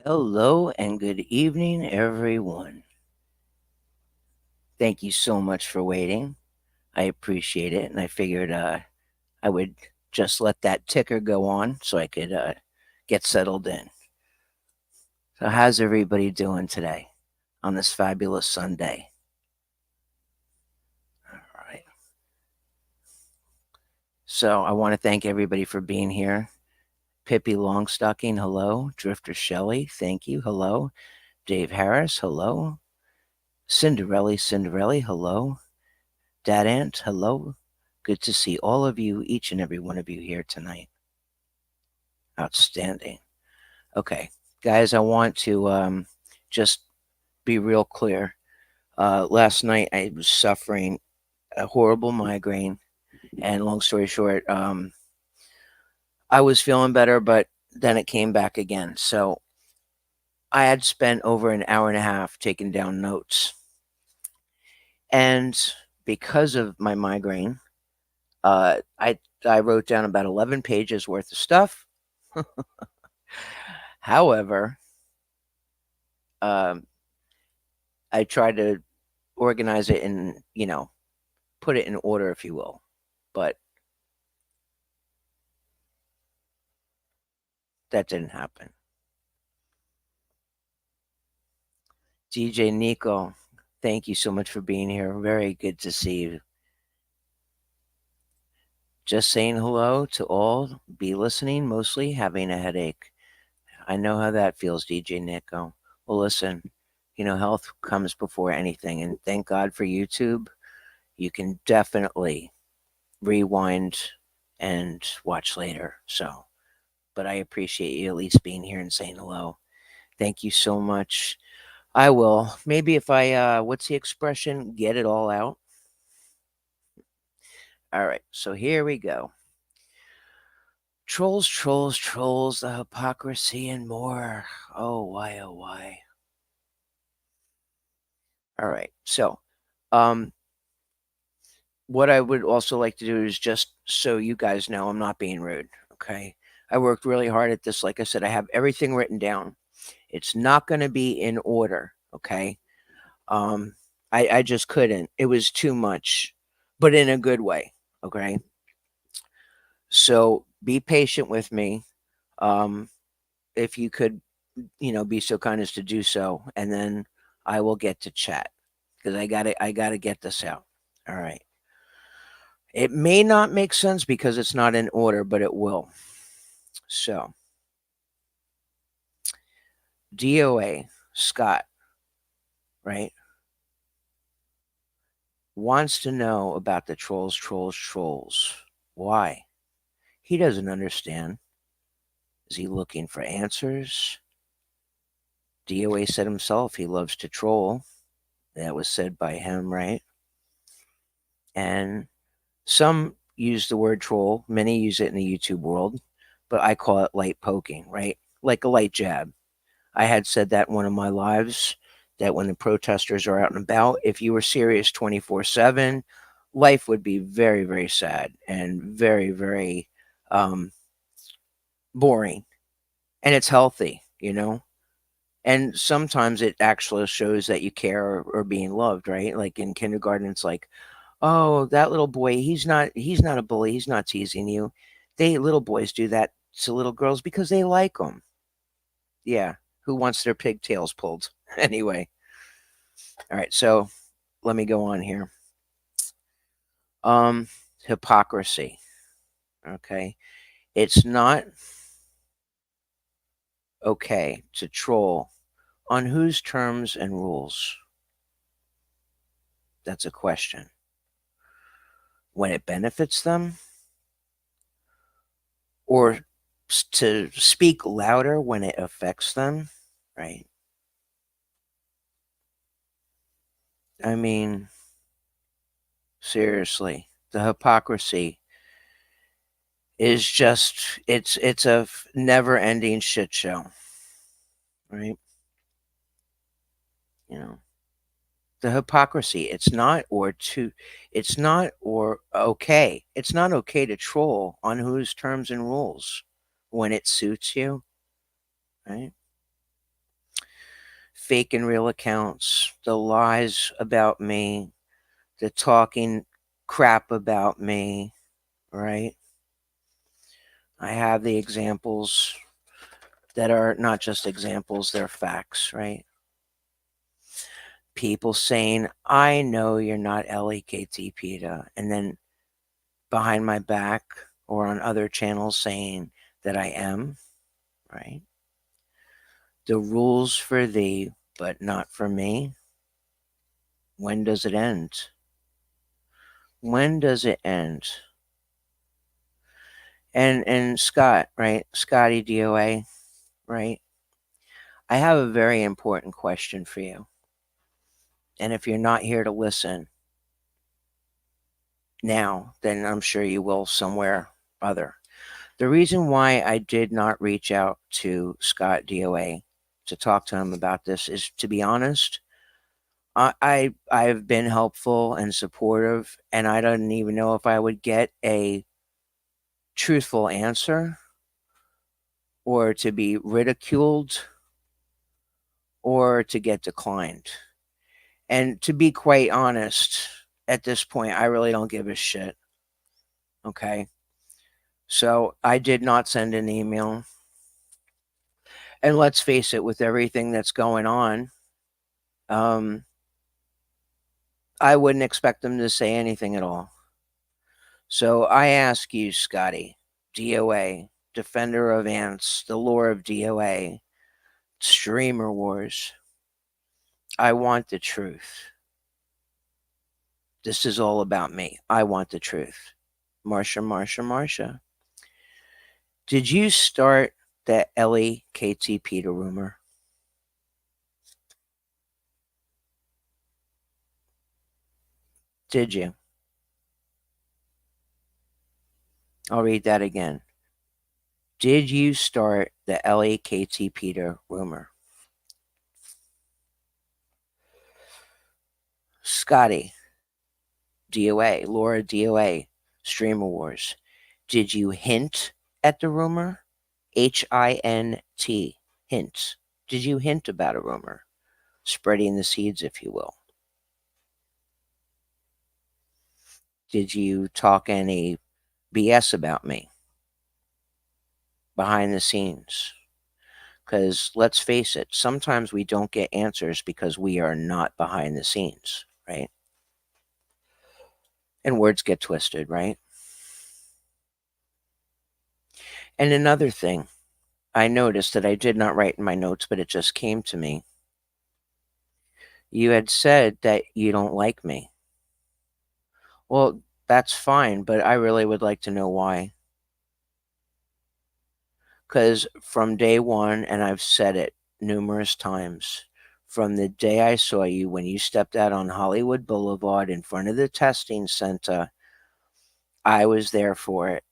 Hello and good evening, everyone. Thank you so much for waiting. I appreciate it, and I figured I would just let that ticker go on so I could get settled in. So, how's everybody doing today on this fabulous Sunday? All right. So, I want to thank everybody for being here. Pippi Longstocking, hello. Drifter Shelley, thank you, hello. Dave Harris, hello. Cinderelli, hello. Dad Ant, hello. Good to see all of you, each and every one of you here tonight. Outstanding. Okay, guys, I want to just be real clear. Last night I was suffering a horrible migraine, and long story short, I was feeling better, but then it came back again. So I had spent over an hour and a half taking down notes. And because of my migraine, I wrote down about 11 pages worth of stuff. However, um, I tried to organize it and, put it in order, if you will. But that didn't happen. DJ Nico, thank you so much for being here. Very good to see you. Just saying hello to all. Be listening, mostly having a headache. I know how that feels, DJ Nico. Well, listen, health comes before anything. And thank God for YouTube. You can definitely rewind and watch later. So, but I appreciate you at least being here and saying hello. Thank you so much. I will. Maybe if I, what's the expression? Get it all out. All right. So here we go. Trolls, trolls, trolls, the hypocrisy and more. Oh, why, oh, why. All right. So, um, what I would also like to do is just so you guys know I'm not being rude. Okay. I worked really hard at this. Like I said, I have everything written down. It's not going to be in order. Okay. Um, I just couldn't. It was too much, but in a good way. Okay. So be patient with me. Um, if you could, be so kind as to do so, and then I will get to chat because I gotta get this out. All right. It may not make sense because it's not in order, but it will. So, DOA Scott, right, wants to know about the trolls, trolls, trolls. Why? He doesn't understand. Is he looking for answers? DOA said himself he loves to troll. That was said by him, right? And some use the word troll, many use it in the YouTube world, but I call it light poking, right? Like a light jab. I had said that in one of my lives that when the protesters are out and about, if you were serious 24/7, life would be very, very sad and very, very um, boring. And it's healthy. And sometimes it actually shows that you care or being loved, right? Like in kindergarten, it's like, oh, that little boy, he's not a bully, he's not teasing you. They little boys do that to little girls because they like them. Yeah, who wants their pigtails pulled? Anyway, all right, so let me go on here. Um, Hypocrisy. Okay, it's not okay to troll on whose terms and rules. That's a question. When it benefits them, or to speak louder when it affects them, right? I mean, seriously, the hypocrisy is just it's a never-ending shit show, right? You know, the hypocrisy. It's not okay. It's not okay to troll on whose terms and rules when it suits you, right? fake and real accounts, the lies about me, the talking crap about me, right? I have the examples that are not just examples, they're facts, right? People saying, I know you're not Ellie KT PETA, and then behind my back or on other channels saying that I am, right? The rules for thee, but not for me. When does it end? When does it end? And Scott, right? Scotty DOA, right? I have a very important question for you. And if you're not here to listen now, then I'm sure you will somewhere other. The reason why I did not reach out to Scott DOA to talk to him about this is, to be honest, I've been helpful and supportive, and I don't even know if I would get a truthful answer, or to be ridiculed, or to get declined. And to be quite honest, at this point, I really don't give a shit. Okay. So I did not send an email. And let's face it, with everything that's going on, I wouldn't expect them to say anything at all. So I ask you, Scotty, DOA, defender of ants, the lore of DOA, streamer wars. I want the truth. This is all about me. I want the truth. Marsha. Did you start the Ellie KT PETA rumor? Did you? I'll read that again. Did you start the Ellie KT PETA rumor? Scotty, DOA, Laura DOA, Streamer Wars. Did you hint at the rumor? HINT, hint. Did you hint about a rumor? Spreading the seeds, if you will. Did you talk any BS about me behind the scenes? Because let's face it, sometimes we don't get answers because we are not behind the scenes, right? And words get twisted, right? And another thing, I noticed that I did not write in my notes, but it just came to me. You had said that you don't like me. Well, that's fine, but I really would like to know why. Because from day one, and I've said it numerous times, from the day I saw you when you stepped out on Hollywood Boulevard in front of the testing center, I was there for it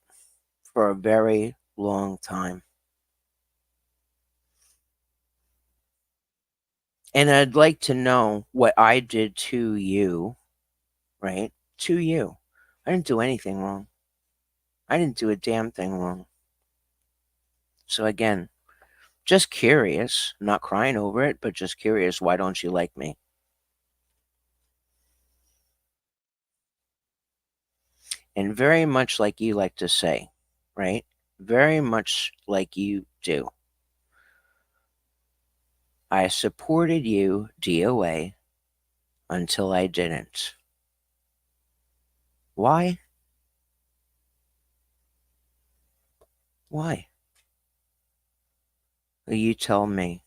for a very long time. And I'd like to know what I did to you, right? To you. I didn't do anything wrong. I didn't do a damn thing wrong. So again, just curious, not crying over it, but just curious, why don't you like me? And very much like you like to say, right? Very much like you do. I supported you, DOA, until I didn't. Why? Why? You tell me.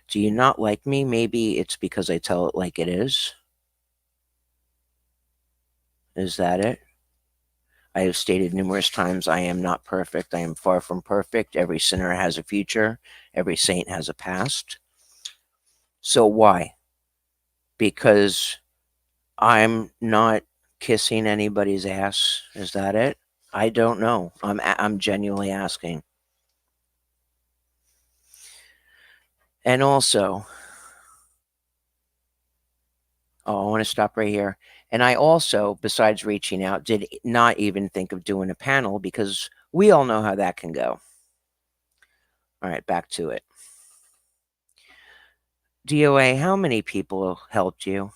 Do you not like me? Maybe it's because I tell it like it is. Is that it? I have stated numerous times, I am not perfect. I am far from perfect. Every sinner has a future. Every saint has a past. So why? Because I'm not kissing anybody's ass. Is that it? I don't know. I'm genuinely asking. And also, I want to stop right here. And I also, besides reaching out, did not even think of doing a panel because we all know how that can go. All right, back to it. DOA, how many people helped you?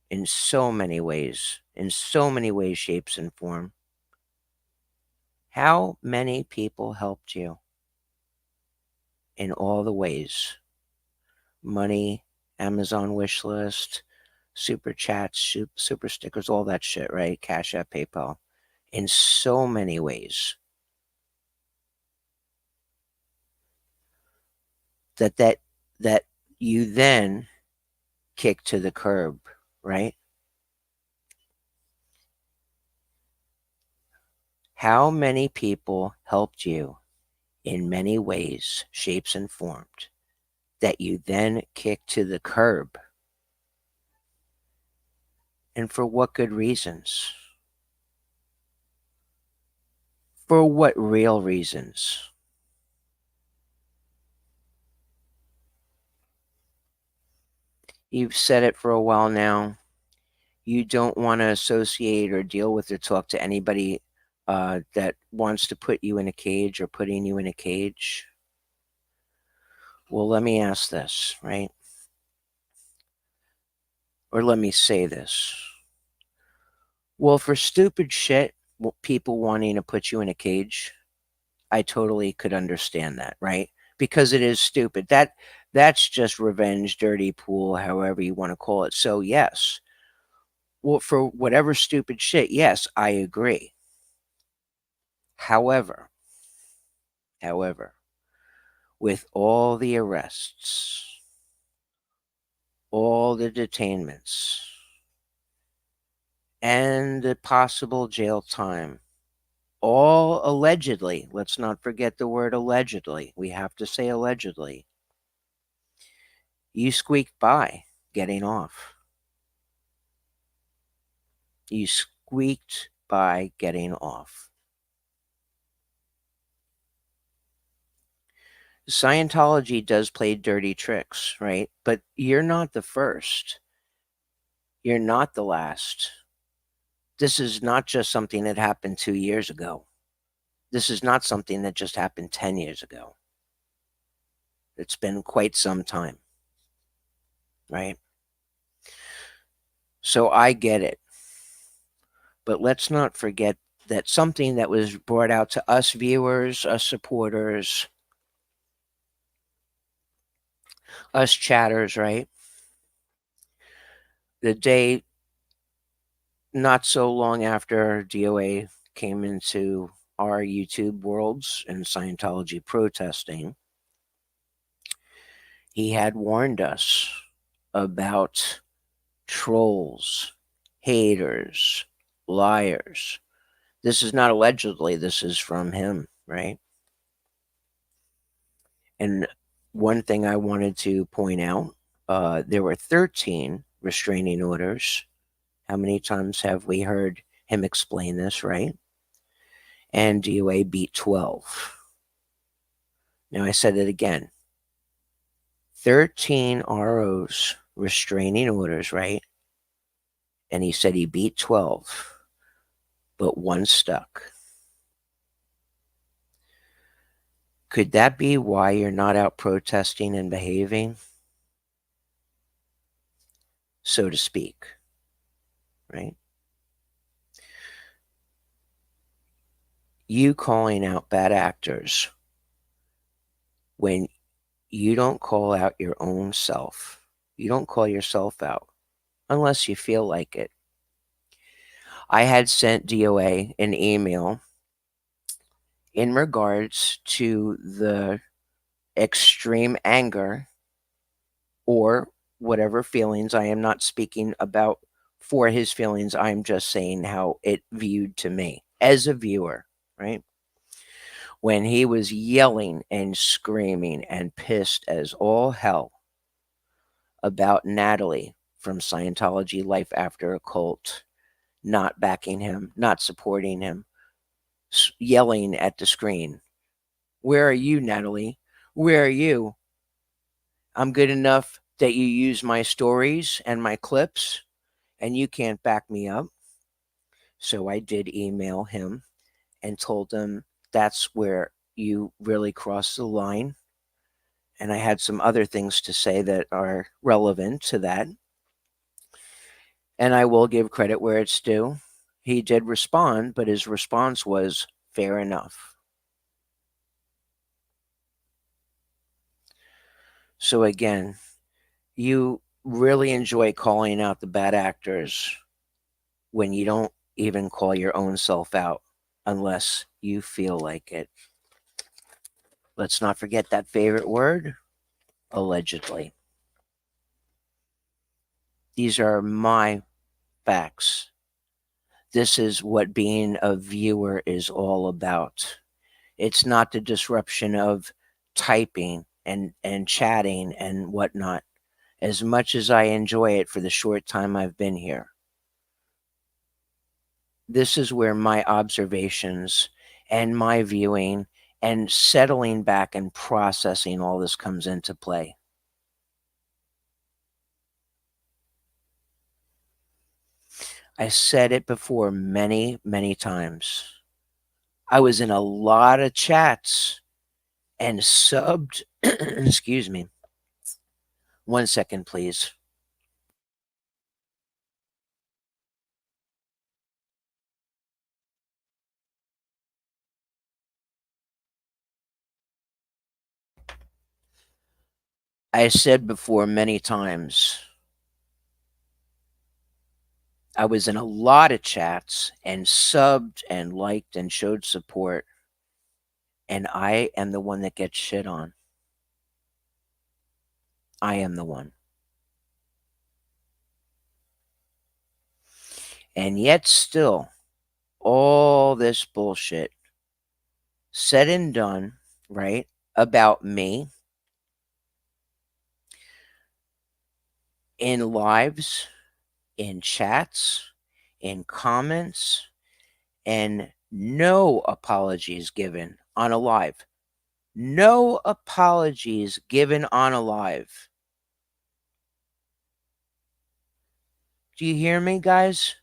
In so many ways, shapes, and form. How many people helped you in all the ways? Money, Amazon wish list, super chats, super stickers, all that shit, right? Cash App, PayPal. In so many ways that you then kick to the curb, right? How many people helped you in many ways, shapes, and forms that you then kick to the curb? And for what good reasons? For what real reasons? You've said it for a while now. You don't want to associate or deal with or talk to anybody that wants to put you in a cage or putting you in a cage. Well, let me ask this, right? Or let me say this. Well, for stupid shit, people wanting to put you in a cage, I totally could understand that, right? Because it is stupid. That's just revenge, dirty pool, however you want to call it. So yes, well, for whatever stupid shit, yes, I agree. However, however, with all the arrests, all the detainments, and the possible jail time, all allegedly, let's not forget the word allegedly. We have to say allegedly. You squeaked by getting off. You squeaked by getting off. Scientology does play dirty tricks, right? But you're not the first. You're not the last. This is not just something that happened 2 years ago. This is not something that just happened 10 years ago. It's been quite some time, right? So I get it. But let's not forget that something that was brought out to us viewers, us supporters, us chatters, right? The day not so long after DOA came into our YouTube worlds and Scientology protesting, he had warned us about trolls, haters, liars. This is not allegedly, this is from him, right? And one thing I wanted to point out, there were 13 restraining orders. How many times have we heard him explain this, right? And DOA beat 12. Now I said it again. 13 ROs, restraining orders, right? And he said he beat 12, but one stuck. Could that be why you're not out protesting and behaving? So to speak, right? You calling out bad actors when you don't call out your own self. You don't call yourself out unless you feel like it. I had sent DOA an email in regards to the extreme anger or whatever feelings. I am not speaking about for his feelings. I'm just saying how it viewed to me as a viewer, right? When he was yelling and screaming and pissed as all hell about Natalie from Scientology Life After a Cult, not backing him, not supporting him, yelling at the screen. Where are you, Natalie? Where are you? I'm good enough that you use my stories and my clips, and you can't back me up. So I did email him and told him that's where you really crossed the line. And I had some other things to say that are relevant to that. And I will give credit where it's due. He did respond, but his response was fair enough. So again, you really enjoy calling out the bad actors when you don't even call your own self out unless you feel like it. Let's not forget that favorite word, allegedly. These are my facts. This is what being a viewer is all about. It's not the disruption of typing and chatting and whatnot, as much as I enjoy it for the short time I've been here. This is where my observations and my viewing and settling back and processing all this comes into play. I said it before many, many times. I was in a lot of chats and subbed. Excuse me. 1 second, please. I said before many times, I was in a lot of chats and subbed and liked and showed support, and I am the one that gets shit on. I am the one. And yet, still, all this bullshit said and done, right, about me in lives, in chats, in comments, and no apologies given on a live. No apologies given on a live. Do you hear me, guys?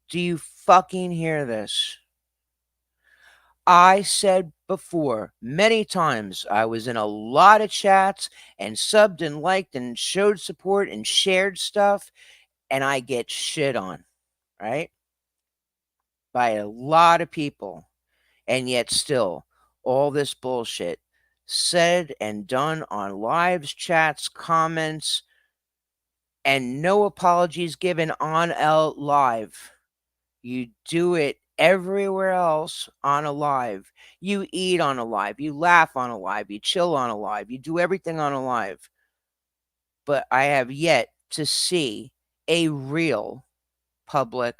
Do you fucking hear this? I said before many times I was in a lot of chats and subbed and liked and showed support and shared stuff, and I get shit on, right? By a lot of people. And yet, still, all this bullshit said and done on lives, chats, comments, and no apologies given on a live. You do it everywhere else on a live. You eat on a live. You laugh on a live. You chill on a live. You do everything on a live. But I have yet to see a real public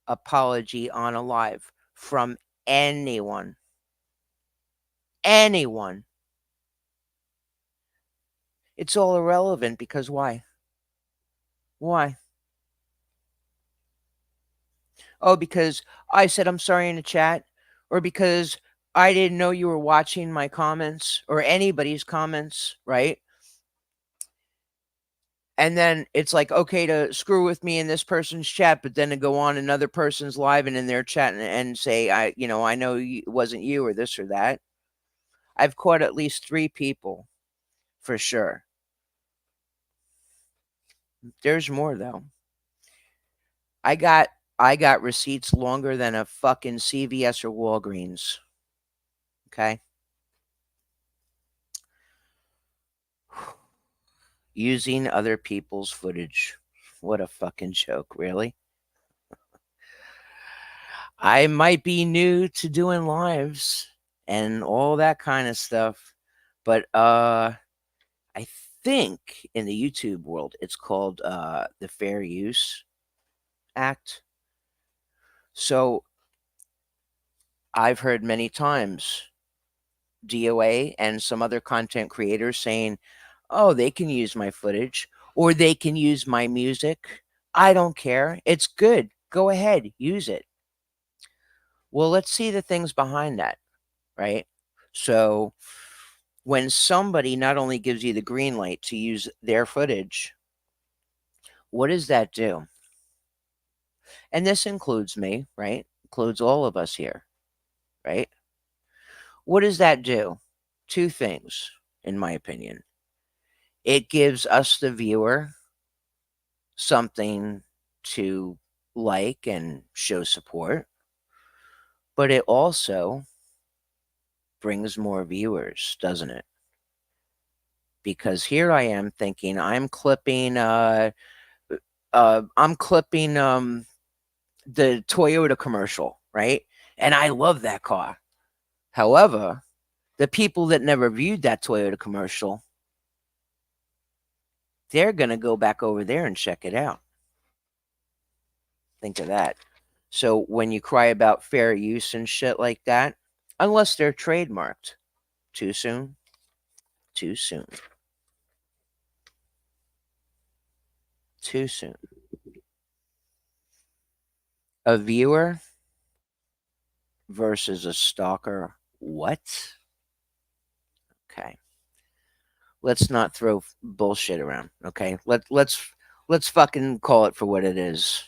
apology on a live from anyone. Anyone. It's all irrelevant because why? Why? Oh, because I said I'm sorry in the chat, or because I didn't know you were watching my comments or anybody's comments, right? And then it's like, okay, to screw with me in this person's chat, but then to go on another person's live and in their chat and say, I know it wasn't you or this or that. I've caught at least 3 people for sure. There's more though. I got receipts longer than a fucking CVS or Walgreens. Okay? Using other people's footage. What a fucking joke, really? I might be new to doing lives and all that kind of stuff, but I think in the YouTube world it's called the Fair Use Act. So I've heard many times DOA and some other content creators saying, "Oh, they can use my footage or they can use my music. I don't care. It's good. Go ahead, use it." Well, let's see the things behind that, right? So, when somebody not only gives you the green light to use their footage, what does that do? And this includes me, right? Includes all of us here, right? What does that do? 2 things. in my opinion. It gives us, the viewer, something to like and show support, but it also brings more viewers, doesn't it? Because here I am thinking I'm clipping the Toyota commercial, right? And I love that car. However, the people that never viewed that Toyota commercial, they're going to go back over there and check it out. Think of that. So when you cry about fair use and shit like that, unless they're trademarked, too soon, too soon, too soon. A viewer versus a stalker. What? Okay. Let's not throw bullshit around. Okay. Let's fucking call it for what it is.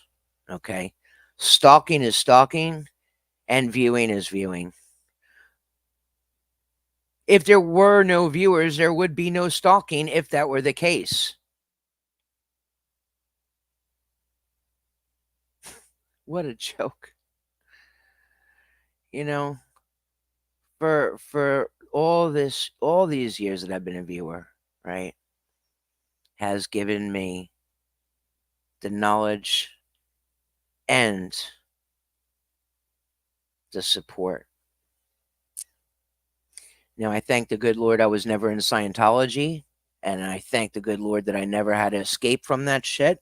Okay. Stalking is stalking and viewing is viewing. If there were no viewers, there would be no stalking if that were the case. What a joke. You know, for all these years that I've been a viewer, right, has given me the knowledge and the support. Now, I thank the good Lord I was never in Scientology, and I thank the good Lord that I never had to escape from that shit.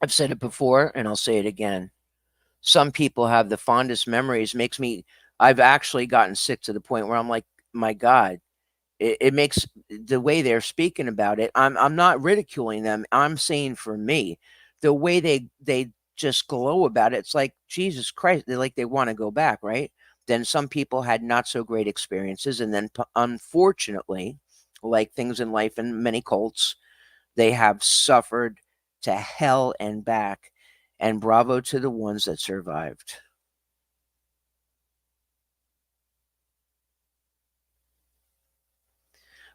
I've said it before, and I'll say it again. Some people have the fondest memories. I've actually gotten sick to the point where I'm like, my God, it makes the way they're speaking about it. I'm not ridiculing them. I'm saying for me, the way they just glow about it, it's like Jesus Christ. They want to go back, right? Then some people had not so great experiences, and then unfortunately, like things in life and many cults, they have suffered to hell and back. And bravo to the ones that survived.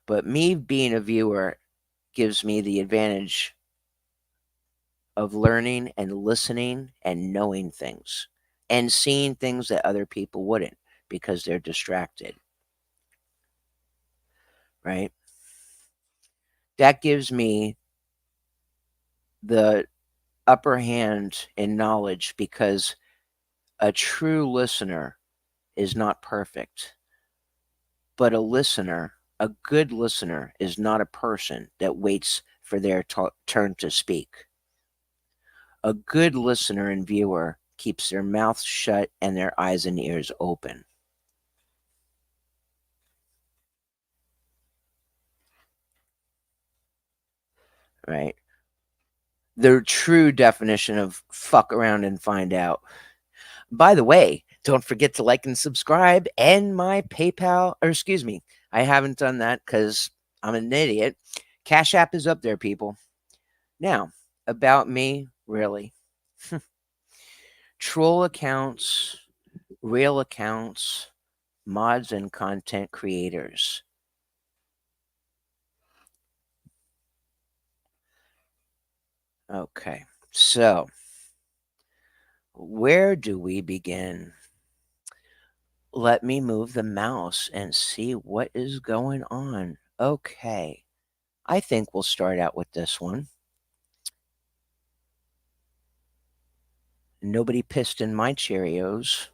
But me being a viewer gives me the advantage of learning and listening and knowing things and seeing things that other people wouldn't because they're distracted, right? That gives me the upper hand in knowledge because a true listener is not perfect, but a good listener, is not a person that waits for their turn to speak. A good listener and viewer keeps their mouth shut and their eyes and ears open. Right? The true definition of fuck around and find out. By the way, don't forget to like and subscribe and my PayPal, or excuse me, I haven't done that because I'm an idiot. Cash App is up there, people. Now, about me, really. Troll accounts, real accounts, mods, and content creators. Okay, so where do we begin? Let me move the mouse and see what is going on. Okay, I think we'll start out with this one. Nobody pissed in my Cheerios,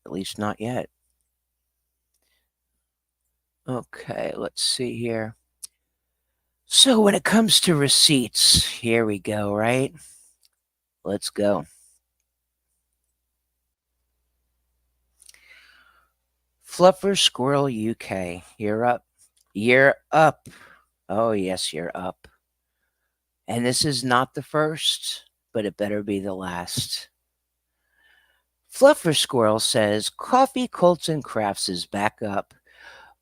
at least not yet. Okay, let's see here. So, when it comes to receipts, here we go, right? Let's go. Fluffer Squirrel UK, you're up. You're up. Oh, yes, you're up. And this is not the first, but it better be the last. Fluffer Squirrel says Coffee Cults and Crafts is back up,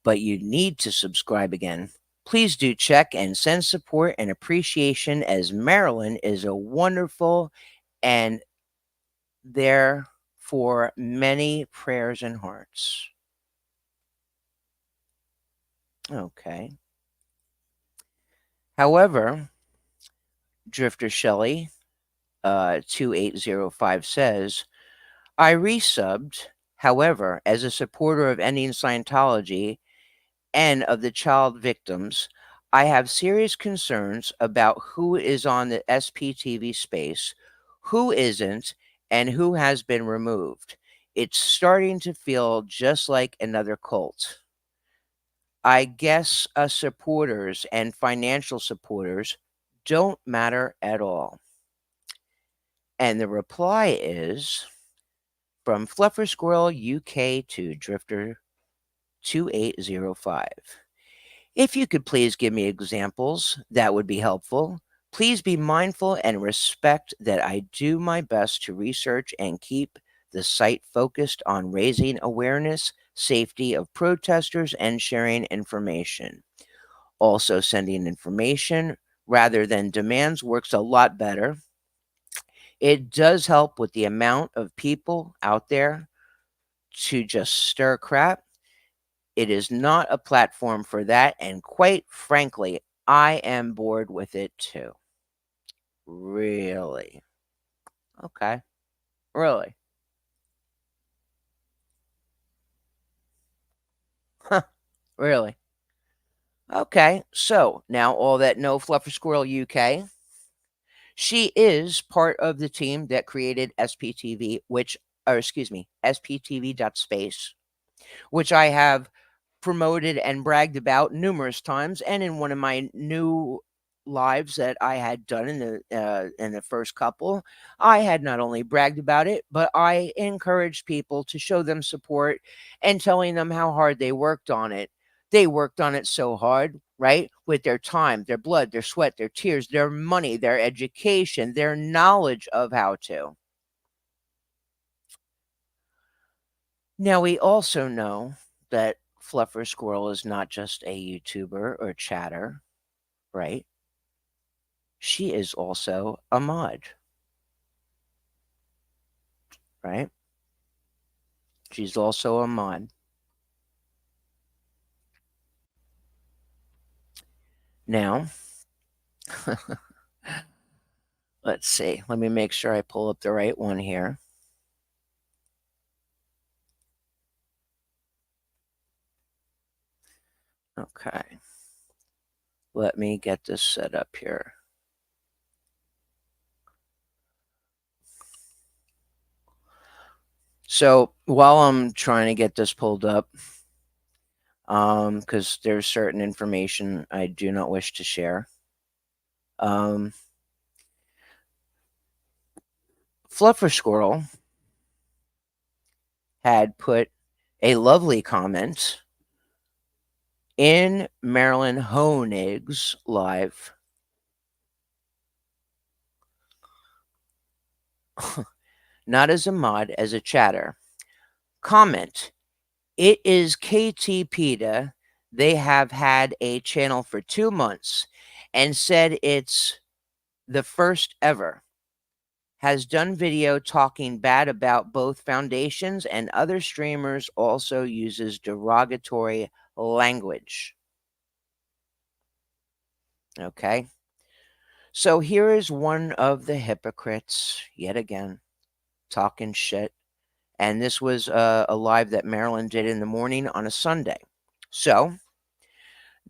but you need to subscribe again. Please do check and send support and appreciation as Marilyn is a wonderful and there for many prayers and hearts. Okay. However, Drifter Shelley 2805 says, I resubbed, however, as a supporter of ending Scientology and of the child victims, I have serious concerns about who is on the SPTV space, who isn't, and who has been removed. It's starting to feel just like another cult. I guess supporters and financial supporters don't matter at all. And the reply is from Fluffer Squirrel UK to Drifter 2805. If you could please give me examples, that would be helpful. Please be mindful and respect that I do my best to research and keep the site focused on raising awareness, safety of protesters, and sharing information. Also, sending information rather than demands works a lot better. It does help with the amount of people out there to just stir crap. It is not a platform for that, and quite frankly, I am bored with it too. Really? Okay. Really? Huh. Really? Okay. So now all that No Fluffer Squirrel UK, she is part of the team that created SPTV, or excuse me, SPTV.space, which I have promoted and bragged about numerous times, and in one of my new lives that I had done in the first couple, I had not only bragged about it, but I encouraged people to show them support and telling them how hard they worked on it. They worked on it so hard, right? With their time, their blood, their sweat, their tears, their money, their education, their knowledge of how to. Now, we also know that Fluffer Squirrel is not just a YouTuber or chatter, right? She is also a mod, right? She's also a mod. Now, let's see. Let me make sure I pull up the right one here. Okay. Let me get this set up here. So while I'm trying to get this pulled up, because there's certain information I do not wish to share. Fluffer Squirrel had put a lovely comment in Marilyn Honig's live. Not as a mod, as a chatter. Comment. It is KT PETA. They have had a channel for 2 months and said it's the first ever. Has done video talking bad about both foundations and other streamers, also uses derogatory language. Okay. So here is one of the hypocrites, yet again, talking shit. And this was a live that Marilyn did in the morning on a Sunday. So,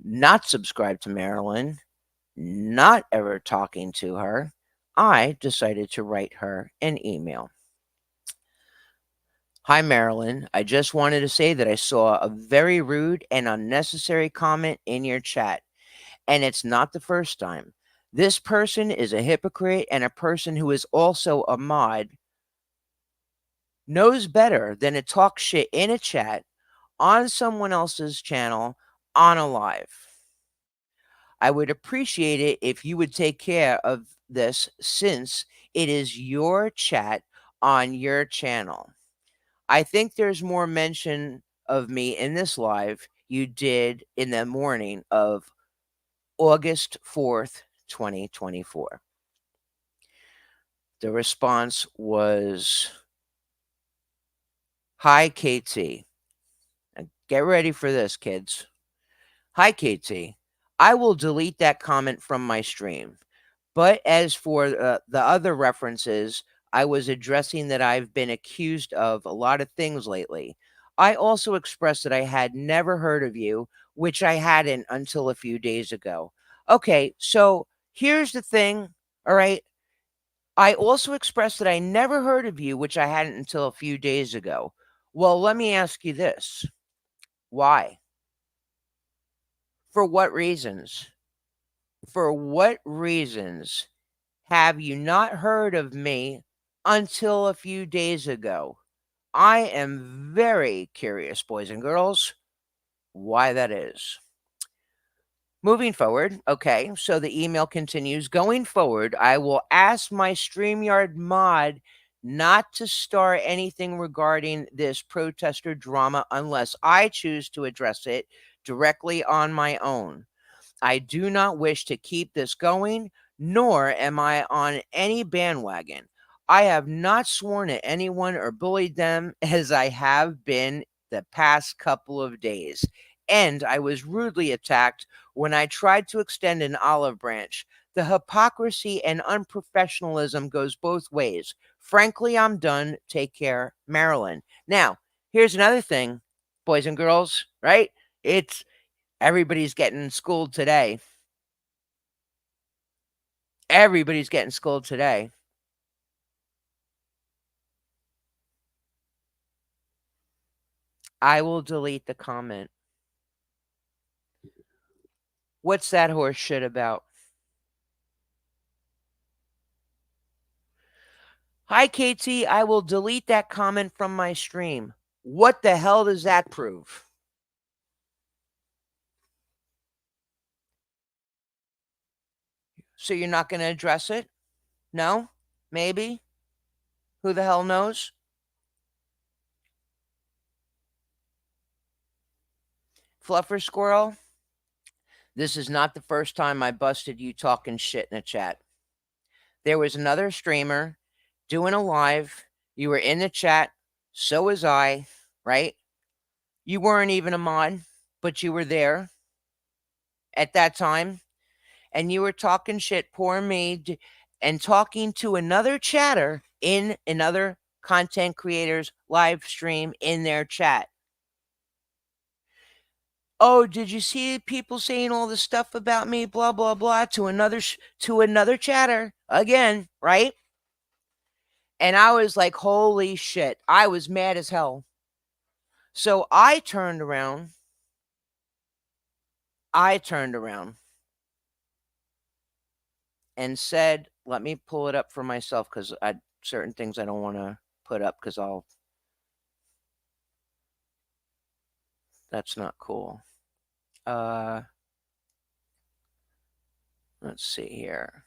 not subscribed to Marilyn, not ever talking to her, I decided to write her an email. Hi, Marilyn. I just wanted to say that I saw a very rude and unnecessary comment in your chat, and it's not the first time. This person is a hypocrite and a person who is also a mod, knows better than to talk shit in a chat on someone else's channel on a live. I would appreciate it if you would take care of this since it is your chat on your channel. I think there's more mention of me in this live you did in the morning of August 4th, 2024. The response was, Hi, KT. Now, get ready for this, kids. Hi, KT. I will delete that comment from my stream. But as for the other references, I was addressing that I've been accused of a lot of things lately. I also expressed that I had never heard of you, which I hadn't until a few days ago. Okay, so here's the thing. All right. I also expressed that I never heard of you, which I hadn't until a few days ago. Well, let me ask you this. Why? For what reasons? For what reasons have you not heard of me until a few days ago? I am very curious, boys and girls, why that is. Moving forward, okay, so the email continues. Going forward, I will ask my StreamYard mod not to start anything regarding this protester drama unless I choose to address it directly on my own. I do not wish to keep this going, nor am I on any bandwagon. I have not sworn at anyone or bullied them as I have been the past couple of days. And I was rudely attacked when I tried to extend an olive branch. The hypocrisy and unprofessionalism goes both ways. Frankly, I'm done. Take care, Marilyn. Now, here's another thing, boys and girls, right? It's everybody's getting schooled today. Everybody's getting schooled today. I will delete the comment. What's that horse shit about? Hi, KT. I will delete that comment from my stream. What the hell does that prove? So you're not going to address it? No? Maybe? Who the hell knows? Fluffer Squirrel, this is not the first time I busted you talking shit in a chat. There was another streamer doing a live. You were in the chat. So was I, right? You weren't even a mod, but you were there at that time. And you were talking shit, poor me, and talking to another chatter in another content creator's live stream in their chat. Oh, did you see people saying all this stuff about me? Blah blah blah to another chatter again, right? And I was like, holy shit! I was mad as hell. So I turned around. And said, "Let me pull it up for myself because I certain things I don't want to put up because I'll." That's not cool. Let's see here.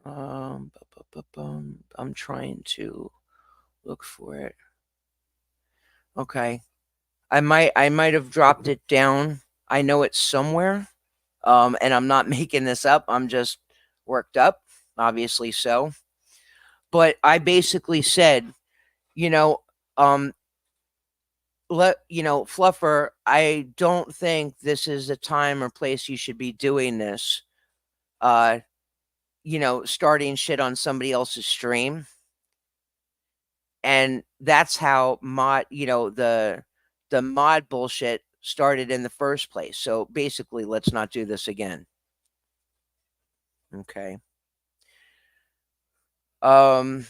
I'm trying to look for it. Okay. I might have dropped it down. I know it's somewhere. And I'm not making this up. I'm just worked up, obviously so. But I basically said, you know, Fluffer, I don't think this is the time or place you should be doing this. Starting shit on somebody else's stream. And that's how the mod bullshit started in the first place. So basically, let's not do this again. Okay. The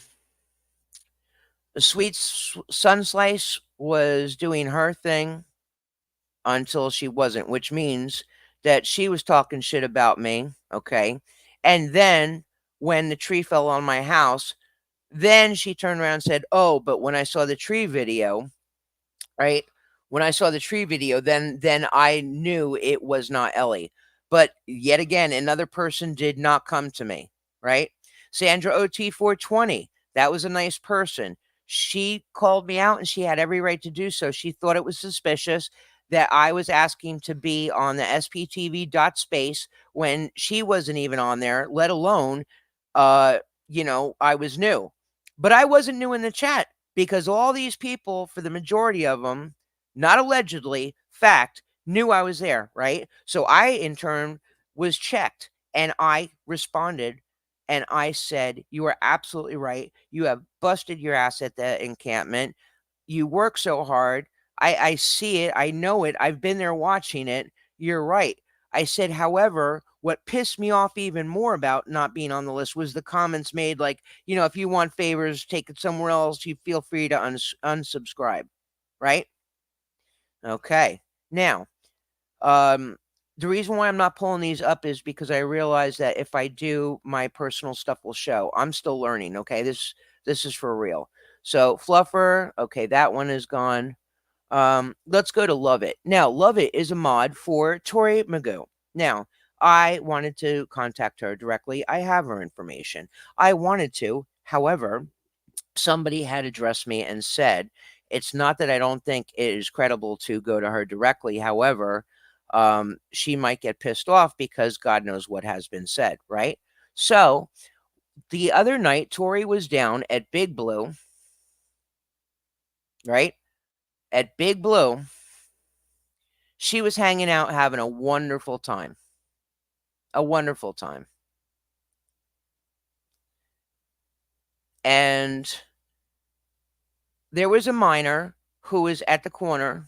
Sweet Sun Slice was doing her thing until she wasn't, which means that she was talking shit about me. Okay. And then when the tree fell on my house, then she turned around and said, "Oh, but when I saw the tree video, right? When I saw the tree video, then I knew it was not Ellie." But yet again, another person did not come to me, right? Sandra OT 420, that was a nice person. She called me out and she had every right to do so. She thought it was suspicious that I was asking to be on the SPTV.space when she wasn't even on there, let alone I was new. But I wasn't new in the chat. because all these people, for the majority of them, not allegedly, fact, knew I was there, right? So I, in turn, was checked and I responded and I said, "You are absolutely right. You have busted your ass at the encampment. You work so hard. I see it. I know it. I've been there watching it. You're right." I said, "However, what pissed me off even more about not being on the list was the comments made like, if you want favors, take it somewhere else. You feel free to unsubscribe." Right? Okay. Now, um, the reason why I'm not pulling these up is because I realize that if I do, my personal stuff will show. I'm still learning. Okay, this is for real. So Fluffer, okay, that one is gone. Let's go to Love It. Now, Love It is a mod for Tori Magoo. Now, I wanted to contact her directly. I have her information. I wanted to, however, somebody had addressed me and said, it's not that I don't think it is credible to go to her directly. However, she might get pissed off because God knows what has been said, right? So the other night, Tori was down at Big Blue, right? At Big Blue, she was hanging out, having a wonderful time. A wonderful time. And there was a minor who was at the corner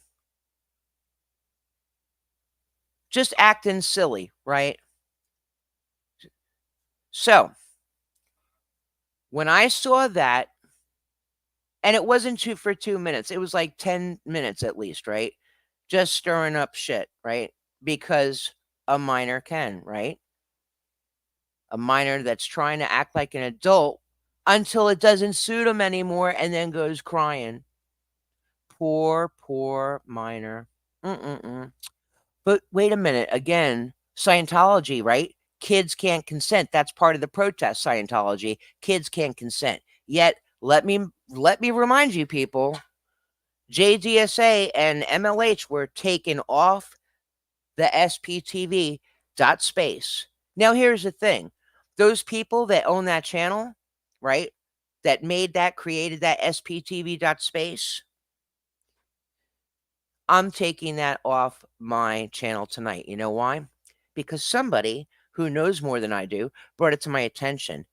just acting silly, right? So when I saw that, and it wasn't for 2 minutes, it was like 10 minutes at least, right? Just stirring up shit, right? Because a minor can, right? A minor that's trying to act like an adult until it doesn't suit him anymore and then goes crying. Poor minor. Mm-mm-mm. But wait a minute. Again, Scientology, right? Kids can't consent. That's part of the protest, Scientology. Kids can't consent. Yet, let me remind you, people, JDSA and MLH were taken off the SPTV space. Now, here's the thing. Those people that own that channel, right, that created that SPTV space, I'm taking that off my channel tonight. You know why? Because somebody who knows more than I do brought it to my attention.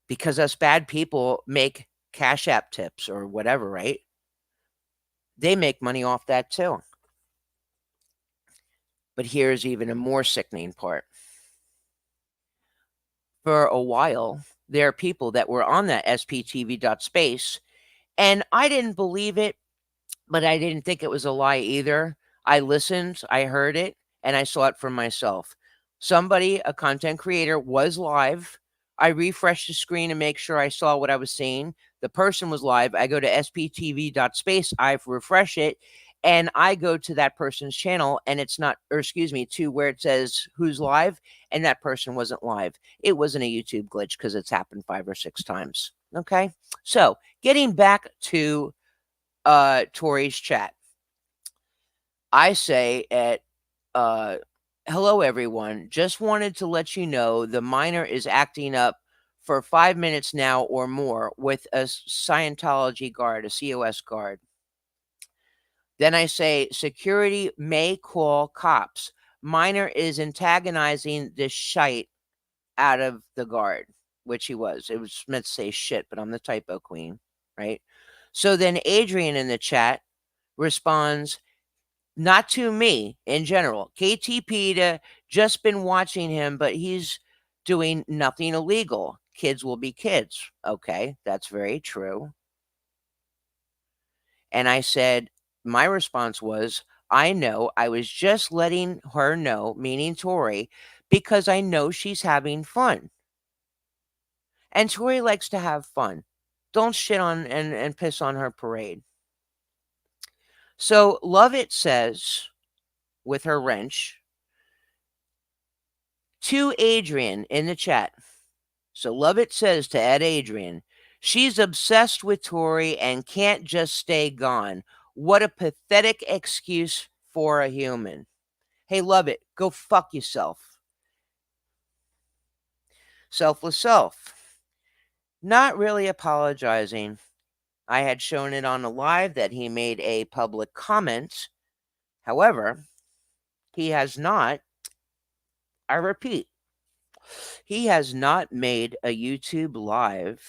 Because us bad people make Cash App tips or whatever, right? They make money off that too. But here's even a more sickening part. For a while, there are people that were on that SPTV space, and I didn't believe it, but I didn't think it was a lie either. I listened, I heard it, and I saw it for myself. Somebody, a content creator, was live. I refreshed the screen to make sure I saw what I was seeing. The person was live. I go to SPTV space, I refresh it, and I go to that person's channel, and it's not, or excuse me, to where it says who's live, and that person wasn't live. It wasn't a YouTube glitch because it's happened 5 or 6 times. Okay. So getting back to Tori's chat. I say at hello everyone. Just wanted to let you know the minor is acting up for 5 minutes now or more with a Scientology guard, a COS guard. Then I say security may call cops. Minor is antagonizing this shite out of the guard, which he was. It was meant to say shit, but I'm the typo queen, right? So then Adrian in the chat responds, not to me in general. KTP just been watching him, but he's doing nothing illegal. Kids will be kids. Okay, that's very true. And I said, my response was, I know. I was just letting her know, meaning Tori, because I know she's having fun. And Tori likes to have fun. Don't shit on and piss on her parade. So Love It says, with her wrench, to Adrian in the chat. So Love It says to Ed Adrian, she's obsessed with Tori and can't just stay gone. What a pathetic excuse for a human. Hey, Love It, go fuck yourself. Selfless self. not really apologizing. I had shown it on a live that he made a public comment. However, he has not, I repeat, he has not made a YouTube live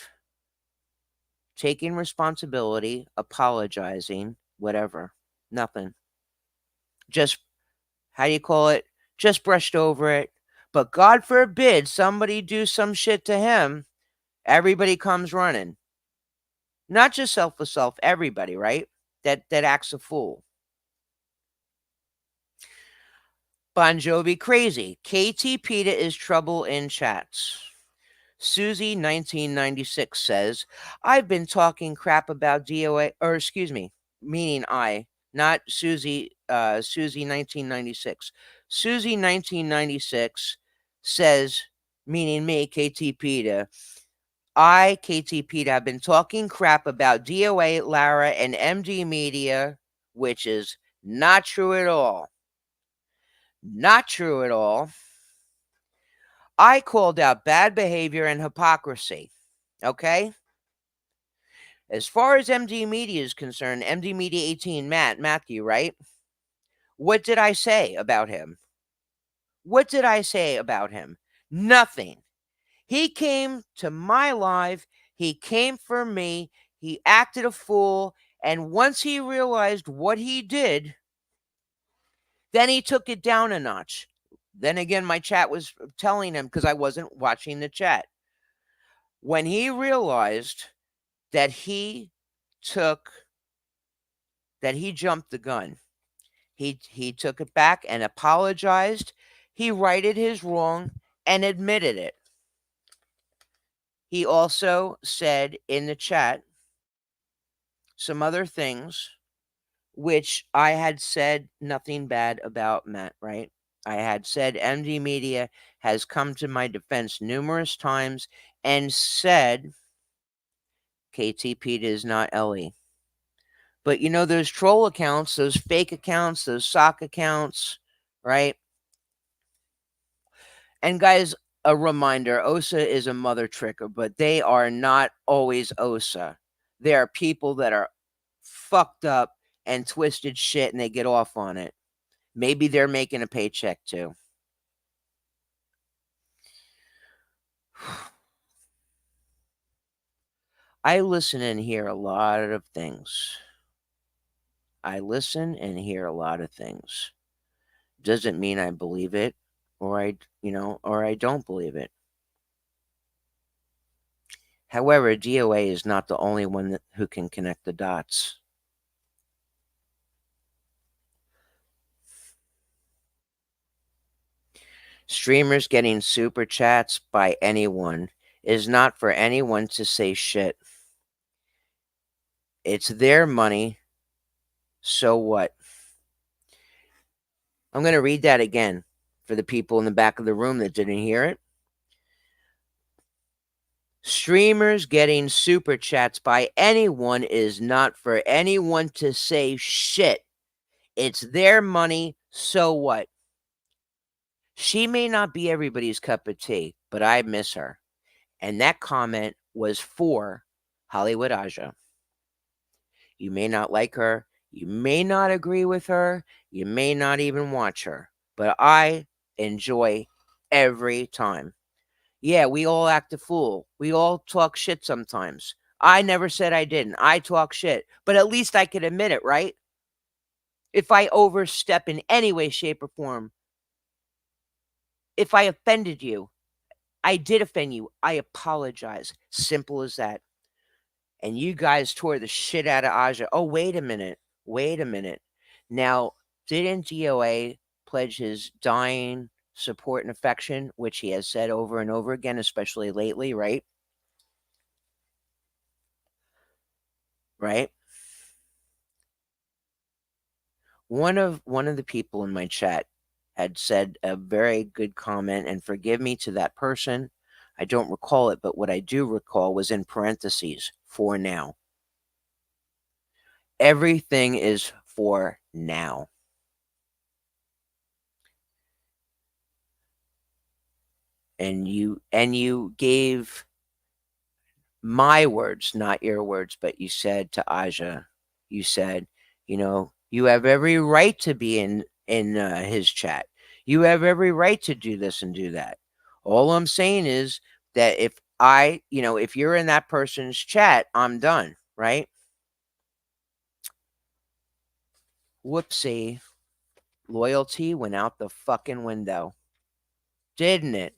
taking responsibility, apologizing, whatever. Nothing. Just, how do you call it? Just brushed over it. But God forbid somebody do some shit to him, everybody comes running. Not just selfless self, everybody, right? That acts a fool. Bon Jovi crazy. KT PETA is trouble in chats. Susie 1996 says, I've been talking crap about DOA, or excuse me, meaning I, not Susie, Susie 1996. Susie 1996 says, meaning me, KT PETA, I, KT PETA, have been talking crap about DOA, Lara, and MD Media, which is not true at all. Not true at all. I called out bad behavior and hypocrisy. Okay? As far as MD Media is concerned, MD Media 18, Matthew, right? What did I say about him? What did I say about him? Nothing. He came to my live. He came for me. He acted a fool. And once he realized what he did, then he took it down a notch. Then again, my chat was telling him because I wasn't watching the chat. When he realized that he jumped the gun, he took it back and apologized. He righted his wrong and admitted it. He also said in the chat some other things which I had said nothing bad about Matt, right? I had said MD Media has come to my defense numerous times and said KT PETA is not Ellie. But you know, those troll accounts, those fake accounts, those sock accounts, right? And guys, a reminder, Osa is a mother tricker, but they are not always Osa. There are people that are fucked up and twisted shit and they get off on it. Maybe they're making a paycheck too. I listen and hear a lot of things. I listen and hear a lot of things. Doesn't mean I believe it or I don't believe it. However, DOA is not the only one who can connect the dots. Streamers getting super chats by anyone is not for anyone to say shit. It's their money. So what? I'm going to read that again for the people in the back of the room that didn't hear it. Streamers getting super chats by anyone is not for anyone to say shit. It's their money. So what? She may not be everybody's cup of tea, but I miss her. And that comment was for Hollywood Aja. You may not like her. You may not agree with her. You may not even watch her. But I enjoy every time. Yeah, we all act a fool. We all talk shit sometimes. I never said I didn't. I talk shit. But at least I can admit it, right? If I overstep in any way, shape, or form, if I offended you, I did offend you. I apologize. Simple as that. And you guys tore the shit out of Aja. Oh, wait a minute. Wait a minute. Now, didn't DOA pledge his dying support and affection, which he has said over and over again, especially lately, right? Right? One of the people in my chat had said a very good comment, and forgive me to that person. I don't recall it, but what I do recall was in parentheses, for now. Everything is for now. And you gave my words, not your words, but you said to Aja, you said, you have every right to be in his chat. You have every right to do this and do that. All I'm saying is that if you're in that person's chat, I'm done, right? Whoopsie. Loyalty went out the fucking window. Didn't it?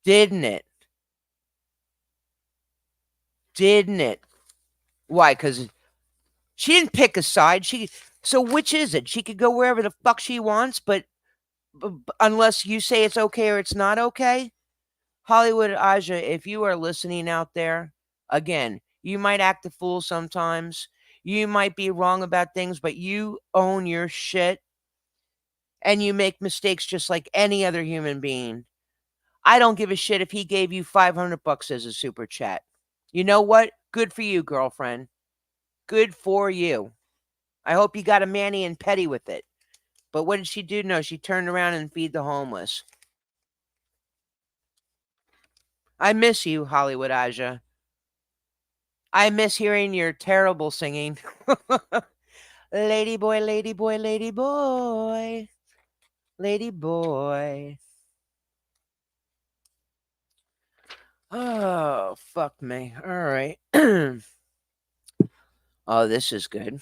Didn't it? Didn't it? Why? Because she didn't pick a side. So which is it? She could go wherever the fuck she wants, but unless you say it's okay or it's not okay. Hollywood Aja, if you are listening out there, again, you might act a fool sometimes. You might be wrong about things, but you own your shit and you make mistakes just like any other human being. I don't give a shit if he gave you $500 as a super chat. You know what? Good for you, girlfriend. Good for you. I hope you got a mani and petty with it. But what did she do? No, she turned around and feed the homeless. I miss you, Hollywood Aja. I miss hearing your terrible singing. Lady boy, lady boy, lady boy. Lady boy. Oh, fuck me. All right. Oh, this is good.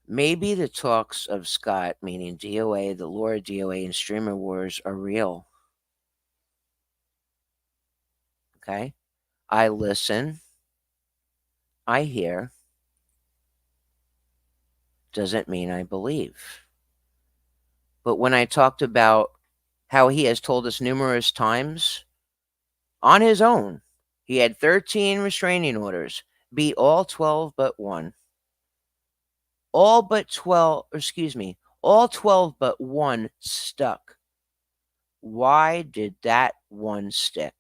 Maybe the talks of Scott, meaning DOA, the lore of DOA, and streamer wars are real. Okay? I listen. I hear. Doesn't mean I believe. But when I talked about how he has told us numerous times on his own, he had 13 restraining orders, beat all 12 but one. All 12 but one stuck. Why did that one stick?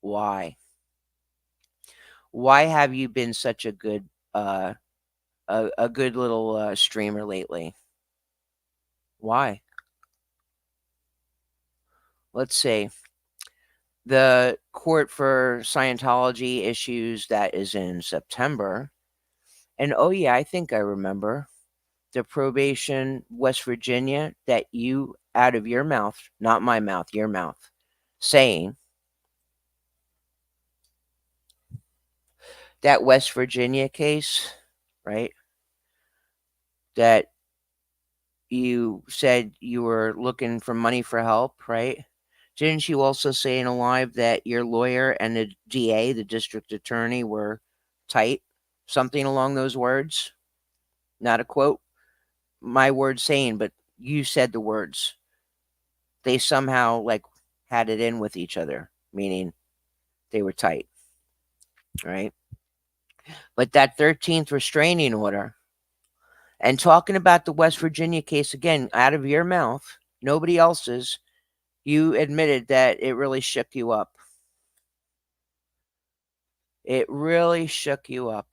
Why? Why have you been such a good a good little streamer lately? Why? Let's see. The court for Scientology issues that is in September. And oh yeah, I think I remember the probation West Virginia that you out of your mouth, not my mouth, your mouth, saying that West Virginia case, right? That you said you were looking for money for help, right? Didn't you also say in a live that your lawyer and the DA, the district attorney, were tight? Something along those words? Not a quote, my word saying, but you said the words. They somehow like had it in with each other, meaning they were tight, right? But that 13th restraining order, and talking about the West Virginia case again, out of your mouth, nobody else's, you admitted that it really shook you up. It really shook you up.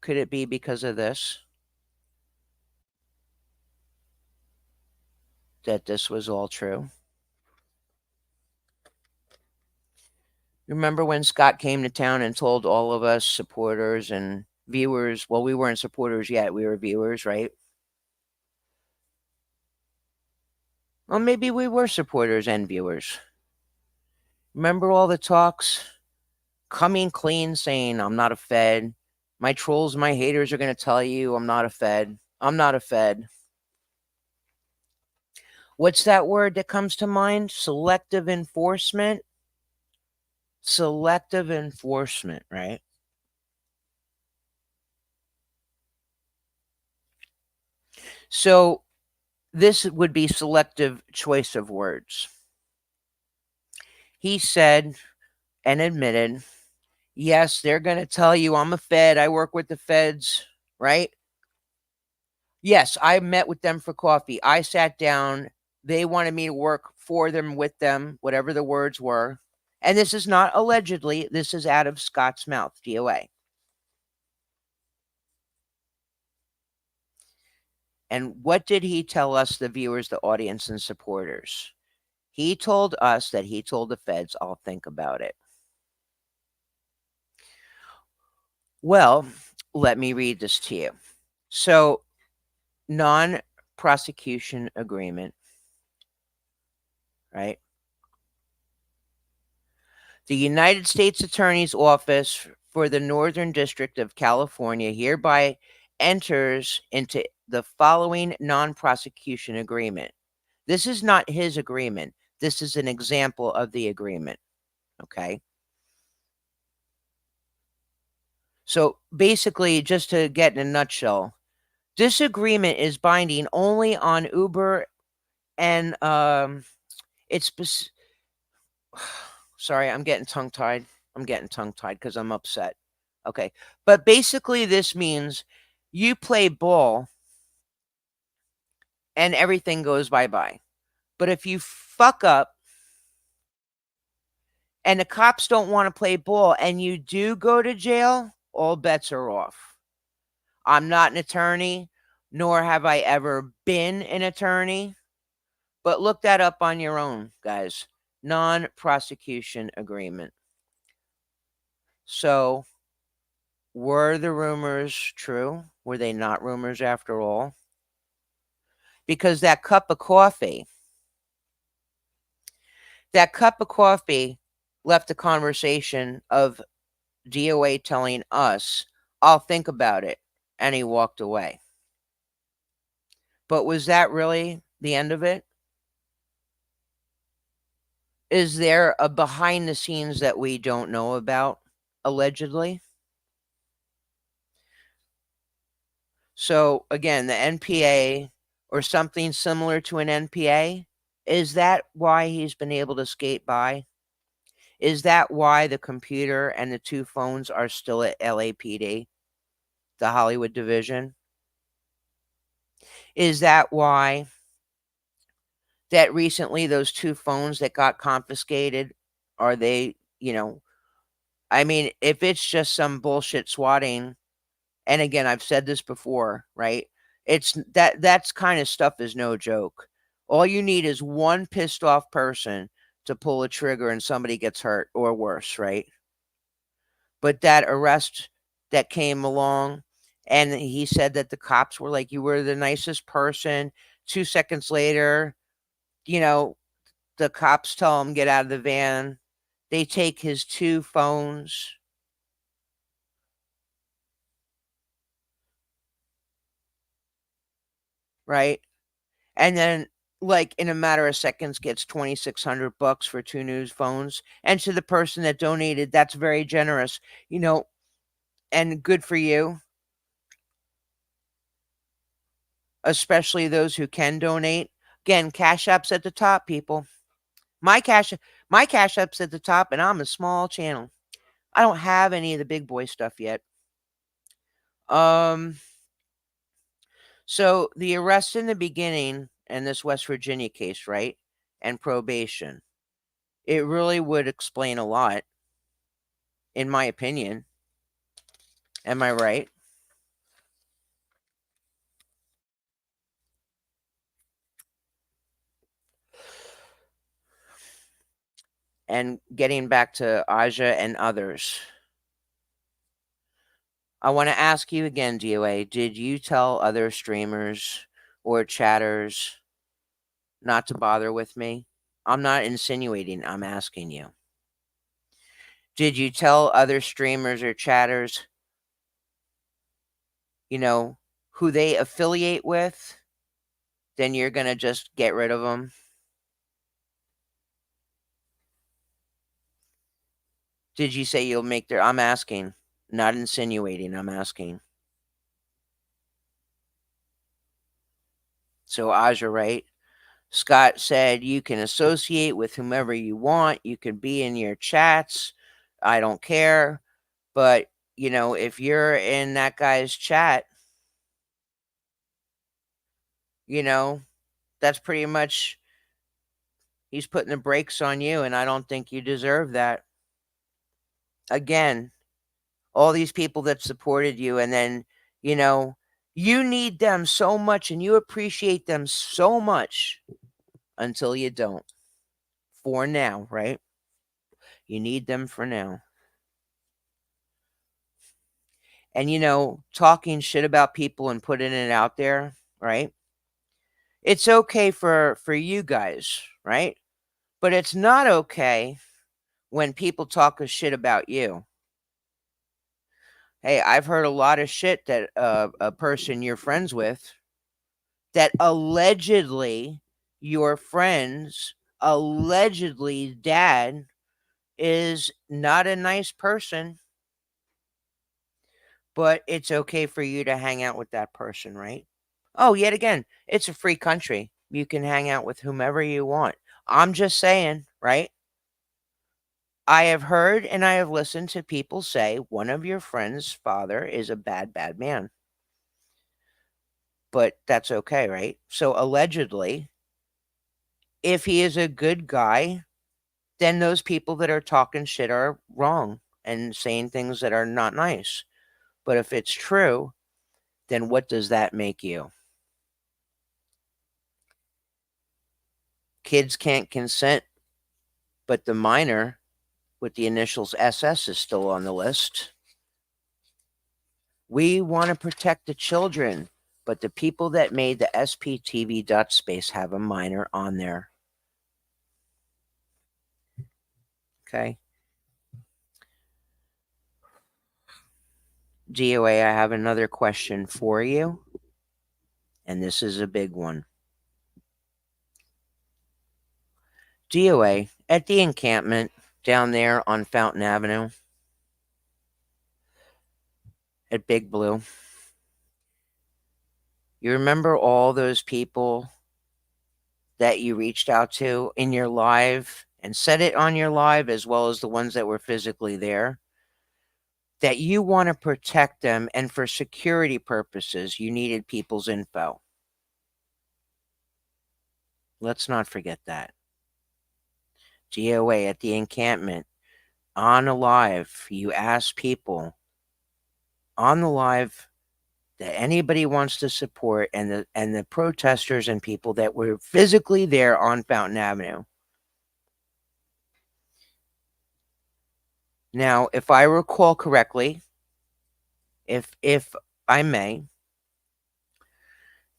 Could it be because of this? That this was all true? Remember when Scott came to town and told all of us supporters and viewers, well, we weren't supporters yet, we were viewers, right? Well, maybe we were supporters and viewers. Remember all the talks? Coming clean saying, I'm not a Fed. My trolls, my haters are going to tell you I'm not a Fed. I'm not a Fed. What's that word that comes to mind? Selective enforcement? Selective enforcement, right? So this would be selective choice of words. He said and admitted, yes, they're going to tell you I'm a Fed. I work with the Feds, right? Yes, I met with them for coffee. I sat down. They wanted me to work for them, with them, whatever the words were. And this is not allegedly. This is out of Scott's mouth, DOA. And what did he tell us, the viewers, the audience, and supporters? He told us that he told the feds, I'll think about it. Well, let me read this to you. So, non-prosecution agreement, right? The United States Attorney's Office for the Northern District of California hereby enters into the following non-prosecution agreement. This is not his agreement. This is an example of the agreement. Okay. So basically, just to get in a nutshell, this agreement is binding only on Uber and it's sorry, I'm getting tongue tied. I'm getting tongue tied because I'm upset. Okay. But basically, this means you play ball and everything goes bye bye. But if you fuck up and the cops don't want to play ball and you do go to jail, all bets are off. I'm not an attorney, nor have I ever been an attorney, but look that up on your own, guys. Non prosecution agreement. So, were the rumors true? Were they not rumors after all? Because that cup of coffee left a conversation of DOA telling us, I'll think about it. And he walked away. But was that really the end of it? Is there a behind the scenes that we don't know about, allegedly? So, again, the NPA or something similar to an NPA, is that why he's been able to skate by? Is that why the computer and the 2 phones are still at LAPD, the Hollywood division? Is that why that recently those 2 phones that got confiscated, are they, I mean, if it's just some bullshit swatting, and again, I've said this before, right? It's that's kind of stuff is no joke. All you need is one pissed off person to pull a trigger and somebody gets hurt or worse, right? But that arrest that came along, and he said that the cops were like, you were the nicest person. 2 seconds later, you know, the cops tell him, get out of the van. They take his 2 phones. Right? And then, like, in a matter of seconds, gets $2,600 for 2 new phones. And to the person that donated, that's very generous, and good for you. Especially those who can donate. Again, Cash App's at the top, people. My Cash App's at the top, and I'm a small channel. I don't have any of the big boy stuff yet. So the arrest in the beginning in this West Virginia case, right? And probation. It really would explain a lot, in my opinion. Am I right? And getting back to Aja and others, I want to ask you again, DOA, did you tell other streamers or chatters not to bother with me? I'm not insinuating, I'm asking you. Did you tell other streamers or chatters, who they affiliate with, then you're going to just get rid of them? Did you say you'll make their... I'm asking, not insinuating, I'm asking. So, Aja, right? Scott said you can associate with whomever you want. You can be in your chats. I don't care. But, if you're in that guy's chat, that's pretty much, he's putting the brakes on you, and I don't think you deserve that. Again, all these people that supported you, and then, You need them so much and you appreciate them so much until you don't. For now, right? You need them for now. And talking shit about people and putting it out there, right? It's okay for you guys, right? But it's not okay when people talk a shit about you. Hey, I've heard a lot of shit that a person you're friends with, that allegedly your friend's allegedly dad is not a nice person, but it's okay for you to hang out with that person, right? Oh, yet again, it's a free country. You can hang out with whomever you want. I'm just saying, right? I have heard and I have listened to people say one of your friend's father is a bad, bad man. But that's okay, right? So allegedly, if he is a good guy, then those people that are talking shit are wrong and saying things that are not nice. But if it's true, then what does that make you? Kids can't consent, but the minor with the initials SS is still on the list. We want to protect the children, but the people that made the SPTV Dutch space have a minor on there. Okay. DOA, I have another question for you, and this is a big one. DOA, at the encampment down there on Fountain Avenue at Big Blue, you remember all those people that you reached out to in your live and said it on your live, as well as the ones that were physically there, that you want to protect them, and for security purposes, you needed people's info? Let's not forget that. DOA, at the encampment, on a live, you asked people on the live that anybody wants to support, and the protesters and people that were physically there on Fountain Avenue. Now, if I recall correctly, if I may,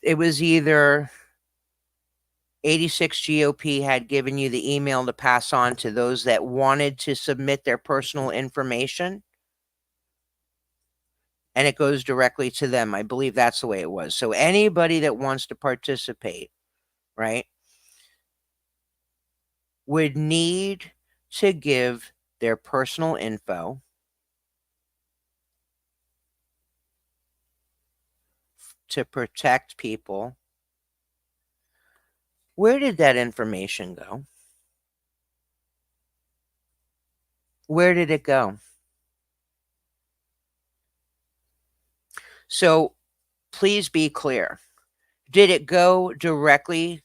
it was either 86 GOP had given you the email to pass on to those that wanted to submit their personal information, and it goes directly to them. I believe that's the way it was. So anybody that wants to participate, right, would need to give their personal info to protect people. Where did that information go? Where did it go? So please be clear. Did it go directly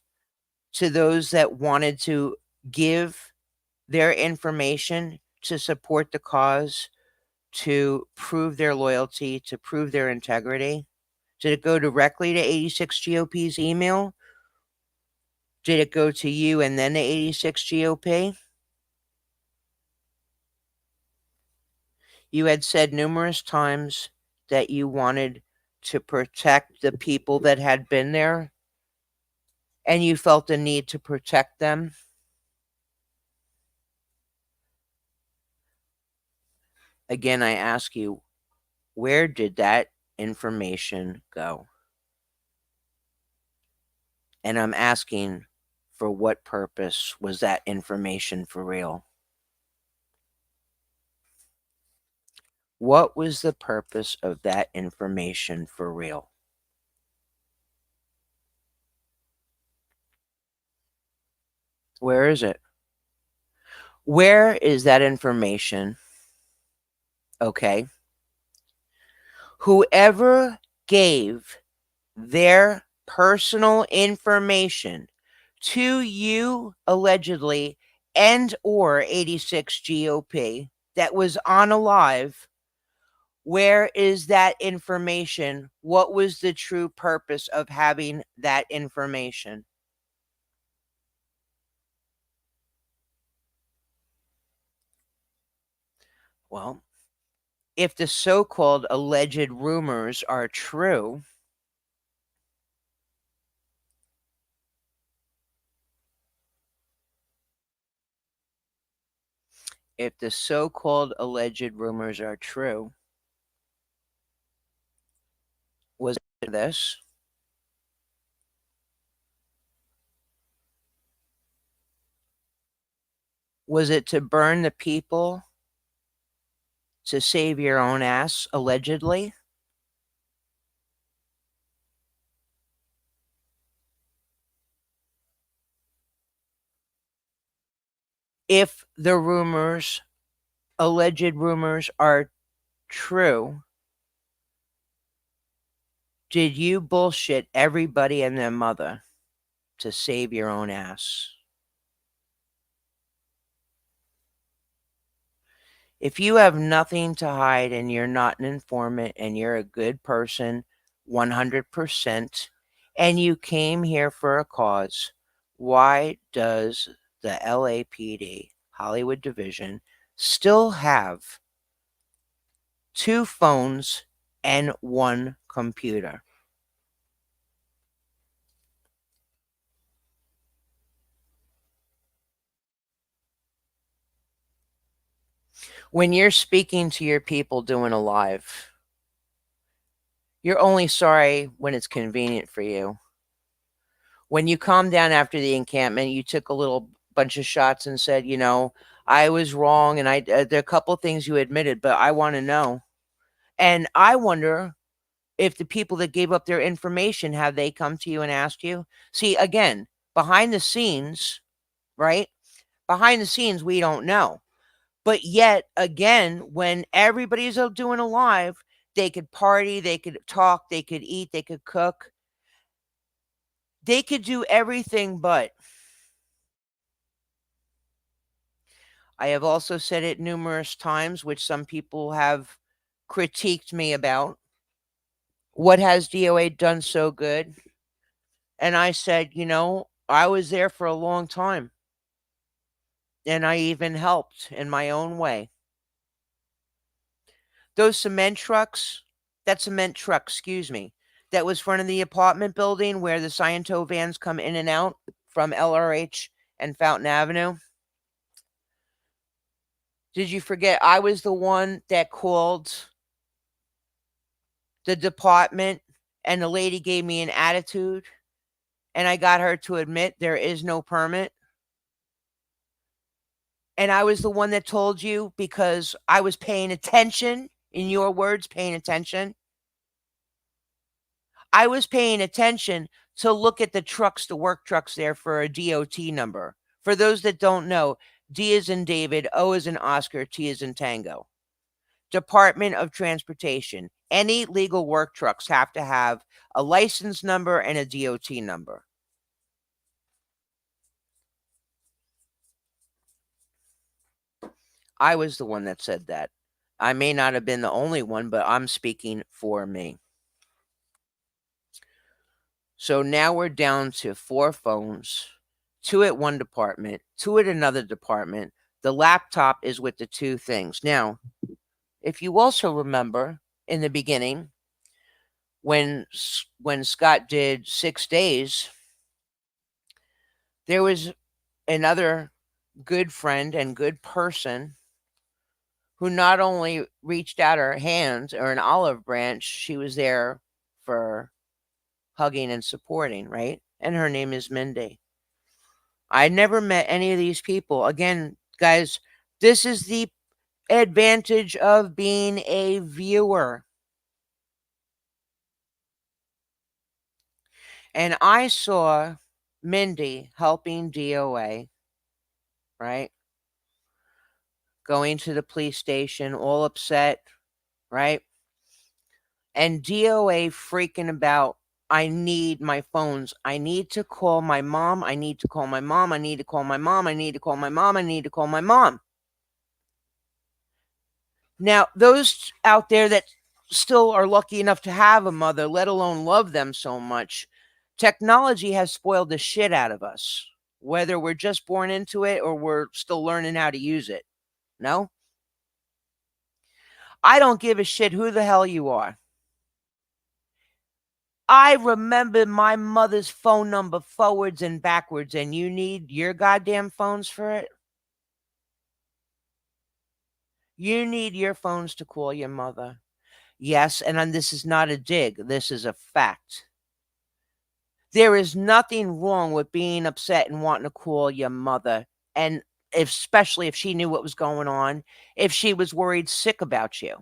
to those that wanted to give their information to support the cause, to prove their loyalty, to prove their integrity? Did it go directly to 86 GOP's email? Did it go to you and then the 86 GOP? You had said numerous times that you wanted to protect the people that had been there, and you felt the need to protect them. Again, I ask you, where did that information go? And I'm asking, for what purpose was that information for real? What was the purpose of that information for real? Where is it? Where is that information? Okay. Whoever gave their personal information to you allegedly, and or 86 GOP, that was on a live, Where is that information? What was the true purpose of having that information? Well, if the so-called alleged rumors are true, if the so-called alleged rumors are true, was it this? Was it to burn the people to save your own ass, allegedly? If the rumors, alleged rumors, are true, did you bullshit everybody and their mother to save your own ass? If you have nothing to hide and you're not an informant and you're a good person, 100%, and you came here for a cause, why does the LAPD, Hollywood Division, still have 2 phones and 1 computer? When you're speaking to your people doing a live, you're only sorry when it's convenient for you. When you calmed down after the encampment, you took a little bunch of shots and said, I was wrong, and there are a couple of things you admitted, but I wanna know. And I wonder if the people that gave up their information, have they come to you and asked you? See, again, behind the scenes, right? Behind the scenes, we don't know. But yet again, when everybody's out doing a live, they could party, they could talk, they could eat, they could cook. They could do everything but. I have also said it numerous times, which some people have critiqued me about. What has DOA done so good? And I said, I was there for a long time, and I even helped in my own way. Those cement trucks, that cement truck, excuse me, that was front of the apartment building where the Sciento vans come in and out from LRH and Fountain Avenue. Did you forget I was the one that called the department and the lady gave me an attitude and I got her to admit there is no permit? And I was the one that told you because I was paying attention, in your words, paying attention. I was paying attention to look at the trucks, the work trucks there for a DOT number. For those that don't know, D is in David, O is in Oscar, T is in Tango. Department of Transportation. Any legal work trucks have to have a license number and a DOT number. I was the one that said that. I may not have been the only one, but I'm speaking for me. So now we're down to 4 phones, 2 at one department, 2 at another department. The laptop is with the 2 things. Now, if you also remember in the beginning when Scott did 6 days, there was another good friend and good person who not only reached out her hand or an olive branch, she was there for hugging and supporting, right? And her name is Mindy. I never met any of these people. Again, guys, this is the advantage of being a viewer. And I saw Mindy helping DOA, right? Going to the police station, all upset, right? And DOA freaking about, I need my phones. I need to call my mom. I need to call my mom. I need to call my mom. I need to call my mom. I need to call my mom. Now, those out there that still are lucky enough to have a mother, let alone love them so much, technology has spoiled the shit out of us, whether we're just born into it or we're still learning how to use it. No? I don't give a shit who the hell you are. I remember my mother's phone number forwards and backwards, and you need your goddamn phones for it? You need your phones to call your mother. Yes, and then this is not a dig. This is a fact. There is nothing wrong with being upset and wanting to call your mother, and especially if she knew what was going on, if she was worried sick about you.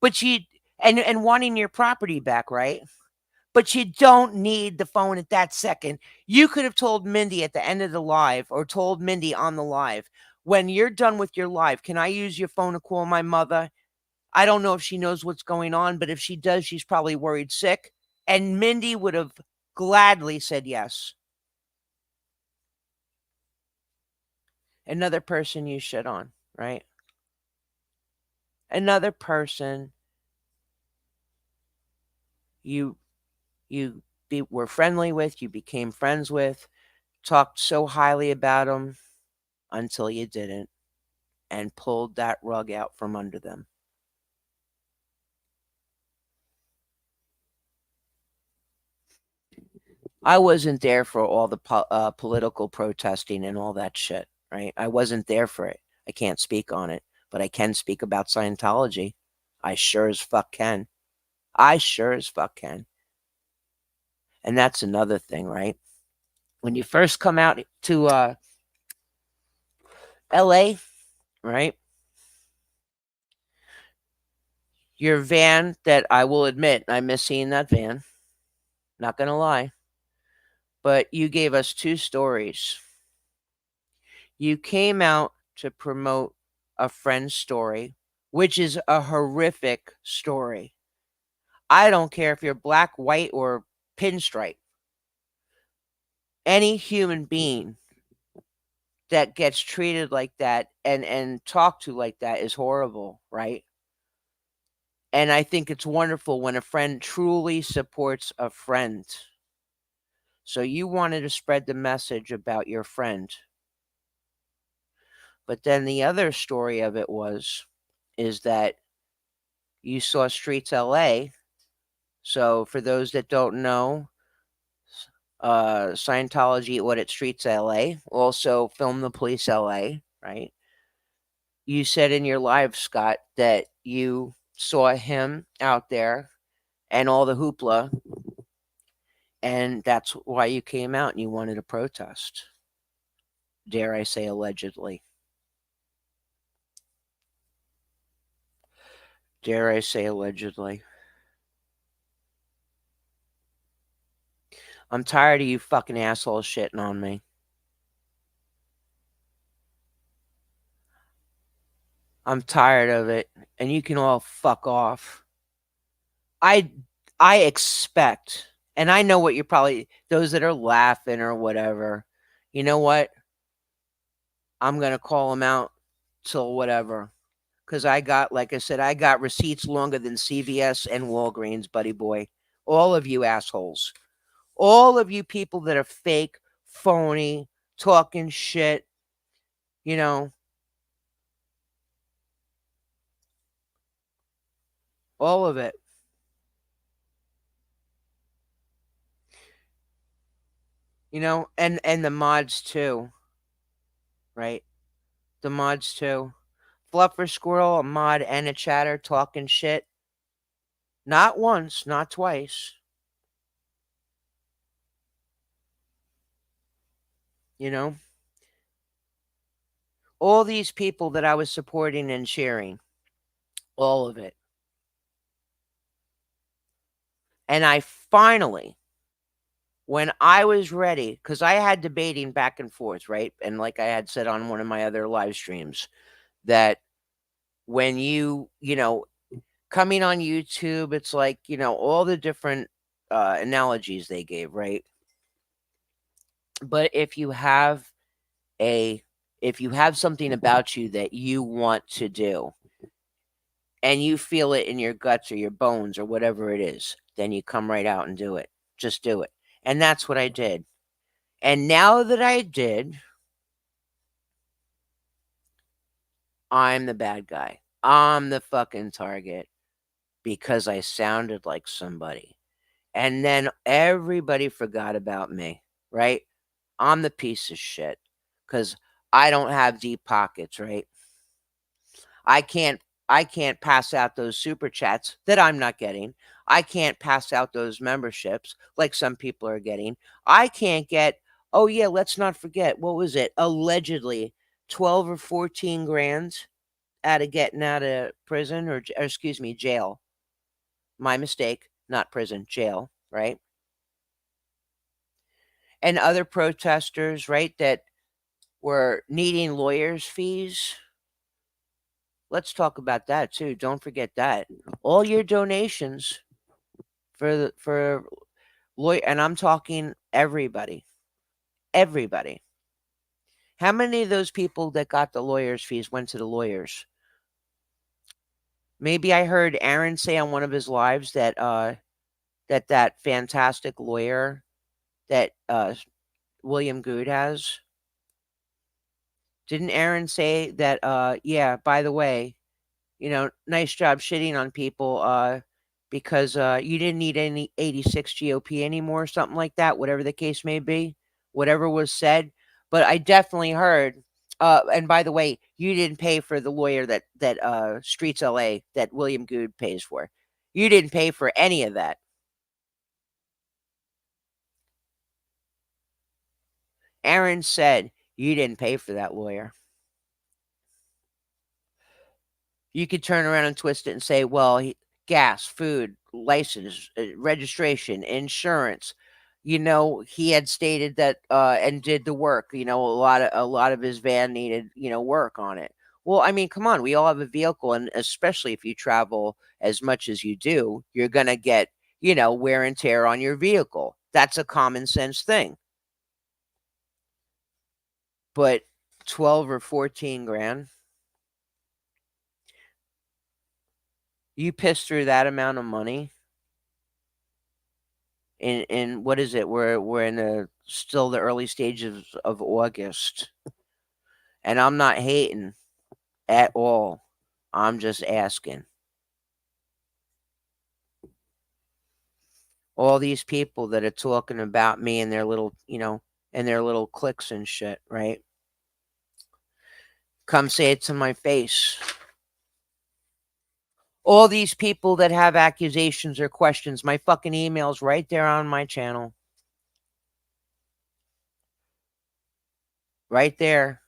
But you and wanting your property back, right? But you don't need the phone at that second. You could have told Mindy at the end of the live or told Mindy on the live, when you're done with your live, can I use your phone to call my mother? I don't know if she knows what's going on, but if she does, she's probably worried sick. And Mindy would have gladly said yes. Another person you shit on, right? Another person you were friendly with, you became friends with, talked so highly about them until you didn't, and pulled that rug out from under them. I wasn't there for all the political protesting and all that shit, right? I wasn't there for it. I can't speak on it, but I can speak about Scientology. I sure as fuck can. I sure as fuck can. And that's another thing, right? When you first come out to LA, right? Your van, that I will admit, I miss seeing that van. Not gonna lie. But you gave us two stories. You came out to promote a friend's story, which is a horrific story. I don't care if you're black, white, or pinstripe. Any human being that gets treated like that and talked to like that is horrible, right? And I think it's wonderful when a friend truly supports a friend. So you wanted to spread the message about your friend. But then the other story of it is that you saw Streets LA. So for those that don't know, Scientology Audit Streets LA, also Film the Police LA, right? You said in your live, Scott, that you saw him out there and all the hoopla, and that's why you came out and you wanted to protest. Dare I say, allegedly. Dare I say, allegedly. I'm tired of you fucking assholes shitting on me. I'm tired of it, and you can all fuck off. I expect, and I know what you're probably, those that are laughing or whatever. You know what? I'm gonna call them out till whatever, because I got, like I said, I got receipts longer than CVS and Walgreens, buddy boy. All of you assholes, all of you people that are fake, phony, talking shit. You know, all of it. You know, and the mods too, right? The mods too. Fluffer Squirrel, a mod, and a chatter talking shit. Not once, not twice. You know, all these people that I was supporting and cheering, all of it. And I finally, when I was ready, because I had debating back and forth, right? And like I had said on one of my other live streams, that when you know, coming on YouTube, it's like, you know, all the different analogies they gave, right? But a if you have something about you that you want to do, and you feel it in your guts or your bones or whatever it is, then you come right out and do it. Just do it. And that's what I did. And now that I did, I'm the bad guy. I'm the fucking target because I sounded like somebody. And then everybody forgot about me, right? I'm the piece of shit because I don't have deep pockets, right? I can't I can't pass out those super chats that I'm not getting. I can't pass out those memberships like some people are getting. I can't get, oh yeah, let's not forget, what was it? Allegedly 12 or 14 grand out of getting out of prison or excuse me, jail. My mistake, not prison, jail, right? And other protesters, right, that were needing lawyers' fees. Let's talk about that too. Don't forget that. All your donations for lawyer, and I'm talking everybody. Everybody. How many of those people that got the lawyers' fees went to the lawyers? Maybe I heard Aaron say on one of his lives that that fantastic lawyer that William Good has. Didn't Aaron say that yeah, by the way, nice job shitting on people because you didn't need any 86 GOP anymore, something like that, whatever the case may be, whatever was said. But I definitely heard. And by the way, you didn't pay for the lawyer that Streets LA that William Good pays for. You didn't pay for any of that. Aaron said you didn't pay for that lawyer. You could turn around and twist it and say, well, gas, food, license, registration, insurance. He had stated that and did the work. A lot of his van needed work on it. Well, I mean, come on, we all have a vehicle, and especially if you travel as much as you do, you're gonna get wear and tear on your vehicle. That's a common sense thing. But 12 or 14 grand, you piss through that amount of money in what is it? We're in still the early stages of August, and I'm not hating at all. I'm just asking. All these people that are talking about me and their little, and their little cliques and shit, right? Come say it to my face. All these people that have accusations or questions, my fucking email's right there on my channel. Right there.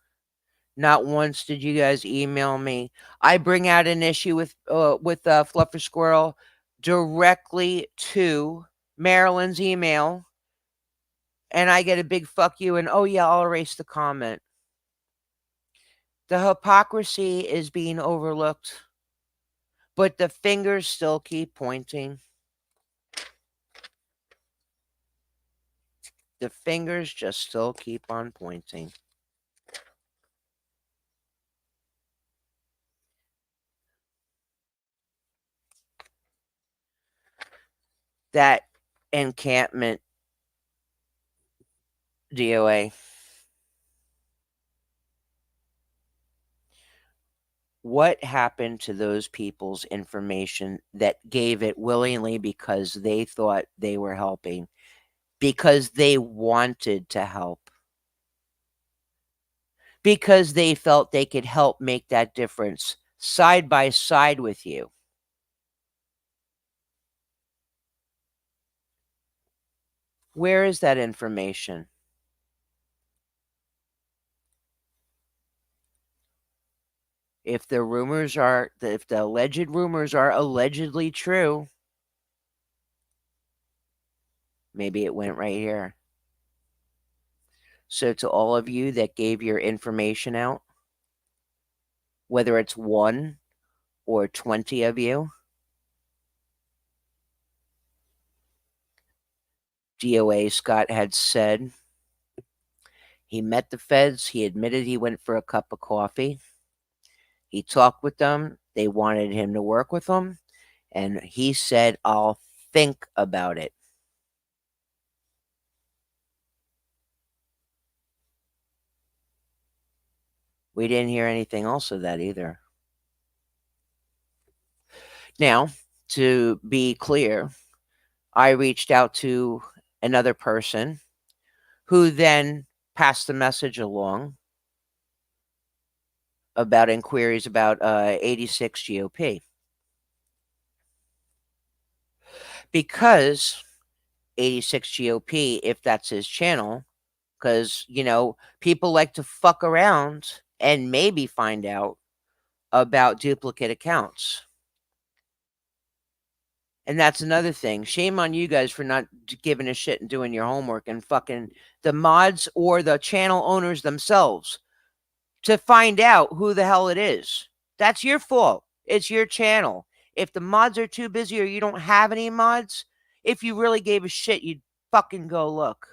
Not once did you guys email me. I bring out an issue with Fluffer Squirrel directly to Marilyn's email, and I get a big fuck you and oh yeah, I'll erase the comment. The hypocrisy is being overlooked, but the fingers still keep pointing. The fingers just still keep on pointing. That encampment DOA. What happened to those people's information that gave it willingly because they thought they were helping, because they wanted to help, because they felt they could help make that difference side by side with you? Where is that information? If the alleged rumors are allegedly true, maybe it went right here. So to all of you that gave your information out, whether it's 1 or 20 of you, DOA Scott had said he met the feds. He admitted he went for a cup of coffee. He talked with them. They wanted him to work with them, and he said, "I'll think about it." We didn't hear anything else of that either. Now, to be clear, I reached out to another person who then passed the message along about inquiries about 86 GOP. Because 86 GOP, if that's his channel, because, people like to fuck around and maybe find out about duplicate accounts. And that's another thing. Shame on you guys for not giving a shit and doing your homework and fucking the mods or the channel owners themselves to find out who the hell it is. That's your fault. It's your channel. If the mods are too busy or you don't have any mods, if you really gave a shit, you'd fucking go look.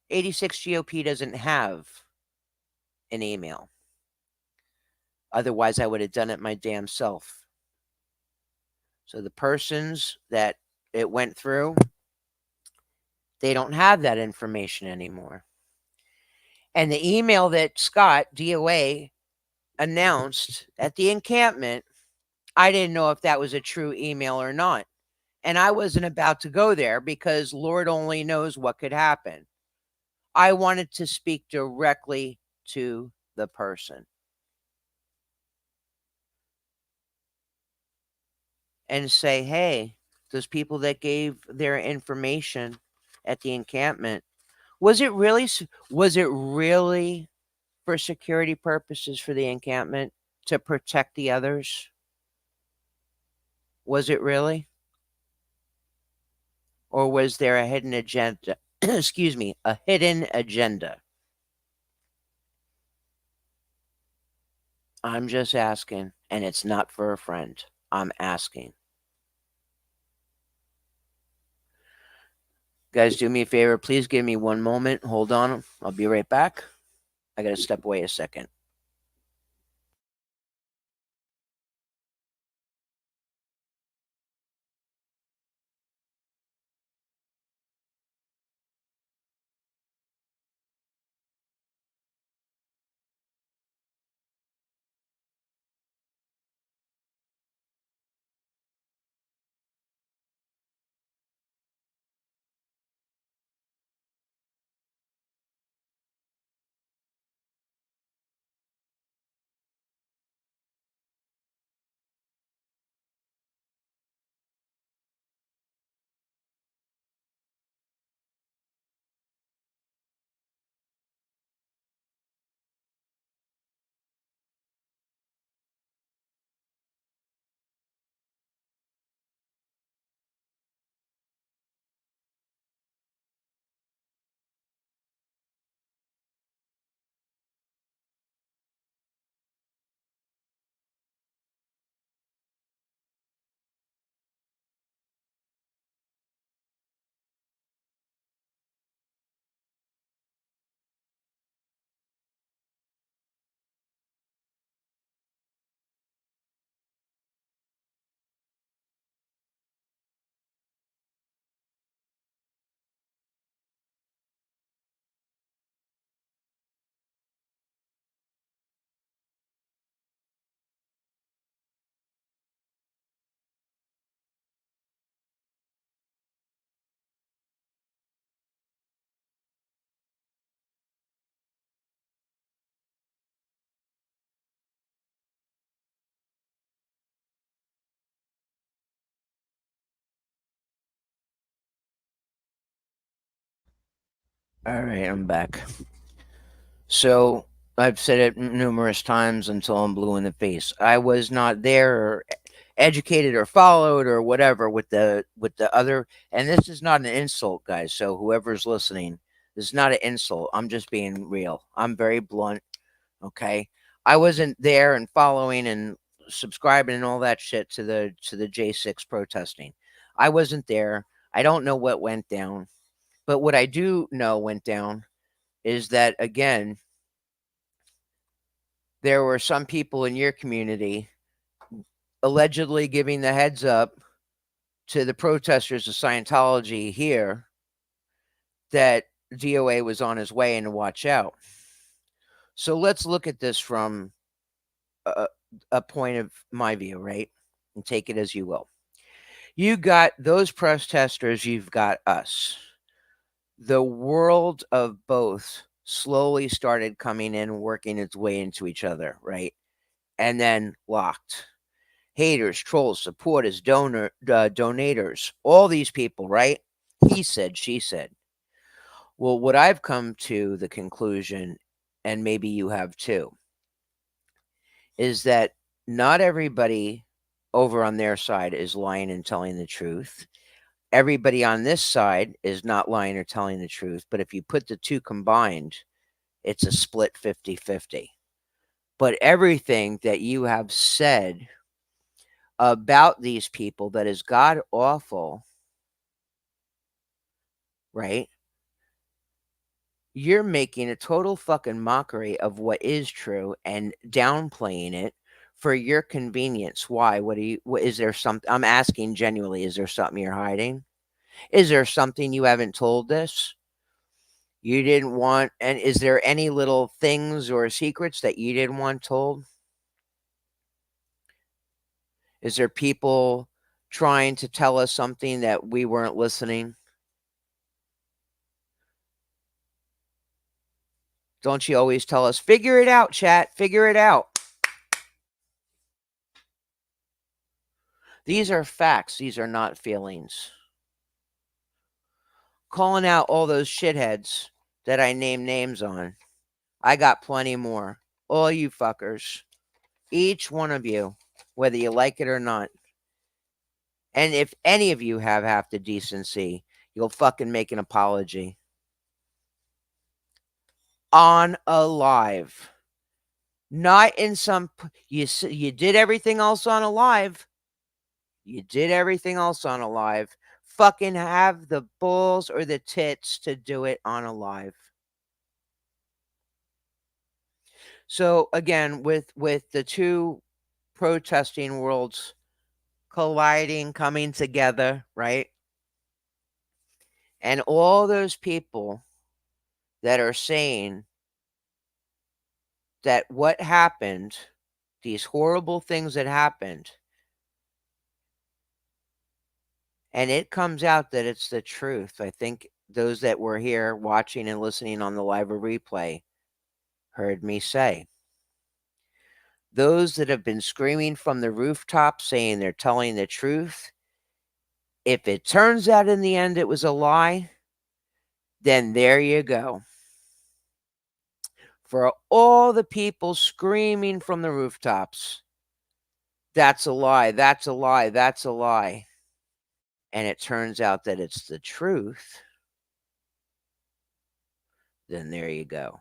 '86 GOP doesn't have an email. Otherwise, I would have done it my damn self. So the persons that it went through, they don't have that information anymore. And the email that Scott, DOA, announced at the encampment, I didn't know if that was a true email or not. And I wasn't about to go there because Lord only knows what could happen. I wanted to speak directly to the person and say, hey, those people that gave their information at the encampment, was it really for security purposes for the encampment to protect the others? Was it really? Or was there a hidden agenda? Excuse me, a hidden agenda. I'm just asking, and it's not for a friend. I'm asking. Guys, do me a favor. Please give me one moment. Hold on. I'll be right back. I got to step away a second. All right, I'm back. So I've said it numerous times until I'm blue in the face. I was not there or educated or followed or whatever with the other. And this is not an insult, guys. So whoever's listening, this is not an insult. I'm just being real. I'm very blunt. Okay, I wasn't there and following and subscribing and all that shit to the J6 protesting. I wasn't there. I don't know what went down, but what I do know went down is that, again, there were some people in your community allegedly giving the heads up to the protesters of Scientology here that DOA was on his way and to watch out. So let's look at this from a point of my view, right? And take it as you will. You got those protesters, you've got us. The world of both slowly started coming in, working its way into each other, right? And then locked. Haters, trolls, supporters, donators, all these people, right? He said, she said. Well, what I've come to the conclusion, and maybe you have too, is that not everybody over on their side is lying and telling the truth. Everybody on this side is not lying or telling the truth. But if you put the two combined, it's a split 50-50. But everything that you have said about these people that is god awful, right? You're making a total fucking mockery of what is true and downplaying it for your convenience. Why? What is there something? I'm asking genuinely, is there something you're hiding? Is there something you haven't told us? You didn't want, and is there any little things or secrets that you didn't want told? Is there people trying to tell us something that we weren't listening? Don't you always tell us, figure it out, chat, figure it out? These are facts. These are not feelings. Calling out all those shitheads that I named names on. I got plenty more. All you fuckers. Each one of you, whether you like it or not. And if any of you have half the decency, you'll fucking make an apology. On a live. Not in some... You did everything else on a live. You did everything else on a live. Fucking have the balls or the tits to do it on a live. So again, with the two protesting worlds colliding, coming together, right? And all those people that are saying that what happened, these horrible things that happened, and it comes out that it's the truth. I think those that were here watching and listening on the live or replay heard me say. Those that have been screaming from the rooftop saying they're telling the truth, if it turns out in the end it was a lie, then there you go. For all the people screaming from the rooftops, that's a lie, that's a lie, that's a lie. And it turns out that it's the truth, then there you go.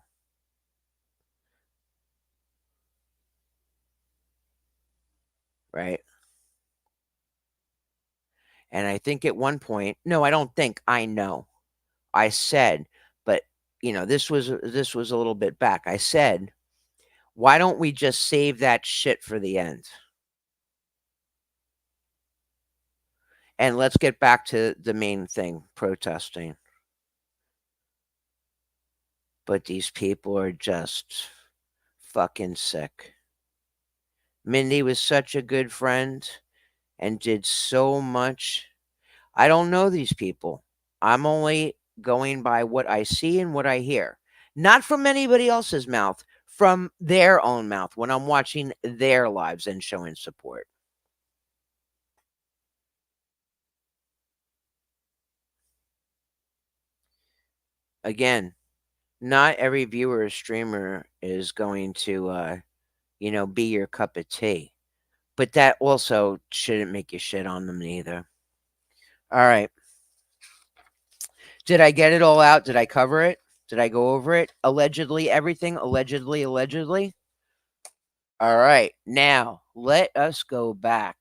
Right? And I think at one point, no, I don't think, I know. I said, but this was a little bit back. I said, why don't we just save that shit for the end? And let's get back to the main thing, protesting. But these people are just fucking sick. Mindy was such a good friend and did so much. I don't know these people. I'm only going by what I see and what I hear. Not from anybody else's mouth, from their own mouth when I'm watching their lives and showing support. Again, not every viewer or streamer is going to, be your cup of tea. But that also shouldn't make you shit on them either. All right. Did I get it all out? Did I cover it? Did I go over it? Allegedly, everything? Allegedly, allegedly? All right. Now, let us go back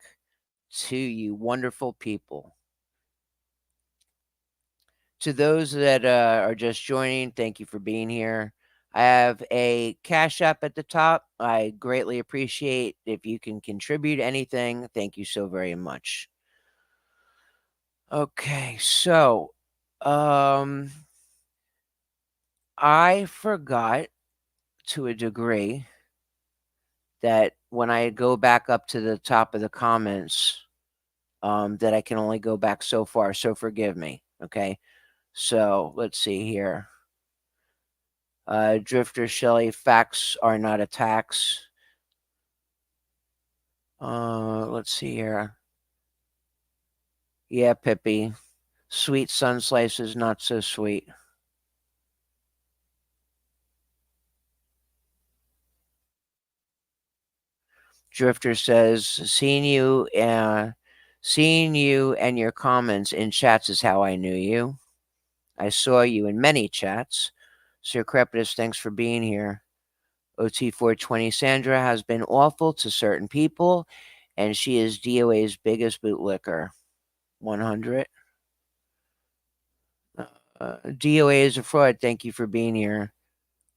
to you wonderful people. To those that are just joining, thank you for being here. I have a Cash App at the top. I greatly appreciate if you can contribute anything. Thank you so very much. Okay, so I forgot to a degree that when I go back up to the top of the comments, that I can only go back so far. So forgive me. Okay. So let's see here. Drifter Shelley, facts are not attacks. Let's see here. Yeah, Pippi. Sweet sun slices, not so sweet. Drifter says, seeing you and your comments in chats is how I knew you. I saw you in many chats. Sir Crepitus, thanks for being here. OT420 Sandra has been awful to certain people, and she is DOA's biggest bootlicker. 100. DOA is a fraud. Thank you for being here.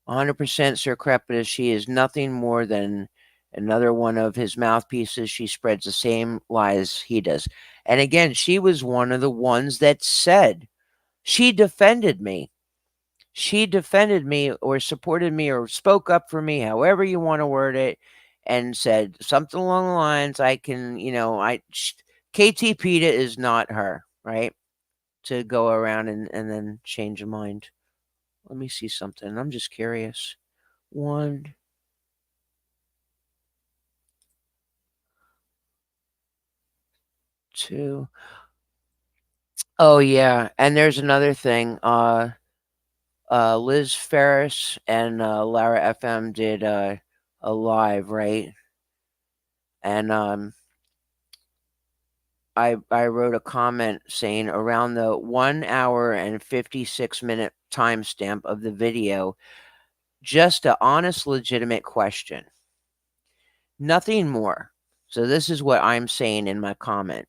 100% Sir Crepitus. She is nothing more than another one of his mouthpieces. She spreads the same lies he does. And again, she was one of the ones that said, she defended me. She defended me or supported me or spoke up for me, however you want to word it, and said something along the lines, I can, KT PETA is not her, right? To go around and then change your mind. Let me see something. I'm just curious. 1, 2. Oh yeah, and there's another thing. Liz Ferris and Lara FM did a live, right? And I wrote a comment saying around the 1 hour and 56-minute timestamp of the video, just a honest, legitimate question. Nothing more. So this is what I'm saying in my comment.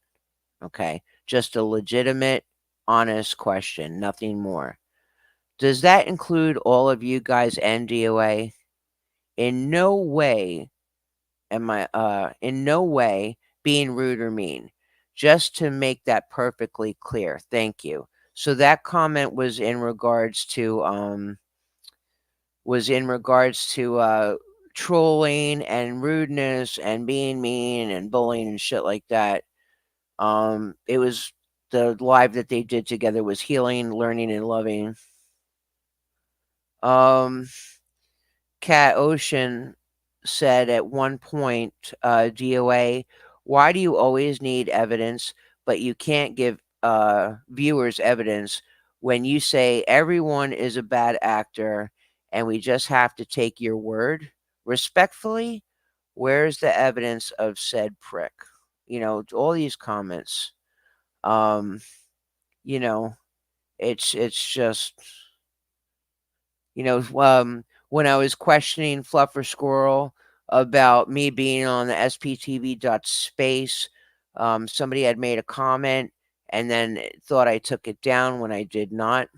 Okay. Just a legitimate, honest question. Nothing more. Does that include all of you guys and DOA? In no way in no way being rude or mean. Just to make that perfectly clear. Thank you. So that comment was in regards to trolling and rudeness and being mean and bullying and shit like that. It was the live that they did together was healing, learning, and loving. Cat Ocean said at one point, DOA, why do you always need evidence, but you can't give viewers evidence when you say everyone is a bad actor and we just have to take your word? Respectfully, where's the evidence of said prick? All these comments. You know, it's just, when I was questioning Fluffer Squirrel about me being on the SPTV.space, somebody had made a comment and then thought I took it down when I did not.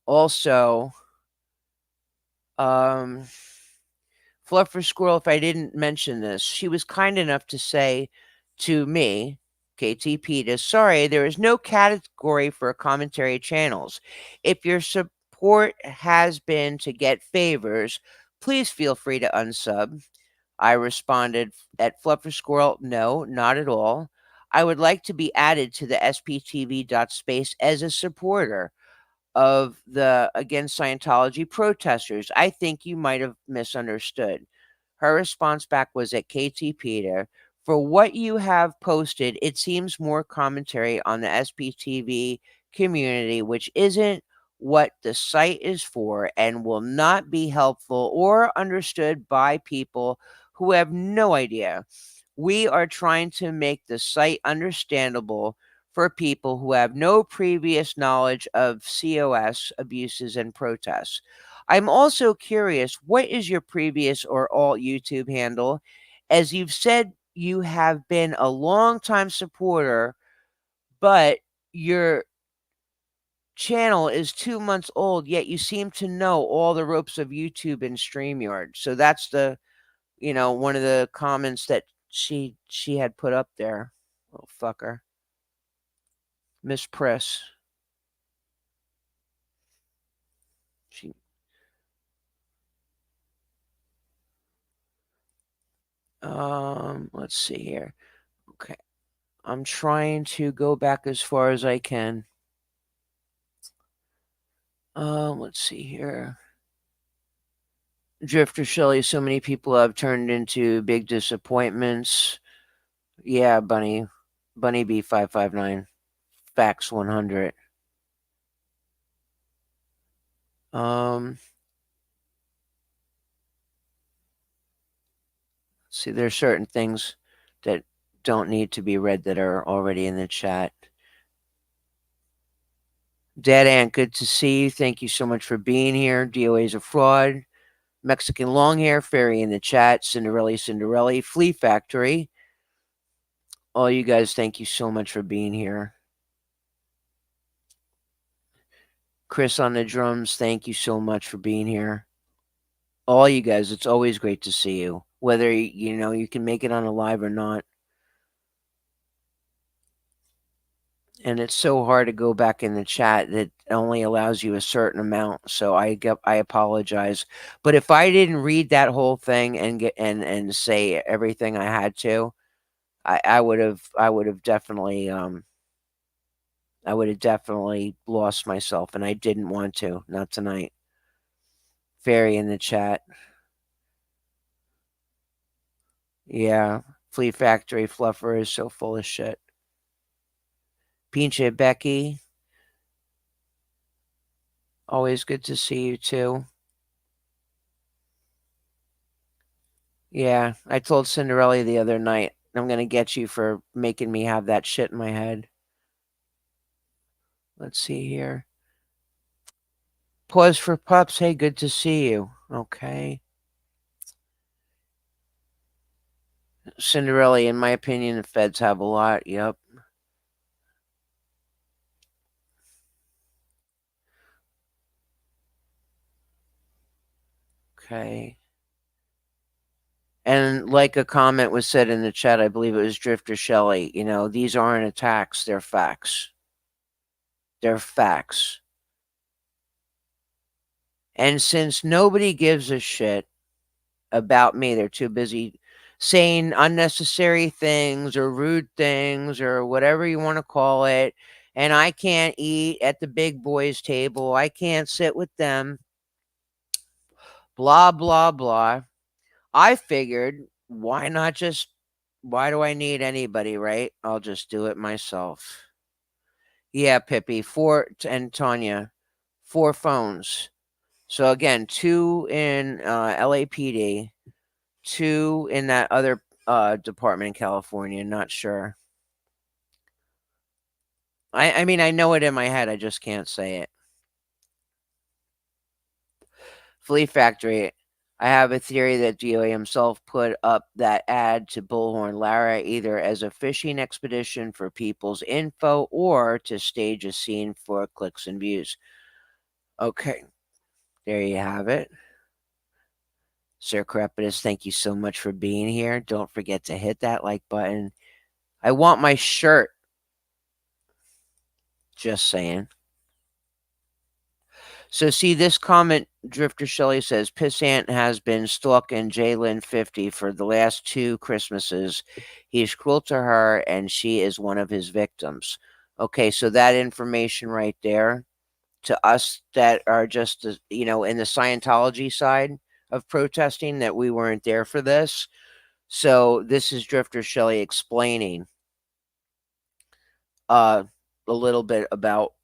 Also, Fluffer Squirrel, if I didn't mention this, she was kind enough to say to me, KT PETA, sorry, there is no category for commentary channels. If your support has been to get favors, please feel free to unsub. I responded at Fluffer Squirrel, no, not at all. I would like to be added to the SPTV.space as a supporter of the against Scientology protesters. I think you might have misunderstood. Her response back was at KT PETA, for what you have posted, it seems more commentary on the SPTV community, which isn't what the site is for and will not be helpful or understood by people who have no idea. We are trying to make the site understandable for people who have no previous knowledge of COS abuses and protests. I'm also curious, what is your previous or alt YouTube handle? As you've said, you have been a longtime supporter, but your channel is 2 months old, yet you seem to know all the ropes of YouTube and StreamYard. So that's the, one of the comments that she had put up there. Oh, fucker. Miss Press. She let's see here. Okay. I'm trying to go back as far as I can. Let's see here. Drifter Shelley, so many people have turned into big disappointments. Yeah, Bunny B559. Facts 100. Um See, there's certain things that don't need to be read that are already in the chat. Dead Ant, good to see you. Thank you so much for being here. DOA is a fraud. Mexican Longhair, Fairy in the chat. Cinderella, Flea Factory. All you guys, thank you so much for being here. Chris on the drums, thank you so much for being here. All you guys, it's always great to see you. Whether, you can make it on a live or not. And it's so hard to go back in the chat that only allows you a certain amount. So I apologize. But if I didn't read that whole thing and get and say everything I had to, I would have definitely lost myself, and I didn't want to. Not tonight. Fairy in the chat. Yeah. Flea Factory Fluffer is so full of shit. Pinche Becky. Always good to see you too. Yeah, I told Cinderella the other night, I'm going to get you for making me have that shit in my head. Let's see here. Pause for Pups. Hey, good to see you. Okay. Cinderella, in my opinion, the feds have a lot. Yep. Okay. And like a comment was said in the chat, I believe it was Drifter Shelley, these aren't attacks, they're facts. They're facts. And since nobody gives a shit about me, they're too busy saying unnecessary things or rude things or whatever you want to call it. And I can't eat at the big boys' table. I can't sit with them. Blah, blah, blah. I figured, why do I need anybody, right? I'll just do it myself. Yeah, Pippi, and Tanya, 4 phones. So again, 2 in LAPD, 2 in that other department in California. Not sure. I mean, I know it in my head. I just can't say it. Flea Factory. I have a theory that DOA himself put up that ad to Bullhorn Lara either as a fishing expedition for people's info or to stage a scene for clicks and views. Okay, there you have it. Sir Crepitus, thank you so much for being here. Don't forget to hit that like button. I want my shirt. Just saying. So see this comment, Drifter Shelley says, Pissant has been stalking Jalen 50 for the last 2 Christmases. He's cruel to her and she is one of his victims. Okay, so that information right there to us that are just, in the Scientology side of protesting that we weren't there for this. So this is Drifter Shelley explaining a little bit about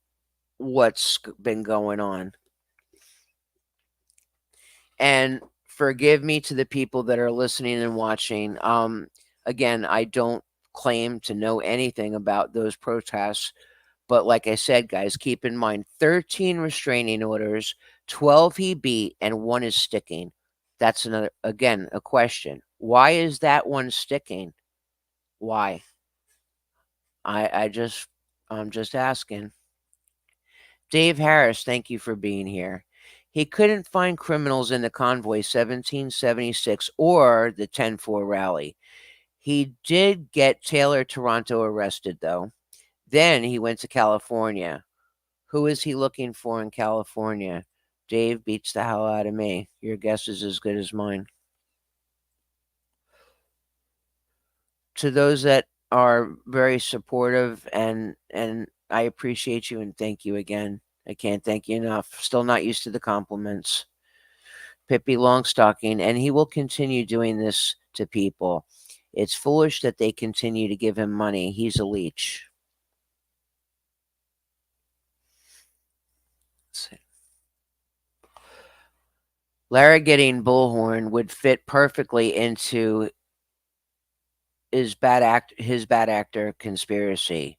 what's been going on. And forgive me to the people that are listening and watching. Again, I don't claim to know anything about those protests. But like I said, guys, keep in mind 13 restraining orders, 12 he beat, and 1 is sticking. That's a question. Why is that one sticking? Why? I just I'm just asking. Dave Harris, thank you for being here. He couldn't find criminals in the convoy 1776 or the 10-4 rally. He did get Taylor Toronto arrested, though. Then he went to California. Who is he looking for in California? Dave beats the hell out of me. Your guess is as good as mine. To those that are very supportive, and I appreciate you and thank you again. I can't thank you enough. Still not used to the compliments. Pippi Longstocking, and he will continue doing this to people. It's foolish that they continue to give him money. He's a leech. Lara getting Bullhorn would fit perfectly into his bad actor conspiracy.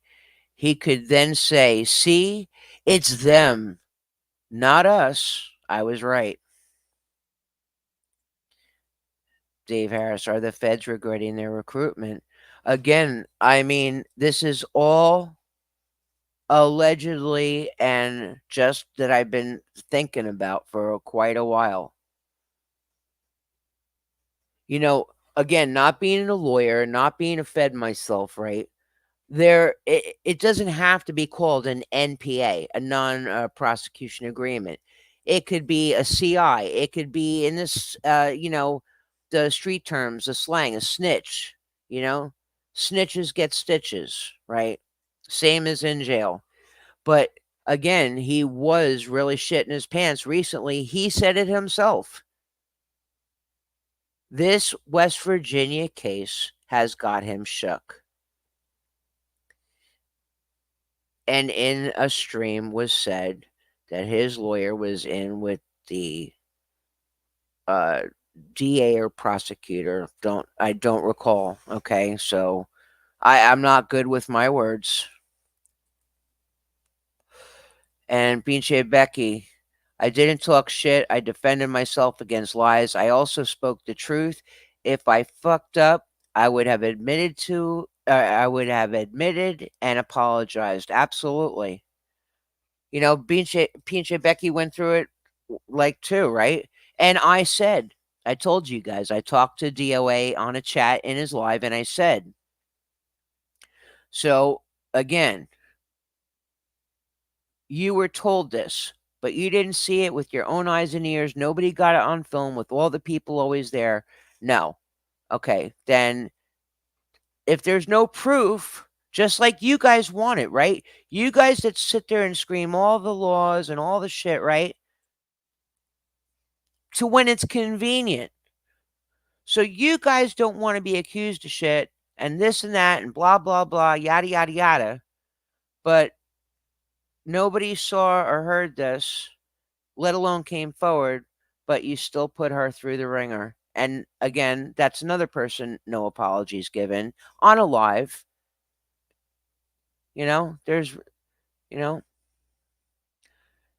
He could then say, "See, it's them, not us. I was right." Dave Harris, are the feds regretting their recruitment? Again, I mean, this is all allegedly and just that I've been thinking about for quite a while. You know, again, not being a lawyer, not being a Fed myself, right? It doesn't have to be called an NPA, a non prosecution agreement. It could be a CI. It could be in this, the street terms, the slang, a snitch. You know, snitches get stitches, right? Same as in jail. But again, he was really shitting his pants recently. He said it himself. This West Virginia case has got him shook. And in a stream was said that his lawyer was in with the uh, DA or prosecutor. I don't recall. Okay, so I'm not good with my words. And Pinche Becky, I didn't talk shit. I defended myself against lies. I also spoke the truth. If I fucked up, I would have admitted and apologized. Absolutely. You know, Pinche Becky went through it like too, right? And I told you guys, I talked to DOA on a chat in his live, and I said, so again, you were told this, but you didn't see it with your own eyes and ears. Nobody got it on film with all the people always there. No. Okay. Then if there's no proof, just like you guys want it, right? You guys that sit there and scream all the laws and all the shit, right? To when it's convenient. So you guys don't want to be accused of shit and this and that and blah, blah, blah, yada, yada, yada. But nobody saw or heard this, let alone came forward, but you still put her through the ringer. And again, that's another person, no apologies given on a live. You know,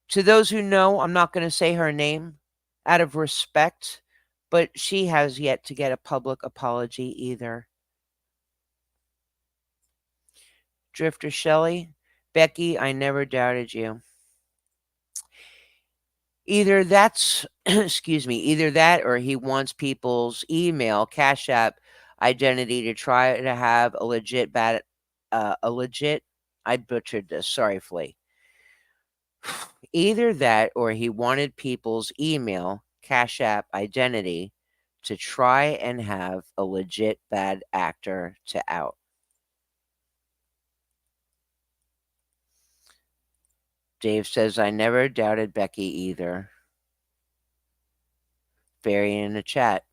to those who know, I'm not going to say her name out of respect, but she has yet to get a public apology either. Drifter Shelley, Becky, I never doubted you. Either that's, excuse me, either that or he wants people's email, Cash App identity to try to have I butchered this. Sorry, Flea. Either that or he wanted people's email, Cash App identity to try and have a legit bad actor to out. Dave says, I never doubted Becky either. Fairy in the chat.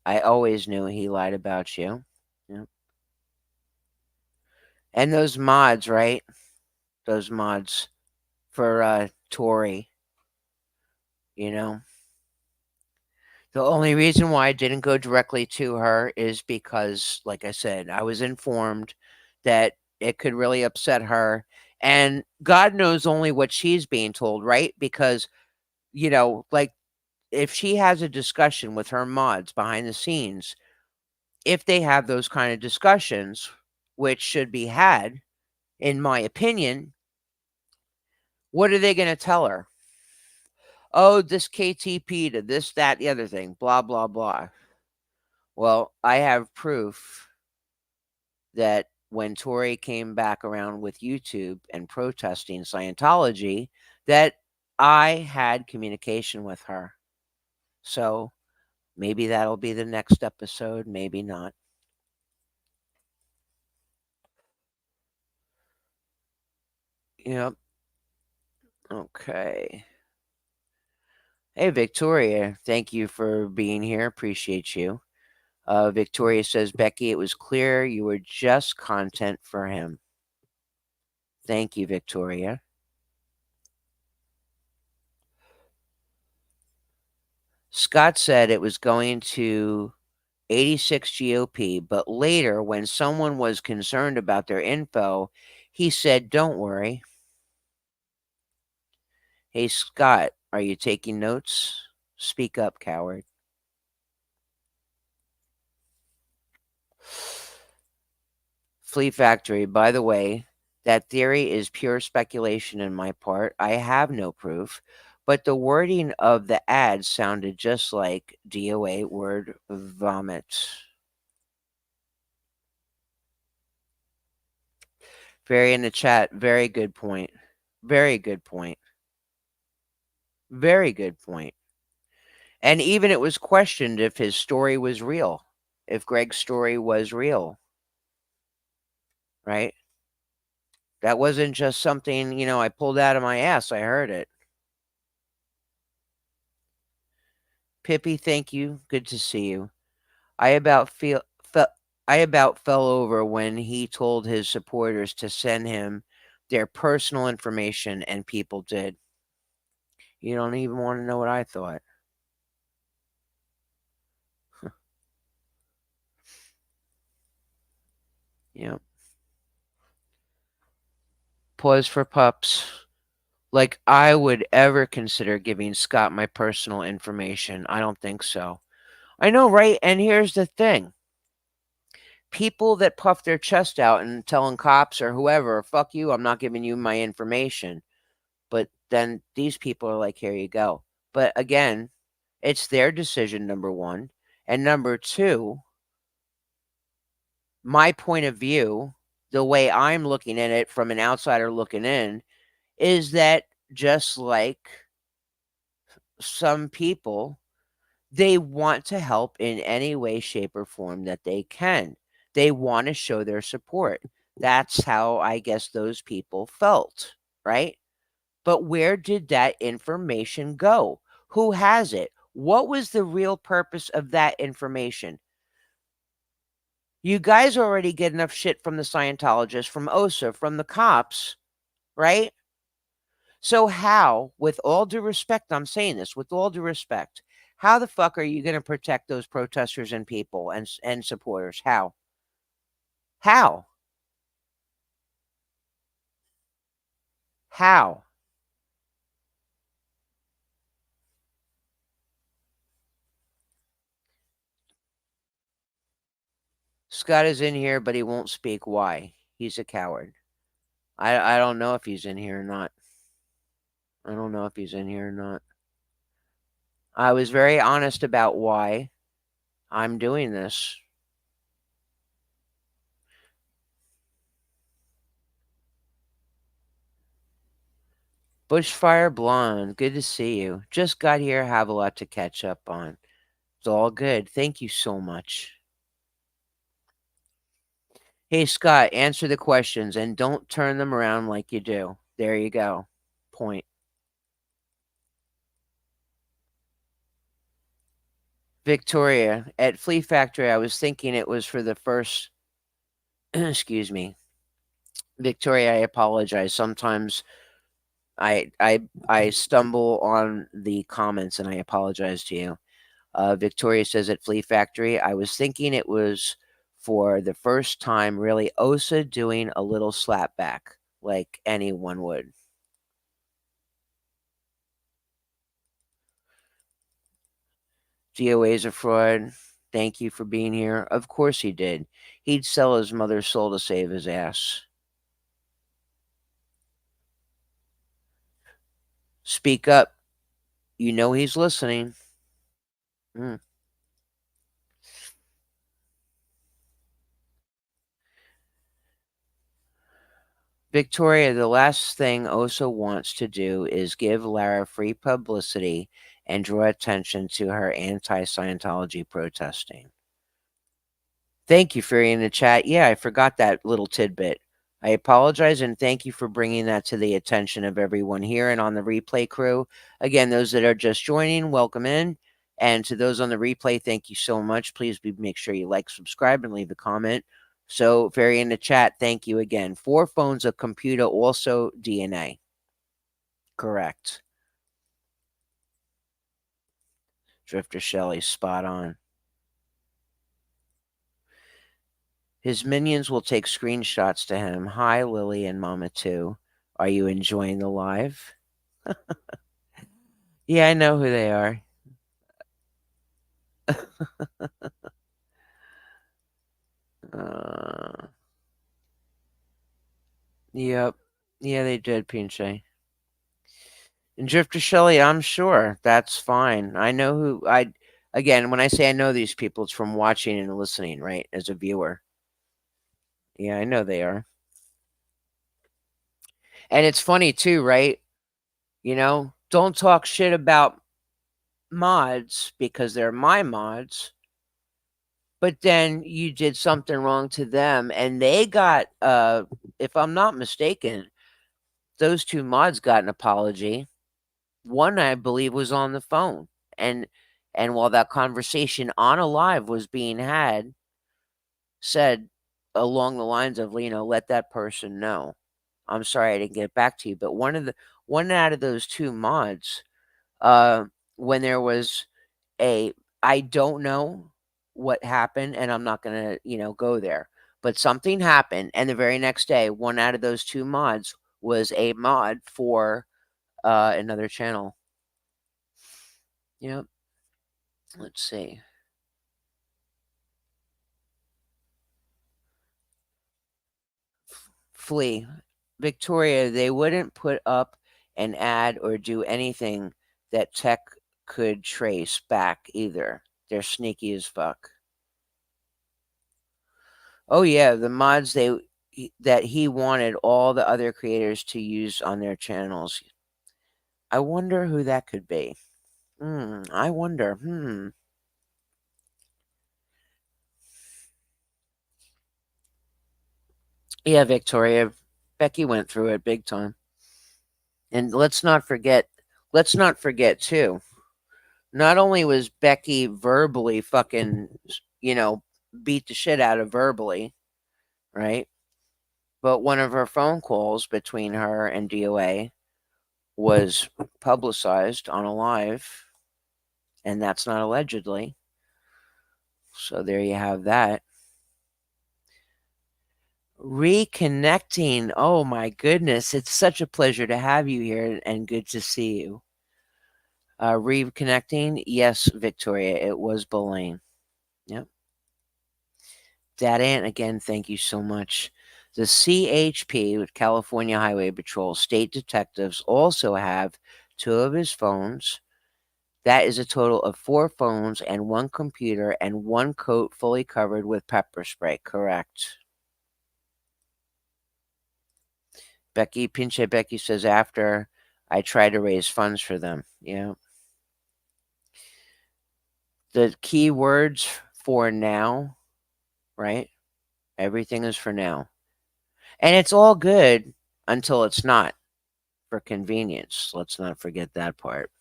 I always knew he lied about you. Yeah. And those mods, right? Those mods for Tori. You know? The only reason why I didn't go directly to her is because, like I said, I was informed that it could really upset her. And God knows only what she's being told, right? Because, like if she has a discussion with her mods behind the scenes, if they have those kind of discussions, which should be had, in my opinion, what are they going to tell her? Oh, this KTP to this, that, the other thing, blah, blah, blah. Well, I have proof that when Tori came back around with YouTube and protesting Scientology, that I had communication with her. So maybe that'll be the next episode, maybe not. Yep. Okay. Hey, Victoria, thank you for being here. Appreciate you. Victoria says, Becky, it was clear you were just content for him. Thank you, Victoria. Scott said it was going to 86 GOP, but later, when someone was concerned about their info, he said, don't worry. Hey, Scott, are you taking notes? Speak up, coward. Flea Factory, by the way, that theory is pure speculation on my part. I have no proof, but the wording of the ad sounded just like DOA word vomit. Very in the chat, very good point. Very good point. Very good point. And even it was questioned if his story was real, if Greg's story was real, right? That wasn't just something, I pulled out of my ass. I heard it. Pippi, thank you. Good to see you. I about feel fe- I about fell over when he told his supporters to send him their personal information and people did. You don't even want to know what I thought. Yep. Pause for pups. Like I would ever consider giving Scott my personal information. I don't think so. I know, right? And here's the thing. People that puff their chest out and telling cops or whoever, fuck you, I'm not giving you my information. But then these people are like, here you go. But again, it's their decision, number one. And number two, my point of view, the way I'm looking at it from an outsider looking in, is that just like some people, they want to help in any way, shape, or form that they can. They want to show their support. That's how I guess those people felt, right? But where did that information go? Who has it? What was the real purpose of that information? You guys already get enough shit from the Scientologists, from OSA, from the cops, right? So, how, with all due respect, I'm saying this with all due respect, how the fuck are you going to protect those protesters and people and supporters? How? How? How? Scott is in here, but he won't speak. Why? He's a coward. I don't know if he's in here or not. I don't know if he's in here or not. I was very honest about why I'm doing this. Bushfire Blonde, good to see you. Just got here, have a lot to catch up on. It's all good. Thank you so much. Hey, Scott, answer the questions and don't turn them around like you do. There you go. Point. Victoria, at Flea Factory, I was thinking it was for the first. Excuse me. Victoria, I apologize. Sometimes I stumble on the comments and I apologize to you. Victoria says at Flea Factory, I was thinking it was for the first time really Osa doing a little slapback like anyone would. DOA's a fraud. Thank you for being here. Of course he did. He'd sell his mother's soul to save his ass. Speak up. You know he's listening. Mm. Victoria, the last thing Osa wants to do is give Lara free publicity and draw attention to her anti Scientology protesting. Thank you, Fury, in the chat. Yeah, I forgot that little tidbit. I apologize and thank you for bringing that to the attention of everyone here and on the replay crew. Again, those that are just joining, welcome in. And to those on the replay, thank you so much. Please make sure you like, subscribe, and leave a comment. So, Fury in the chat, thank you again. 4 phones, a computer, also DNA. Correct. Drifter Shelley, spot on. His minions will take screenshots to him. Hi, Lily and Mama too. Are you enjoying the live? Yeah, I know who they are. uh, yep. Yeah, they did, Pinche. And Drifter Shelley, I'm sure. That's fine. I know who I again, when I say I know these people, it's from watching and listening, right? As a viewer. Yeah, I know they are. And it's funny too, right? Don't talk shit about mods because they're my mods. But then you did something wrong to them and they got if I'm not mistaken, those 2 mods got an apology. One, I believe, was on the phone. And while that conversation on a live was being had, said along the lines of, let that person know. I'm sorry I didn't get back to you. But one out of those 2 mods, uh, when there was I don't know what happened, and I'm not gonna, go there. But something happened, and the very next day, one out of those 2 mods was a mod for another channel. Yep. Let's see. Flee. Victoria, they wouldn't put up an ad or do anything that tech could trace back either. They're sneaky as fuck. Oh yeah, the mods that he wanted all the other creators to use on their channels. I wonder who that could be. I wonder. Yeah, Victoria. Becky went through it big time. And let's not forget too. Not only was Becky verbally fucking, you know, beat the shit out of verbally, right? But one of her phone calls between her and DOA was publicized on a live, and that's not allegedly. So there you have that. Reconnecting. Oh my goodness. It's such a pleasure to have you here and good to see you. Reconnecting. Yes, Victoria. It was Boleyn. Yep. Dad Ant, again, thank you so much. The CHP, with California Highway Patrol, state detectives also have 2 of his phones. That is a total of 4 phones and 1 computer and 1 coat fully covered with pepper spray. Correct. Pinche Becky says after I try to raise funds for them. Yeah. The key words for now, right? Everything is for now. And it's all good until it's not for convenience. Let's not forget that part.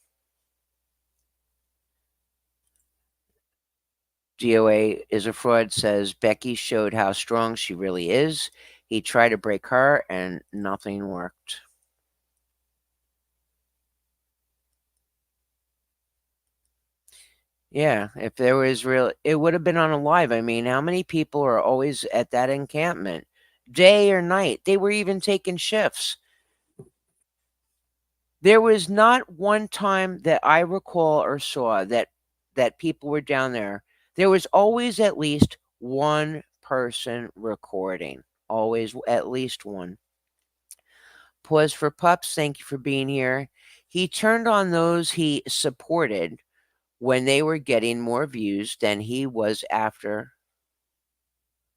DOA is a fraud says Becky showed how strong she really is. He tried to break her and nothing worked. Yeah, if there was real, it would have been on a live. I mean, how many people are always at that encampment, day or night? They were even taking shifts. There was not one time that I recall or saw that people were down there. There was always at least one person recording. Always at least one. Pause for Pups, thank you for being here. He turned on those he supported when they were getting more views than he was after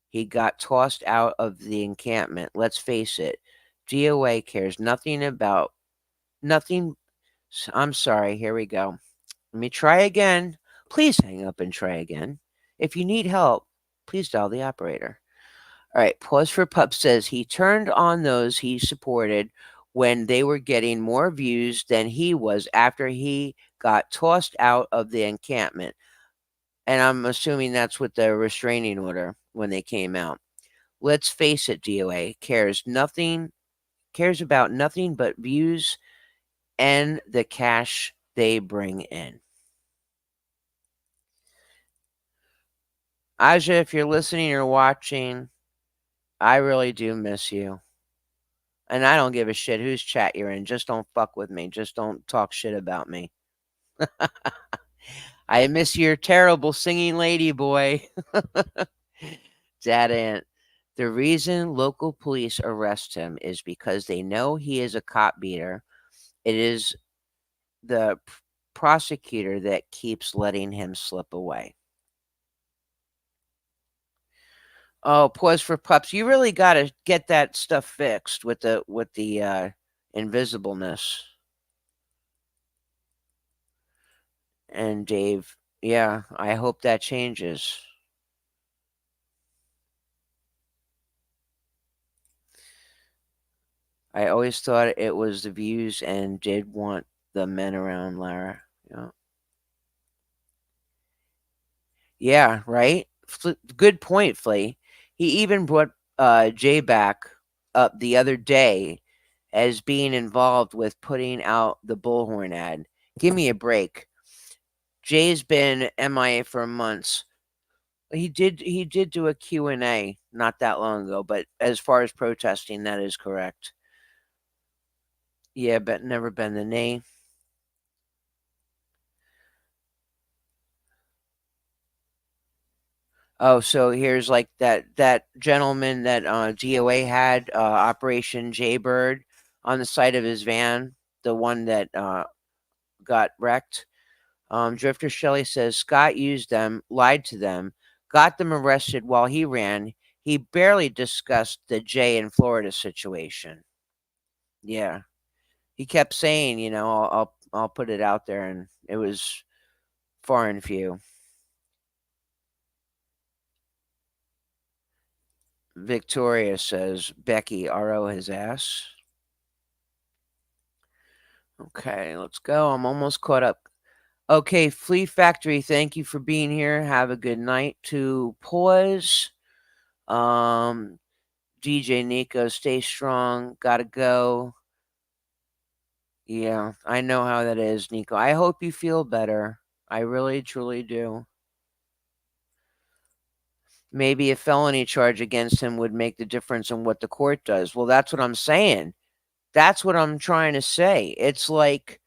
he got tossed out of the encampment. Let's face it, DOA cares nothing about nothing. I'm sorry, here we go. Let me try again. Please hang up and try again. If you need help, please dial the operator. All right, Pause for Pup says he turned on those he supported when they were getting more views than he was after he got tossed out of the encampment. And I'm assuming that's with the restraining order when they came out. Let's face it, DOA cares about nothing but views and the cash they bring in. Aja, if you're listening or watching, I really do miss you. And I don't give a shit whose chat you're in. Just don't fuck with me. Just don't talk shit about me. I miss your terrible singing lady boy. Dad Ant. The reason local police arrest him is because they know he is a cop beater. It is the prosecutor that keeps letting him slip away. Oh, Pause for Pups. You really got to get that stuff fixed with the invisibleness. And Dave, yeah, I hope that changes. I always thought it was the views and did want the men around Lara. Yeah. Yeah, right? Good point, Flea. He even brought Jay back up the other day as being involved with putting out the Bullhorn ad. Give me a break. Jay's been MIA for months. He did do a Q&A not that long ago, but as far as protesting, that is correct. Yeah, but never been the name. Oh, so here's like that gentleman that DOA had Operation Jaybird on the side of his van, the one that got wrecked. Drifter Shelley says Scott used them, lied to them, got them arrested while he ran. He barely discussed the Jay in Florida situation. Yeah, he kept saying, I'll put it out there, and it was far and few. Victoria says Becky RO his ass. Okay, let's go. I'm almost caught up. Okay, Flea Factory, thank you for being here. Have a good night. To Pause. DJ Nico, stay strong. Gotta go. Yeah, I know how that is, Nico. I hope you feel better. I really, truly do. Maybe a felony charge against him would make the difference in what the court does. Well, that's what I'm saying. That's what I'm trying to say. It's like,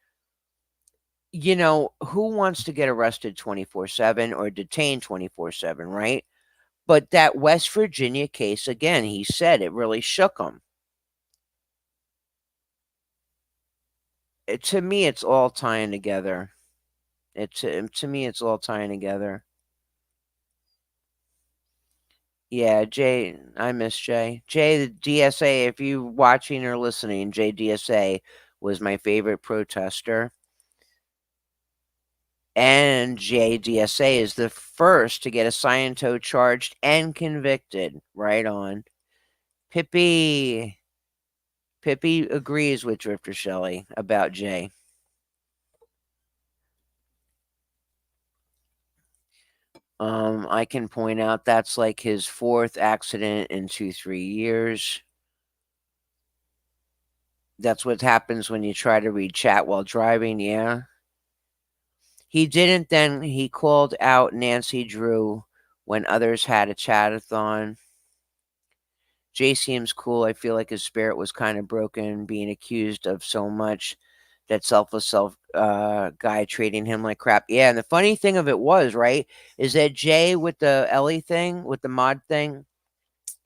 who wants to get arrested 24/7 or detained 24/7, right? But that West Virginia case, again, he said it really shook him. To me, it's all tying together. To me, it's all tying together. Yeah, Jay, I miss Jay. Jay, the DSA, if you watching or listening, Jay DSA was my favorite protester. And Jay DSA is the first to get a Sciento charged and convicted. Right on. Pippi agrees with Drifter Shelley about Jay. I can point out that's like his fourth accident in 2-3 years. That's what happens when you try to read chat while driving, yeah. He didn't then he called out Nancy Drew when others had a chatathon. Jay seems cool. I feel like his spirit was kind of broken, being accused of so much. That selfless guy treating him like crap. Yeah, and the funny thing of it was, right, is that Jay with the Ellie thing, with the mod thing,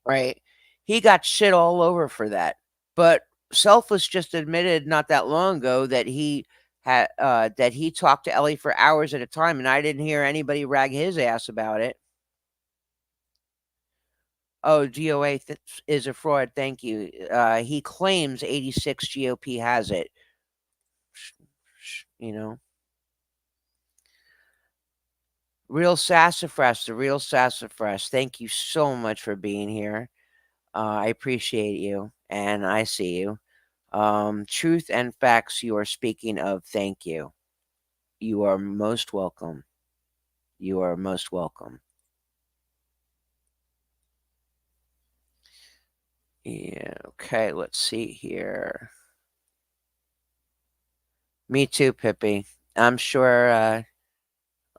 right, he got shit all over for that. But Selfless just admitted not that long ago that he talked to Ellie for hours at a time, and I didn't hear anybody rag his ass about it. Oh, GOA is a fraud. Thank you. He claims 86 GOP has it. You know, real sassafras, the real sassafras. Thank you so much for being here. I appreciate you, and I see you. Truth and facts you are speaking of. Thank you. You are most welcome. You are most welcome. Yeah. Okay. Let's see here. Me too, Pippi. I'm sure.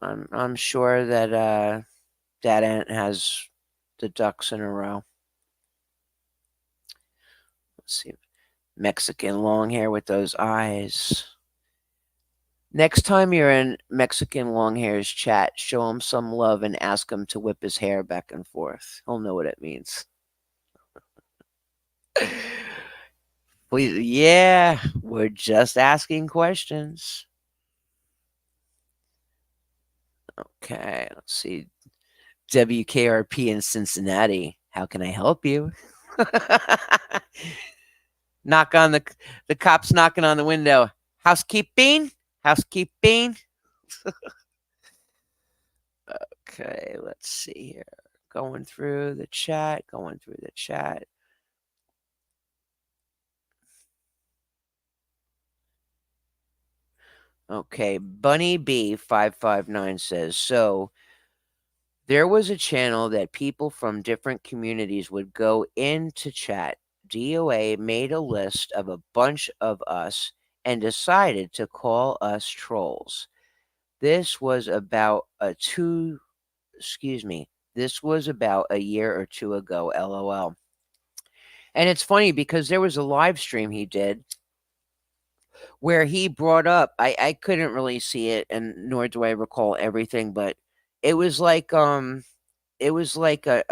I'm sure that Dad Ant has the ducks in a row. Let's see. Mexican long hair with those eyes. Next time you're in Mexican long hair's chat, show him some love and ask him to whip his hair back and forth. He'll know what it means. Please, yeah, we're just asking questions. Okay, let's see. WKRP in Cincinnati. How can I help you? Knock on the cops knocking on the window. Housekeeping? Housekeeping? Okay, let's see here. Going through the chat, going through the chat. Okay, Bunny B559 says, so there was a channel that people from different communities would go into chat. DOA made a list of a bunch of us and decided to call us trolls. This was about this was about a year or two ago, LOL. And it's funny because there was a live stream he did where he brought up, I couldn't really see it, and nor do I recall everything, but it was like a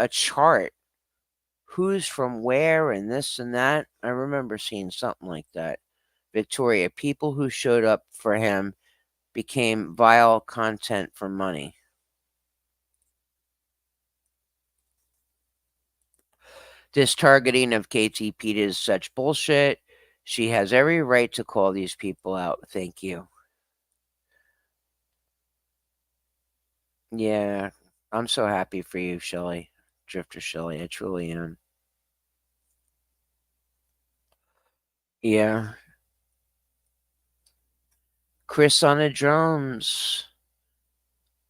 chart. Who's from where and this and that. I remember seeing something like that. Victoria, people who showed up for him became vile content for money. This targeting of KTP is such bullshit. She has every right to call these people out. Thank you. Yeah, I'm so happy for you, Shelly. Drifter Shelly. I truly am. Yeah. Chris on the drums.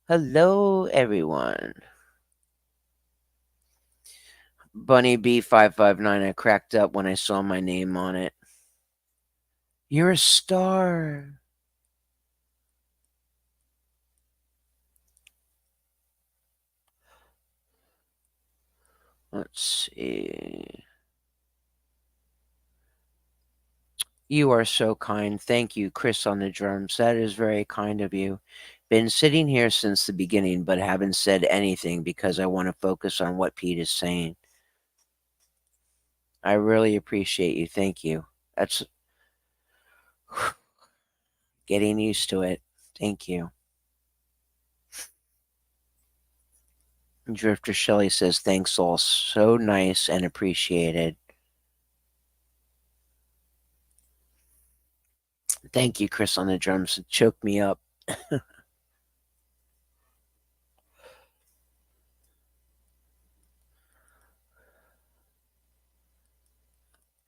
Hello, everyone. Bunny B559. I cracked up when I saw my name on it. You're a star. Let's see. You are so kind. Thank you, Chris on the drums. That is very kind of you. Been sitting here since the beginning, but haven't said anything because I want to focus on what Pete is saying. I really appreciate you. Thank you. That's getting used to it. Thank you. Drifter Shelley says, thanks all. So nice and appreciated. Thank you, Chris on the drums. It choked me up.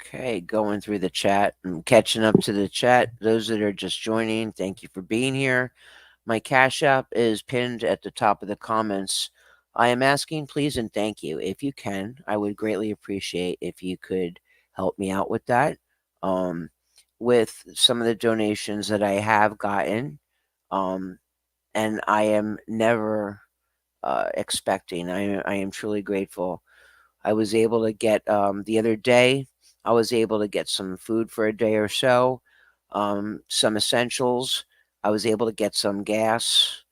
Okay, going through the chat. I'm catching up to the chat. Those that are just joining, thank you for being here. My Cash App is pinned at the top of the comments. I am asking, please and thank you. If you can, I would greatly appreciate if you could help me out with that. With some of the donations that I have gotten, and I am never expecting. I am truly grateful. I was able to get the other day. I was able to get some food for a day or so, some essentials. I was able to get some gas.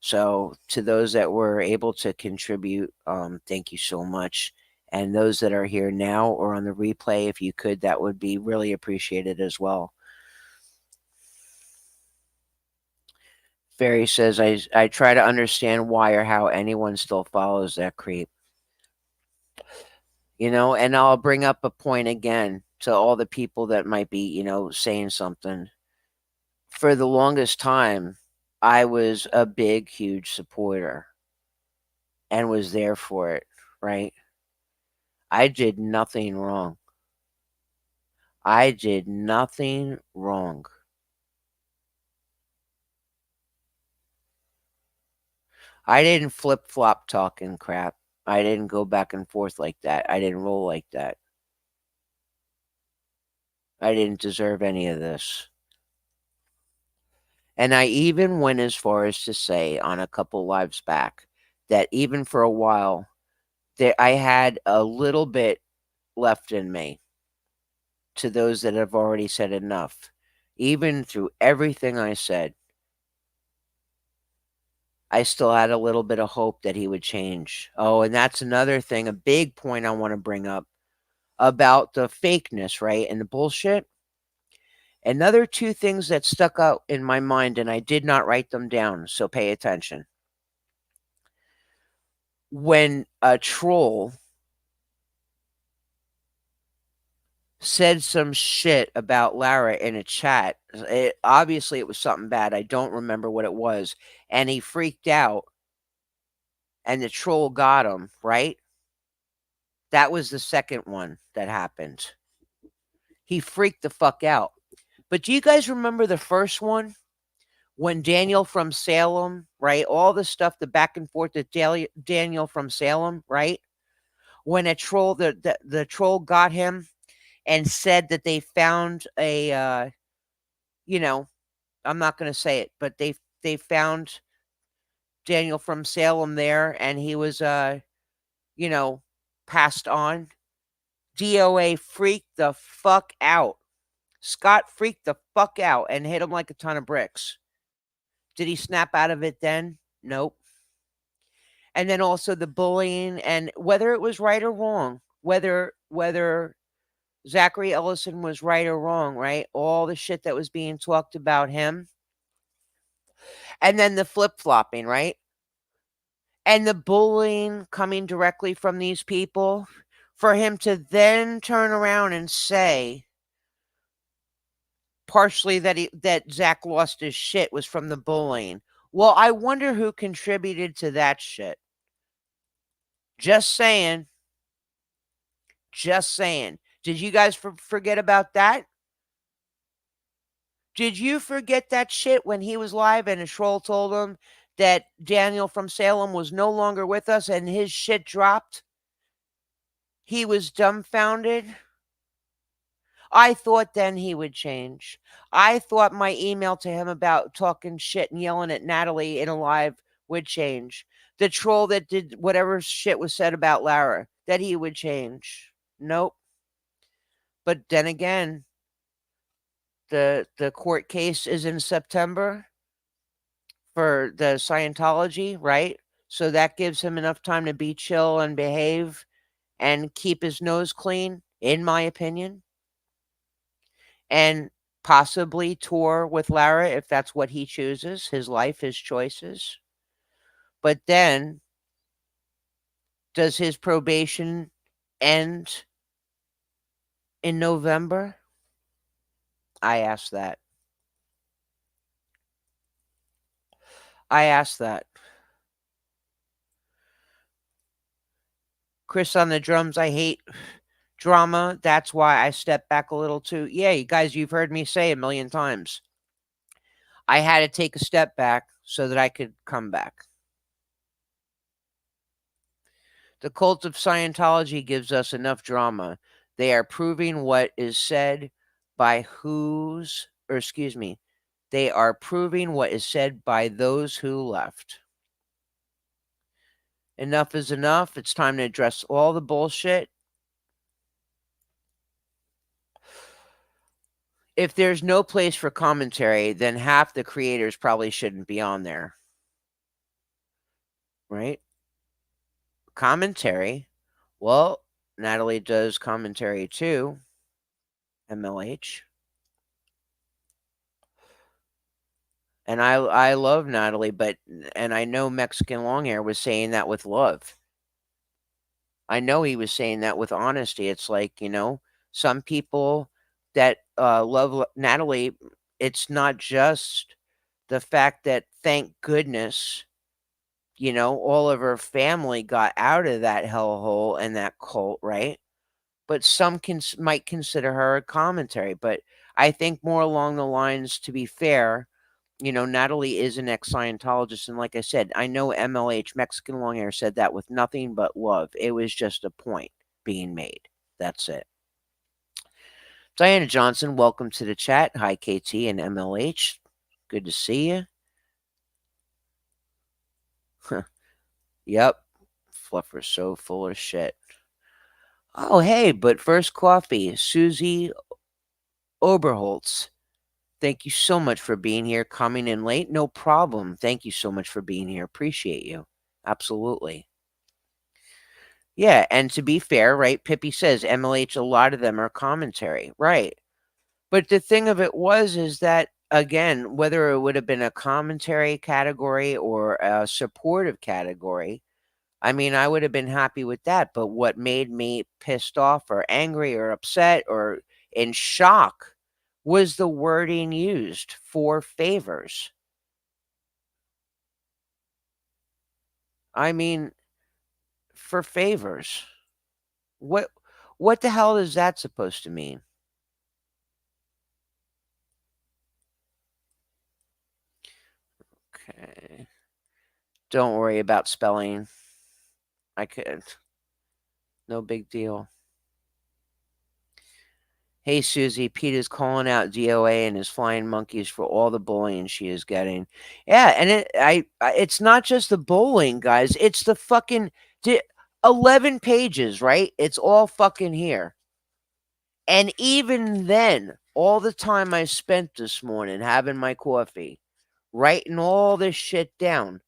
So to those that were able to contribute, thank you so much. And those that are here now or on the replay, if you could, that would be really appreciated as well. Fairy says, I try to understand why or how anyone still follows that creep. And I'll bring up a point again to all the people that might be, saying something. For the longest time, I was a big, huge supporter and was there for it, right? I did nothing wrong. I did nothing wrong. I didn't flip flop talking crap. I didn't go back and forth like that. I didn't roll like that. I didn't deserve any of this. And I even went as far as to say on a couple lives back that even for a while that I had a little bit left in me to those that have already said enough. Even through everything I said, I still had a little bit of hope that he would change. Oh, and that's another thing, a big point I want to bring up about the fakeness, right? And the bullshit. Another two things that stuck out in my mind, and I did not write them down, so pay attention. When a troll said some shit about Lara in a chat, obviously it was something bad. I don't remember what it was. And he freaked out, and the troll got him, right? That was the second one that happened. He freaked the fuck out. But do you guys remember the first one? When Daniel from Salem, right? All the stuff, the back and forth with Daniel from Salem, right? When a troll, the troll got him and said that they found a, I'm not going to say it, but they found Daniel from Salem there, and he was, passed on. DOA freaked the fuck out. Scott freaked the fuck out and hit him like a ton of bricks. Did he snap out of it then? Nope. And then also the bullying, and whether it was right or wrong, whether Zachary Ellison was right or wrong, right? All the shit that was being talked about him. And then the flip-flopping, right? And the bullying coming directly from these people, for him to then turn around and say partially that Zach lost his shit was from the bullying. Well, I wonder who contributed to that shit. Just saying. Just saying. Did you guys forget about that? Did you forget that shit when he was live and a troll told him that Daniel from Salem was no longer with us and his shit dropped? He was dumbfounded. I thought then he would change. I thought my email to him about talking shit and yelling at Natalie in a live would change. The troll that did whatever shit was said about Lara, that he would change. Nope. But then again, the court case is in September for the Scientology, right? So that gives him enough time to be chill and behave and keep his nose clean, in my opinion. And possibly tour with Lara if that's what he chooses, his life, his choices. But then, does his probation end in November? I ask that. I ask that. Chris on the drums, I hate drama. That's why I step back a little too. Yeah, you guys, you've heard me say a million times. I had to take a step back so that I could come back. The cult of Scientology gives us enough drama. They are proving what is said by they are proving what is said by those who left. Enough is enough. It's time to address all the bullshit. If there's no place for commentary, then half the creators probably shouldn't be on there. Right? Commentary. Well, Natalie does commentary too. MLH. And I love Natalie, and I know Mexican Longhair was saying that with love. I know he was saying that with honesty. It's like, some people that love Natalie, it's not just the fact that thank goodness, all of her family got out of that hellhole and that cult, right? But some might consider her a commentary. But I think more along the lines, to be fair, Natalie is an ex-Scientologist, and like I said, I know MLH, Mexican Longhair, said that with nothing but love. It was just a point being made. That's it. Diana Johnson, welcome to the chat. Hi, KT and MLH. Good to see you. Yep. Fluffer's so full of shit. Oh, hey, but first coffee. Susie Oberholtz. Thank you so much for being here, coming in late. No problem. Thank you so much for being here. Appreciate you. Absolutely. Yeah, and to be fair, right, Pippi says MLH, a lot of them are commentary. Right. But the thing of it is that, again, whether it would have been a commentary category or a supportive category, I mean, I would have been happy with that. But what made me pissed off or angry or upset or in shock was the wording used for favors. I mean, for favors. What the hell is that supposed to mean? Okay. Don't worry about spelling. I could. No big deal. Hey, Susie, Pete is calling out DOA and his flying monkeys for all the bullying she is getting. Yeah, and it's not just the bullying, guys. It's the fucking 11 pages, right? It's all fucking here. And even then, all the time I spent this morning having my coffee, writing all this shit down,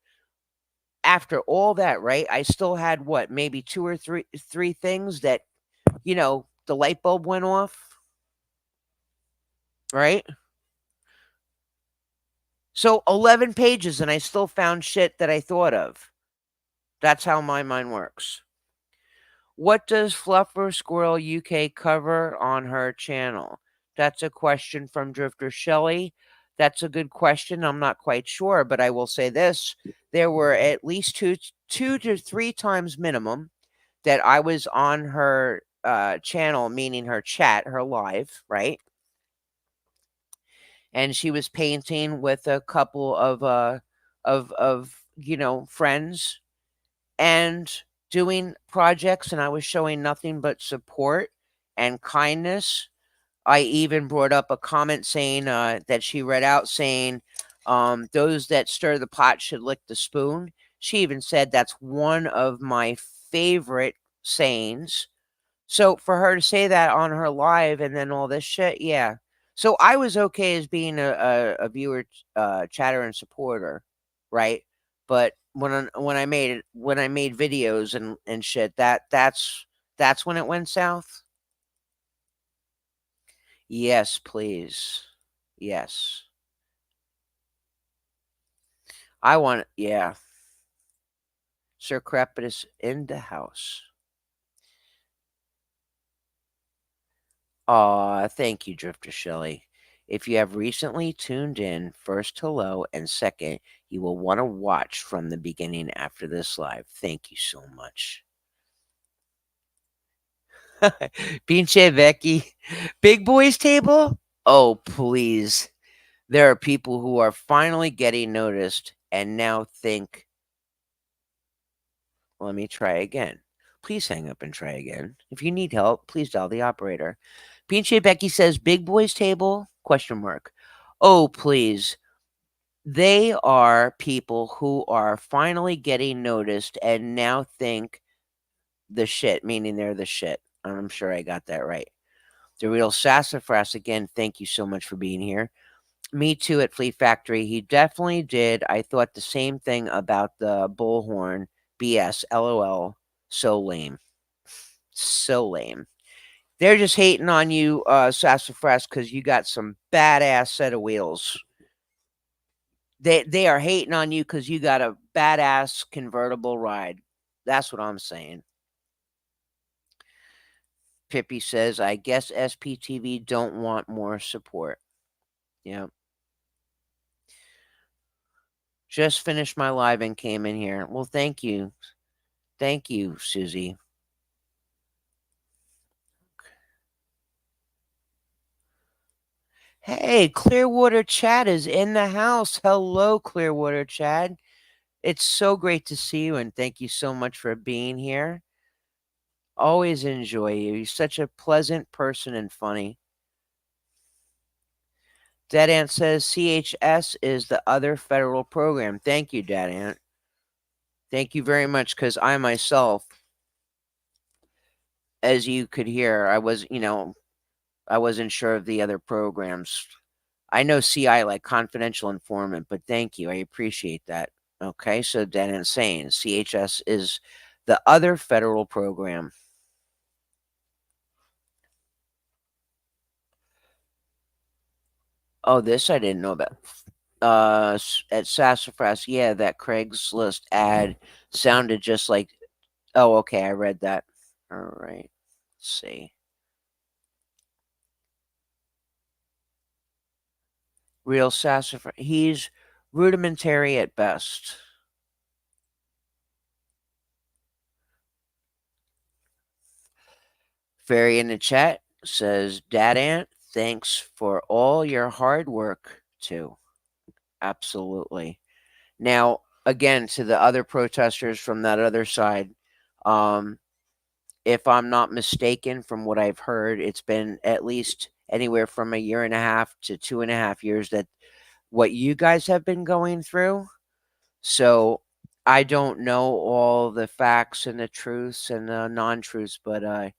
after all that, right, I still had what, maybe two or three things that, the light bulb went off, right? So 11 pages and I still found shit that I thought of. That's how my mind works. What does Fluffer Squirrel UK cover on her channel? That's a question from Drifter Shelley. That's a good question. I'm not quite sure, but I will say this. There were at least two to three times minimum that I was on her channel, meaning her chat, her live, right? And she was painting with a couple of friends and doing projects, and I was showing nothing but support and kindness. I even brought up a comment saying that she read out saying, those that stir the pot should lick the spoon. She even said that's one of my favorite sayings. So for her to say that on her live and then all this shit, yeah. So I was okay as being a viewer, chatter, and supporter, right? But when I made videos and shit, that's when it went south. Yes, please. Yes. I want, yeah. Sir Crepitus in the house. Aw, thank you, Drifter Shelley. If you have recently tuned in, first, hello, and second, you will want to watch from the beginning after this live. Thank you so much. Pinche Becky. Big Boys Table? Oh, please. There are people who are finally getting noticed and now think, let me try again. Please hang up and try again. If you need help, please dial the operator. Pinche Becky says, Big Boys Table? Question mark. Oh, please. They are people who are finally getting noticed and now think the shit, meaning they're the shit. I'm sure I got that right. The real sassafras, again, thank you so much for being here. Me too at Fleet Factory. He definitely did. I thought the same thing about the bullhorn. BS. LOL. So lame. So lame. They're just hating on you, Sassafras, because you got some badass set of wheels. They are hating on you because you got a badass convertible ride. That's what I'm saying. Pippi says, I guess SPTV don't want more support. Yeah. Just finished my live and came in here. Well, thank you. Thank you, Susie. Hey, Clearwater Chad is in the house. Hello, Clearwater Chad. It's so great to see you, and thank you so much for being here. Always enjoy you. You're such a pleasant person and funny. Dead Ant says CHS is the other federal program. Thank you, Dead Ant. Thank you very much, because I myself, as you could hear, I wasn't sure of the other programs. I know CI like confidential informant, but thank you. I appreciate that. Okay, so then it's saying CHS is the other federal program. Oh, this I didn't know about. At Sassafras, yeah, that Craigslist ad sounded just like. Oh, okay, I read that. All right, let's see. Real Sassafras. He's rudimentary at best. Fairy in the chat says, Dad Ant, thanks for all your hard work, too. Absolutely. Now, again, to the other protesters from that other side, um, if I'm not mistaken, from what I've heard, it's been at least anywhere from a year and a half to 2.5 years that what you guys have been going through. So I don't know all the facts and the truths and the non truths, but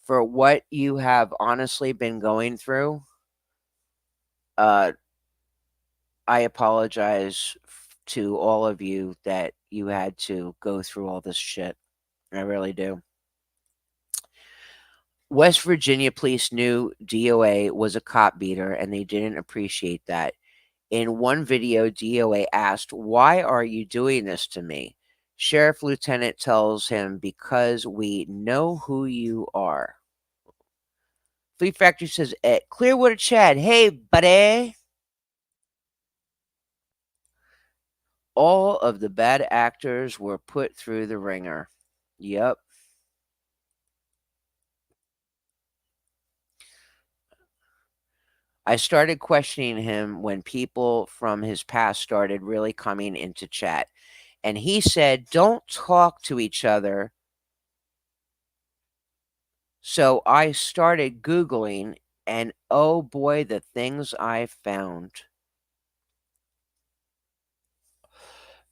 for what you have honestly been going through, uh, I apologize to all of you that you had to go through all this shit. I really do. West Virginia police knew DOA was a cop beater and they didn't appreciate that. In one video, DOA asked, Why are you doing this to me? Sheriff Lieutenant tells him, Because we know who you are. Fleet Factory says, Clearwater Chad, hey, buddy. All of the bad actors were put through the ringer. Yep. I started questioning him when people from his past started really coming into chat. And he said, Don't talk to each other. So I started Googling, and oh boy, the things I found.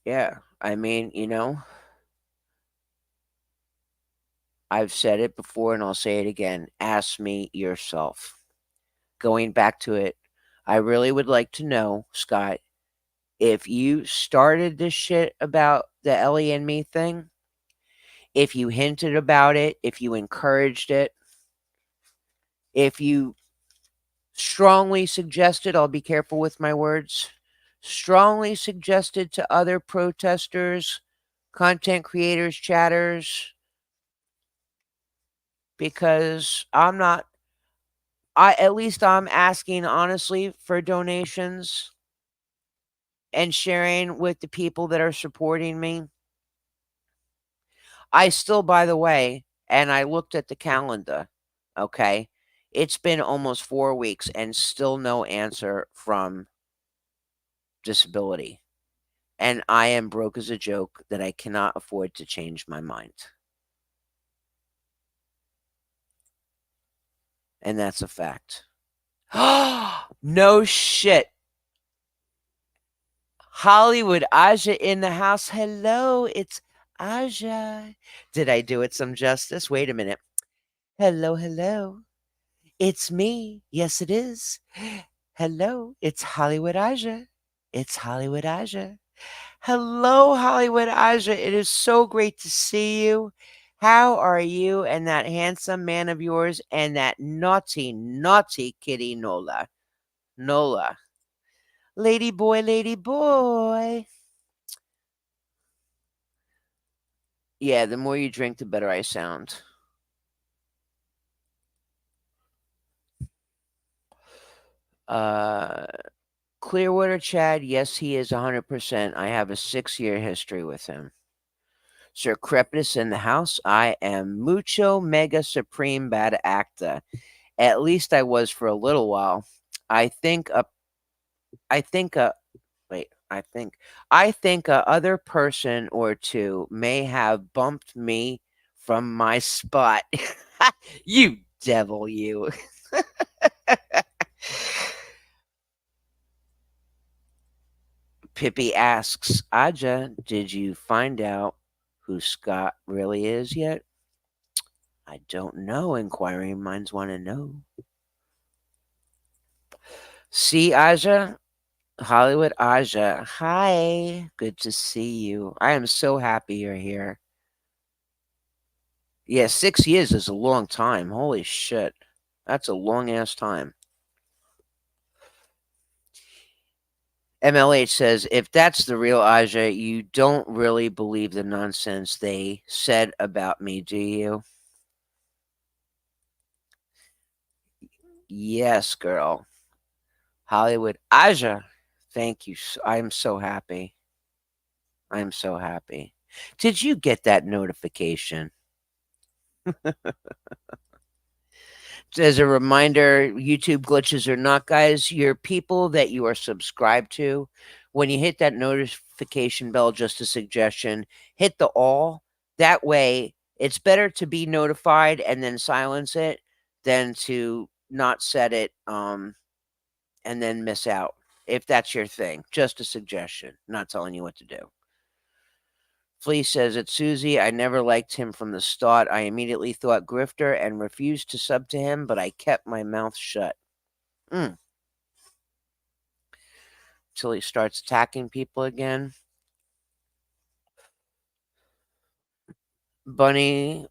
Yeah, I mean, I've said it before and I'll say it again. Ask me yourself. Going back to it, I really would like to know, Scott, if you started this shit about the Ellie and me thing, if you hinted about it, if you encouraged it, if you strongly suggested, I'll be careful with my words, strongly suggested to other protesters, content creators, chatters, because at least I'm asking honestly for donations and sharing with the people that are supporting me. I still, by the way, and I looked at the calendar, okay? It's been almost 4 weeks and still no answer from disability. And I am broke as a joke that I cannot afford to change my mind. And that's a fact. No shit. Hollywood Aja in the house. Hello, it's Aja. Did I do it some justice? Wait a minute. Hello, hello. It's me. Yes, it is. Hello, it's Hollywood Aja. It's Hollywood Aja. Hello, Hollywood Aja. It is so great to see you. How are you and that handsome man of yours and that naughty, naughty kitty Nola? Nola. Lady boy, lady boy. Yeah, the more you drink, the better I sound. Uh, Clearwater Chad, yes, he is 100%. I have a 6-year history with him. Sir Crepus in the house. I am mucho mega supreme bad actor. At least I was for a little while. I think a, I think a, wait, I think a other person or two may have bumped me from my spot. You devil, you. Pippi asks, Aja, did you find out who Scott really is yet? I don't know. Inquiring minds want to know. See, Aja? Hollywood Aja. Hi. Good to see you. I am so happy you're here. Yeah, 6 years is a long time. Holy shit. That's a long ass time. MLH says, if that's the real Aja, you don't really believe the nonsense they said about me, do you? Yes, girl. Hollywood Aja. Thank you. I am so happy. I am so happy. Did you get that notification? As a reminder, YouTube glitches or not, guys, your people that you are subscribed to, when you hit that notification bell, just a suggestion, hit the all. That way, it's better to be notified and then silence it than to not set it and then miss out. If that's your thing, just a suggestion, not telling you what to do. Flea says, it's Susie. I never liked him from the start. I immediately thought grifter and refused to sub to him, but I kept my mouth shut. Till he starts attacking people again. Bunny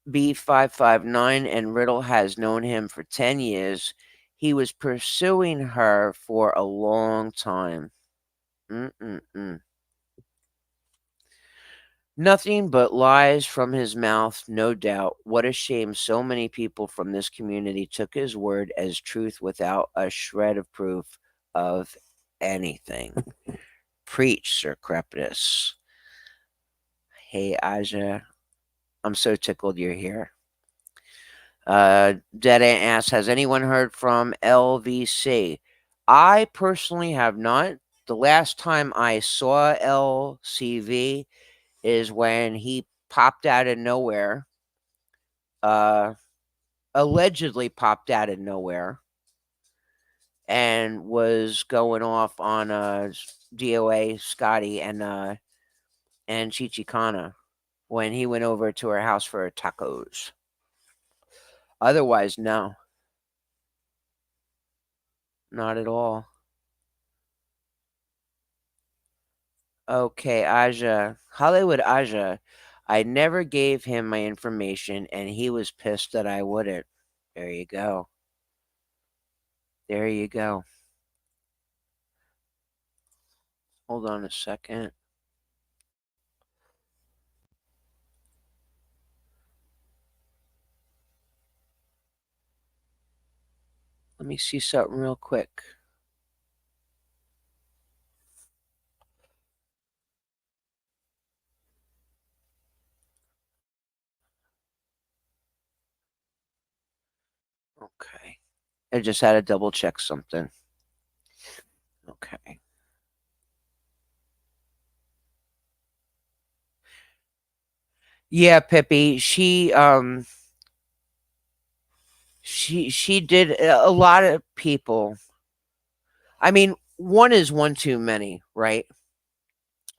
B559 and Riddle has known him for 10 years. He was pursuing her for a long time. Nothing but lies from his mouth, no doubt. What a shame so many people from this community took his word as truth without a shred of proof of anything. Preach, Sir Crepidus. Hey, Aja. I'm so tickled you're here. Dead Ant asks, has anyone heard from LVC? I personally have not. The last time I saw LCV is when he popped out of nowhere, uh, allegedly popped out of nowhere, and was going off on DOA, Scotty, and Chichikana when he went over to her house for tacos. Otherwise, no. Not at all. Okay, Aja. Hollywood Aja. I never gave him my information, and he was pissed that I wouldn't. There you go. There you go. Hold on a second. Let me see something real quick. Okay. I just had to double check something. Okay. Yeah, Pippi, she did a lot of people. I mean, one is one too many, right?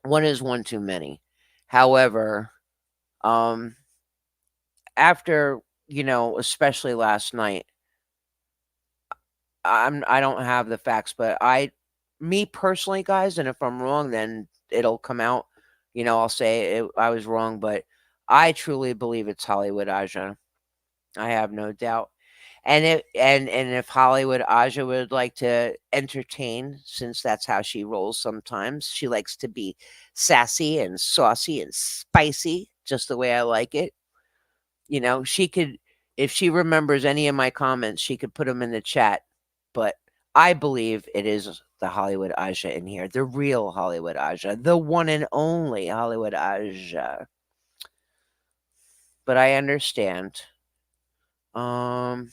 One is one too many. However, um after, especially last night, I don't have the facts, but me personally, guys, and if I'm wrong, then it'll come out. I'll say I was wrong, but I truly believe it's Hollywood Aja. I have no doubt. And if Hollywood Aja would like to entertain, since that's how she rolls sometimes, she likes to be sassy and saucy and spicy, just the way I like it. She could, if she remembers any of my comments, she could put them in the chat. But I believe it is the Hollywood Aja in here, the real Hollywood Aja, the one and only Hollywood Aja. But I understand. Um,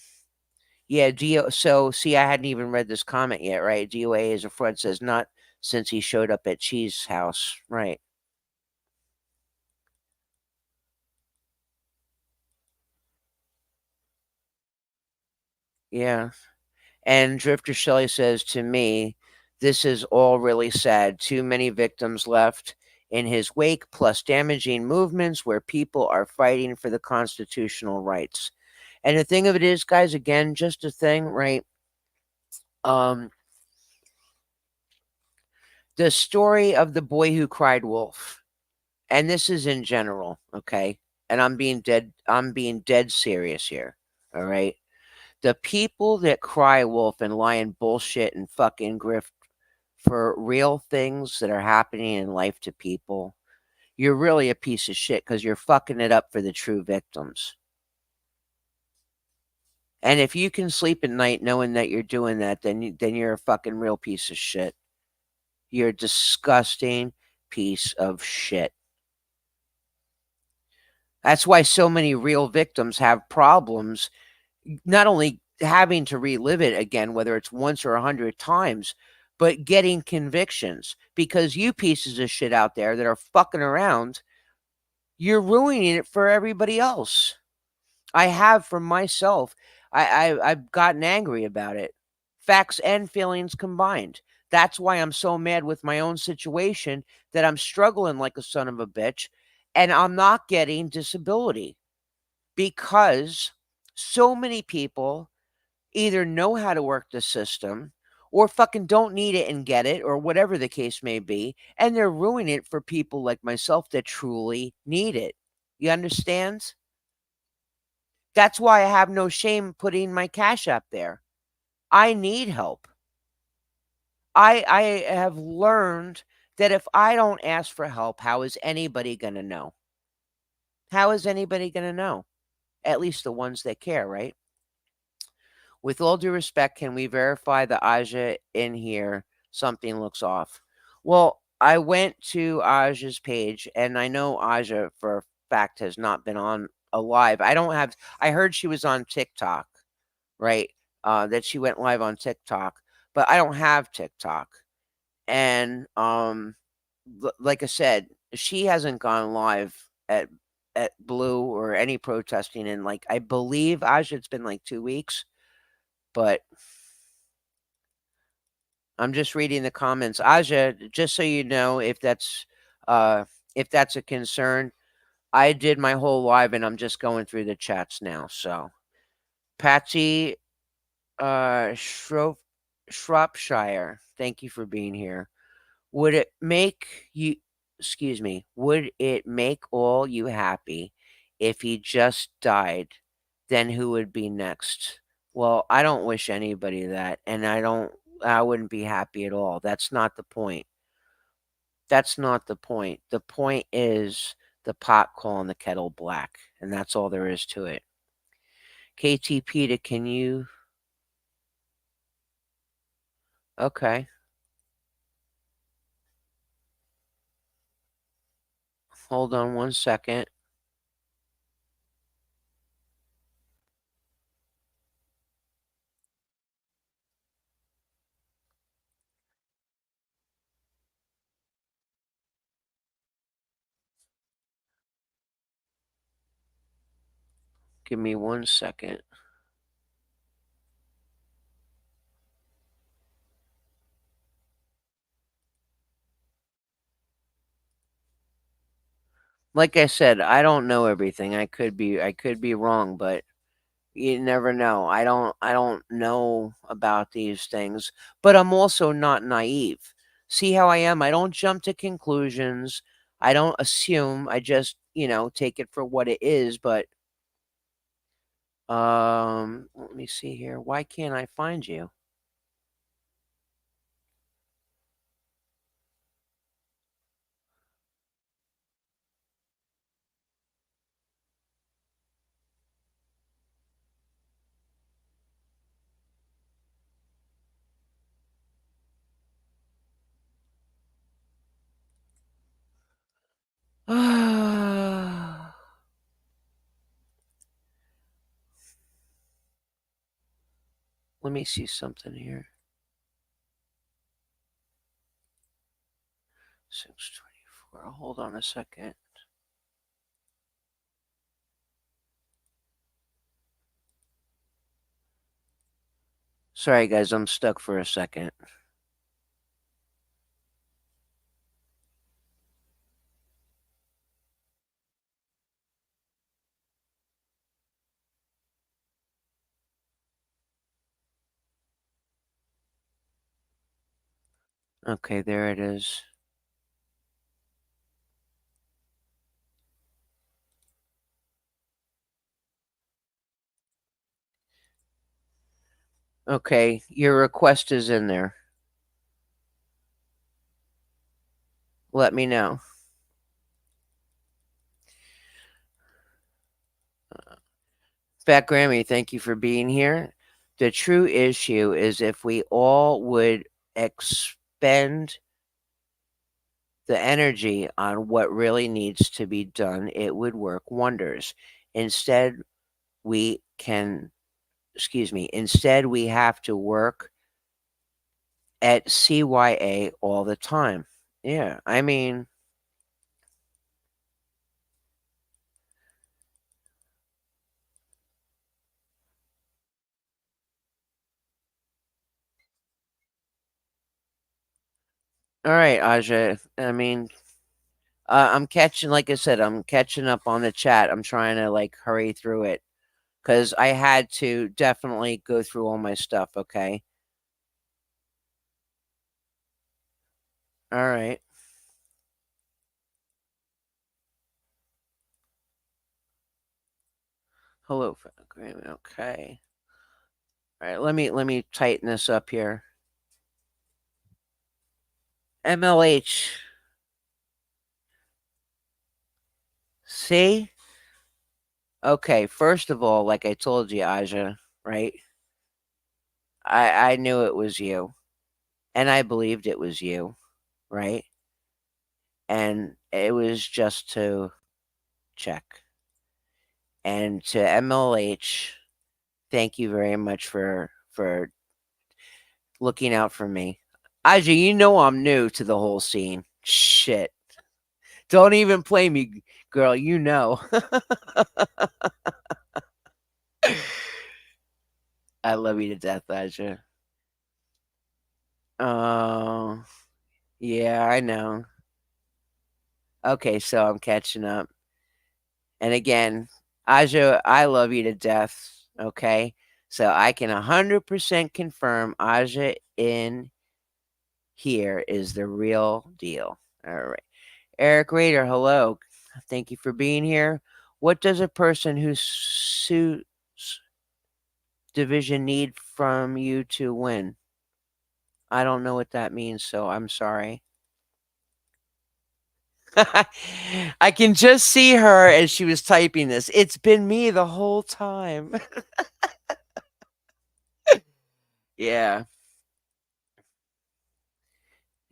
yeah, so see, I hadn't even read this comment yet, right? DOA is a fraud, says not since he showed up at Cheese House, right? Yeah. And Drifter Shelley says to me, this is all really sad. Too many victims left in his wake, plus damaging movements where people are fighting for the constitutional rights. And the thing of it is, guys, again, just a thing, right? Um, the story of the boy who cried wolf, and this is in general, okay? And I'm being dead serious here. All right. The people that cry wolf and lie and bullshit and fucking grift for real things that are happening in life to people, you're really a piece of shit because you're fucking it up for the true victims. And if you can sleep at night knowing that you're doing that, then you're a fucking real piece of shit. You're a disgusting piece of shit. That's why so many real victims have problems, not only having to relive it again, whether it's once or 100 times, but getting convictions. Because you pieces of shit out there that are fucking around, you're ruining it for everybody else. I have for myself. I've gotten angry about it. Facts and feelings combined. That's why I'm so mad with my own situation that I'm struggling like a son of a bitch and I'm not getting disability because so many people either know how to work the system or fucking don't need it and get it or whatever the case may be, and they're ruining it for people like myself that truly need it. You understand? That's why I have no shame putting my cash up there. I need help. I have learned that if I don't ask for help, how is anybody going to know? How is anybody going to know? At least the ones that care, right? With all due respect, can we verify the Aja in here? Something looks off. Well, I went to Aja's page, and I know Aja for a fact has not been on a live. I heard she was on TikTok, right? That she went live on TikTok, but I don't have TikTok. And like I said, she hasn't gone live at Blue or any protesting in like I believe Aja it's been like 2 weeks, but I'm just reading the comments. Aja, just so you know, if that's a concern, I did my whole live and I'm just going through the chats now. So Patsy Shropshire, thank you for being here. Would it make you excuse me, would it make all you happy if he just died? Then who would be next? Well, I don't wish anybody that, and I wouldn't be happy at all. That's not the point. That's not the point. The point is the pot calling the kettle black, and that's all there is to it. KTP to can you okay. Hold on one second. Give me one second. Like I said, I don't know everything. I could be wrong, but you never know. I don't know about these things, but I'm also not naive. See how I am? I don't jump to conclusions. I don't assume. I just take it for what it is. But let me see here. Why can't I find you? Let me see something here. 6:24. Hold on a second. Sorry, guys, I'm stuck for a second. Okay, there it is. Okay, your request is in there. Let me know. Fat Grammy, thank you for being here. The true issue is if we all would expend the energy on what really needs to be done, it would work wonders. Instead, we can, instead, we have to work at CYA all the time. Yeah, I mean, all right, Aja. I mean, I'm catching, like I said, I'm catching up on the chat. I'm trying to like hurry through it because I had to definitely go through all my stuff. Okay. All right. Hello, Grammy. Okay. All right. Let me tighten this up here. MLH. See? Okay. First of all, like I told you, Aja, right? I knew it was you, and I believed it was you, right? And it was just to check. And to MLH, thank you very much for looking out for me. Aja, you know I'm new to the whole scene. Shit. Don't even play me, girl. You know. I love you to death, Aja. Oh, yeah, I know. Okay, so I'm catching up. And again, Aja, I love you to death. Okay. So I can 100% confirm Aja in here is the real deal. All right. Eric Rader, hello. Thank you for being here. What does a person who suits division need from you to win? I don't know what that means, so I'm sorry. I can just see her as she was typing this. It's been me the whole time. Yeah.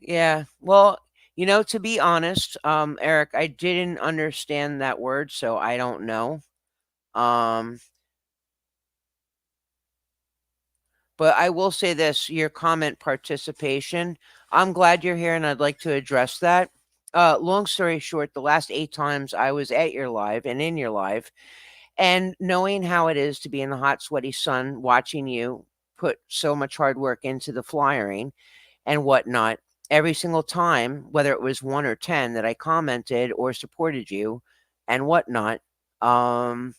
Yeah. Well, to be honest, Eric, I didn't understand that word, so I don't know. Um, but I will say this, your comment participation, I'm glad you're here and I'd like to address that. Long story short, the last 8 times I was at your live and in your live, and knowing how it is to be in the hot, sweaty sun, watching you put so much hard work into the flyering and whatnot, every single time, whether it was 1 or 10 that I commented or supported you and whatnot, um,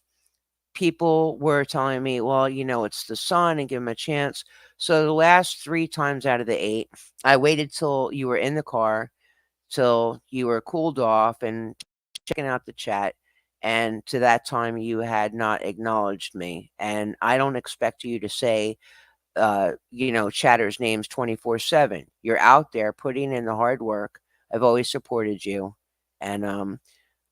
people were telling me, well, it's the sun and give him a chance. So the last 3 times out of the 8, I waited till you were in the car, till you were cooled off and checking out the chat, and to that time you had not acknowledged me. And I don't expect you to say, chatters names 24/7. You're out there putting in the hard work. I've always supported you, and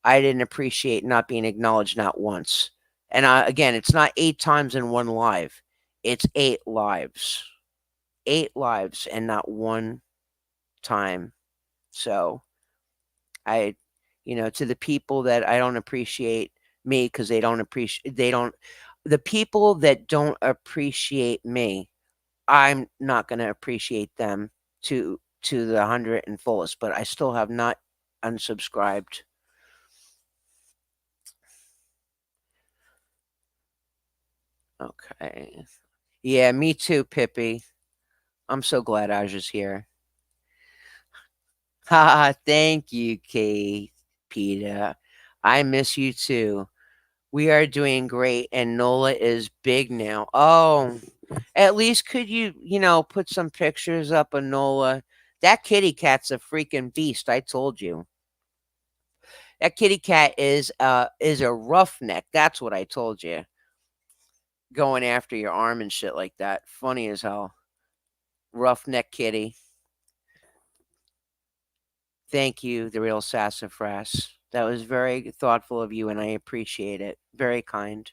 I didn't appreciate not being acknowledged not once. And again, it's not 8 times in one live; it's 8 lives, 8 lives, and not one time. So I, to the people that I don't appreciate me because they don't, the people that don't appreciate me, I'm not going to appreciate them to the 100 and fullest, but I still have not unsubscribed. Okay. Yeah, me too, Pippi. I'm so glad Aja's here. Ha, thank you, Kate, Peter. I miss you too. We are doing great, and Nola is big now. Oh, at least could you, put some pictures up of Nola? That kitty cat's a freaking beast. I told you. That kitty cat is a roughneck. That's what I told you. Going after your arm and shit like that. Funny as hell. Roughneck kitty. Thank you, the real sassafras. That was very thoughtful of you, and I appreciate it. Very kind.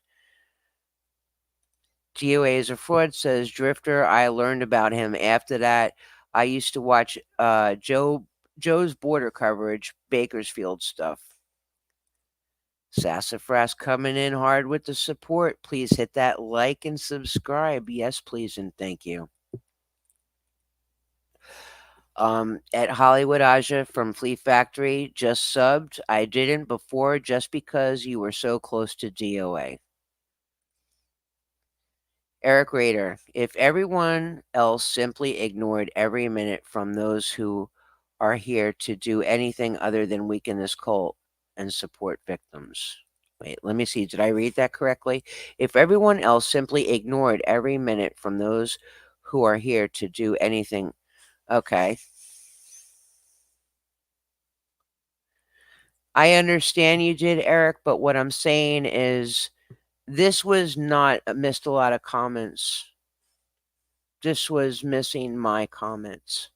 GOA is a fraud, says Drifter. I learned about him after that. I used to watch Joe's border coverage, Bakersfield stuff. Sassafras coming in hard with the support. Please hit that like and subscribe. Yes, please, and thank you. At Hollywood Aja from Flea Factory just subbed. I didn't before just because you were so close to DOA. Eric Rader, if everyone else simply ignored every minute from those who are here to do anything other than weaken this cult and support victims. Wait, let me see. Did I read that correctly? If everyone else simply ignored every minute from those who are here to do anything. Okay. I understand you did, Eric, but what I'm saying is this was not missed a lot of comments. This was missing my comments.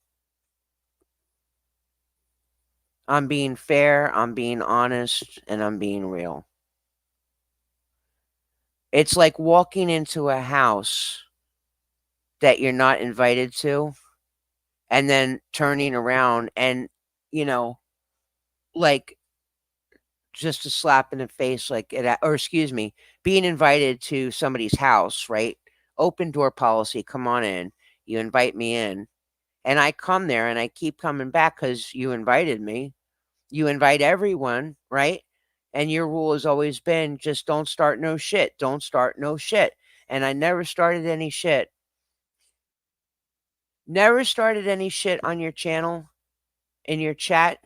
I'm being fair, I'm being honest, and I'm being real. It's like walking into a house that you're not invited to and then turning around and, like just a slap in the face, like it, or excuse me, being invited to somebody's house, right? Open door policy, come on in. You invite me in, and I come there and I keep coming back because you invited me. You invite everyone, right? And your rule has always been just don't start no shit. Don't start no shit. And I never started any shit. Never started any shit on your channel, in your chat,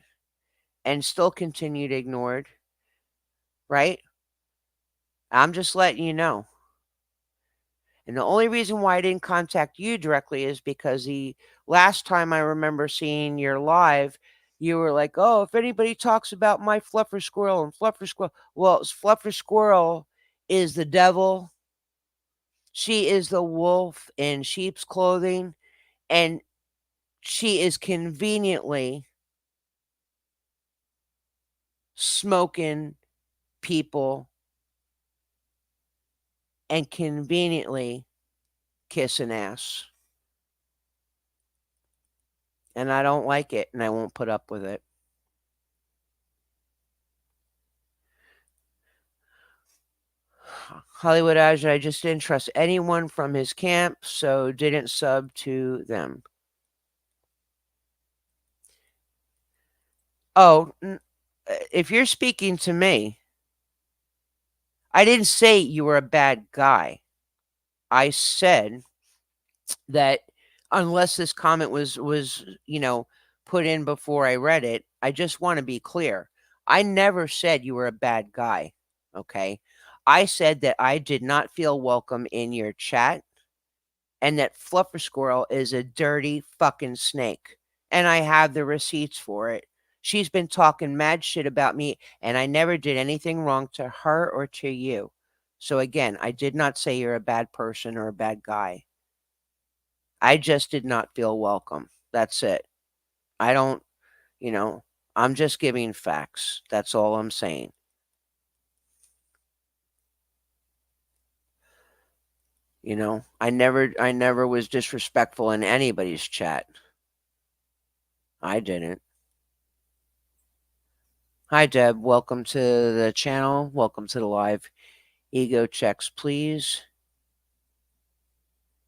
and still continued ignored, right? I'm just letting you know. And the only reason why I didn't contact you directly is because the last time I remember seeing your live, you were like, "Oh, if anybody talks about my fluffer squirrel and fluffer squirrel," well, fluffer squirrel is the devil. She is the wolf in sheep's clothing, and she is conveniently smoking people and conveniently kissing ass. And I don't like it, and I won't put up with it. Hollywood Aja, I just didn't trust anyone from his camp, so didn't sub to them. Oh, if you're speaking to me, I didn't say you were a bad guy. I said that unless this comment was put in before I read it, I just want to be clear. I never said you were a bad guy. Okay. I said that I did not feel welcome in your chat and that Fluffer Squirrel is a dirty fucking snake. And I have the receipts for it. She's been talking mad shit about me, and I never did anything wrong to her or to you. So again, I did not say you're a bad person or a bad guy. I just did not feel welcome. That's it. I don't, you know, I'm just giving facts. That's all I'm saying. I never was disrespectful in anybody's chat. I didn't. Hi Deb, welcome to the channel. Welcome to the live. Ego checks, please.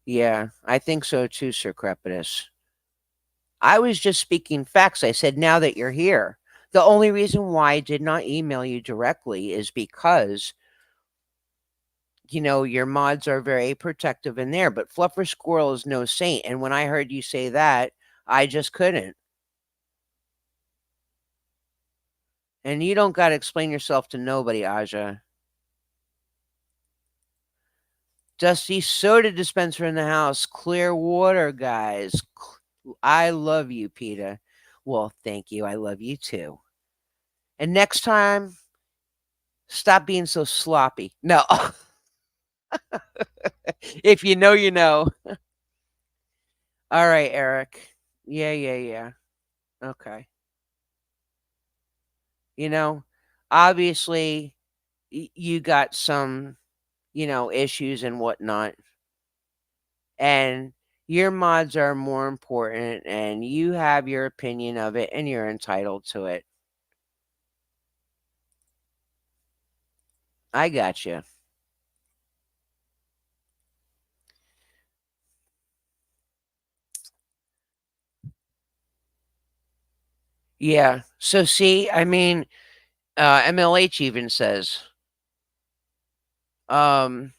Yeah, I think so too, Sir Crepitus. I was just speaking facts. I said now that you're here. The only reason why I did not email you directly is because your mods are very protective in there, but Fluffer Squirrel is no saint. And when I heard you say that, I just couldn't. And you don't got to explain yourself to nobody, Aja. Dusty soda dispenser in the house. Clear water, guys. I love you, Peter. Well, thank you. I love you too. And next time, stop being so sloppy. No. If you know, you know. All right, Eric. Yeah, yeah, yeah. Okay. You know, obviously, you got some, issues and whatnot. And your mods are more important, and you have your opinion of it, and you're entitled to it. I got you. Yeah. So, see, I mean, MLH even says, um,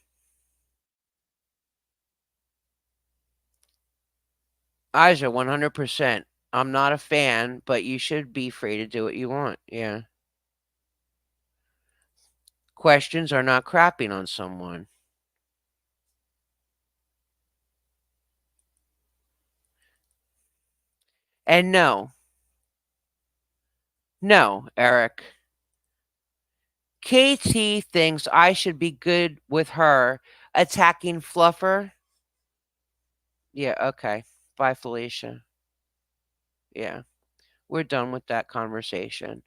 Aja, 100%. I'm not a fan, but you should be free to do what you want. Yeah. Questions are not crapping on someone. And no, Eric. KT thinks I should be good with her attacking Fluffer. Yeah, okay. Bye, Felicia. Yeah, we're done with that conversation.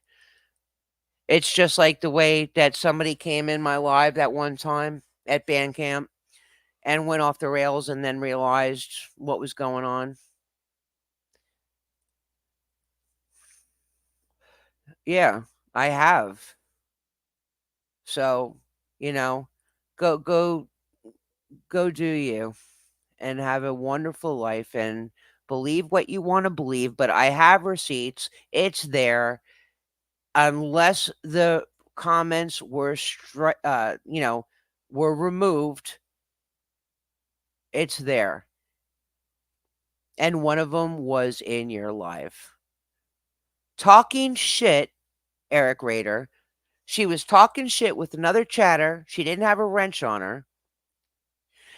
It's just like the way that somebody came in my live that one time at band camp and went off the rails and then realized what was going on. Yeah, I have. So, you know, go go go do you and have a wonderful life and believe what you want to believe, but I have receipts. It's there unless the comments were were removed. It's there. And one of them was in your life. Talking shit, Eric Rader. She was talking shit with another chatter. She didn't have a wrench on her.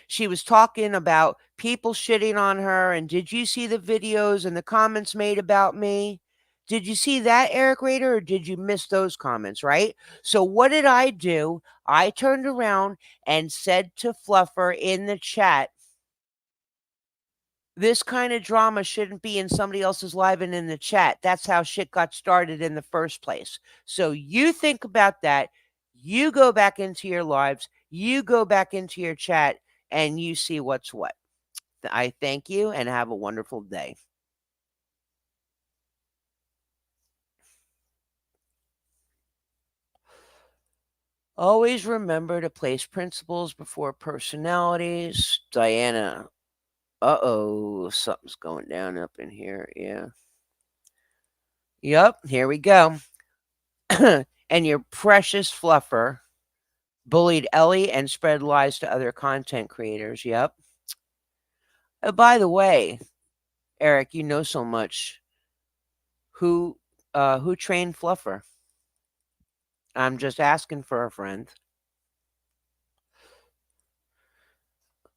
She was talking about people shitting on her. And did you see the videos and the comments made about me? Did you see that, Eric Rader, or did you miss those comments, right? So what did I do? I turned around and said to Fluffer in the chat, this kind of drama shouldn't be in somebody else's live and in the chat. That's how shit got started in the first place. So you think about that. You go back into your lives, you go back into your chat, and you see what's what. I thank you and have a wonderful day. Always remember to place principles before personalities. Diana. Uh-oh, something's going down up in here. Yeah. Yep, here we go. And your precious Fluffer bullied Ellie and spread lies to other content creators. Yep. By the way, Eric, you know so much. Who trained Fluffer? I'm just asking for a friend.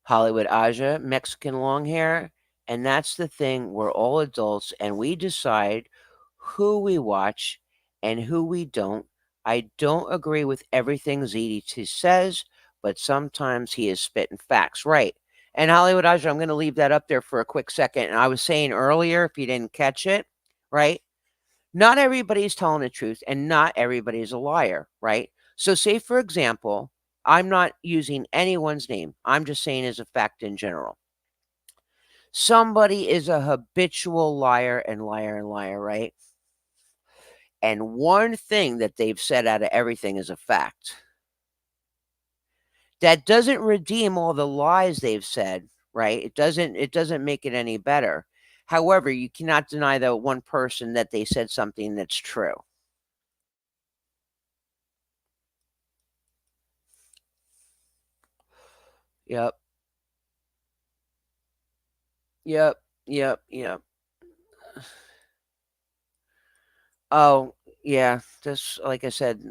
Hollywood Aja, Mexican long hair. And that's the thing. We're all adults and we decide who we watch, and who we don't. I don't agree with everything ZDT says, but sometimes he is spitting facts. Right. And Hollywood Aja, I'm going to leave that up there for a quick second. And I was saying earlier, if you didn't catch it, right? Not everybody's telling the truth and not everybody's a liar, right? So, say for example, I'm not using anyone's name, I'm just saying as a fact in general. Somebody is a habitual liar and liar and liar, right? And one thing that they've said out of everything is a fact. That doesn't redeem all the lies they've said, right? It doesn't make it any better. However, you cannot deny that one person that they said something that's true. Yep. Yep. Yep. Yep. Oh, yeah. This, like I said,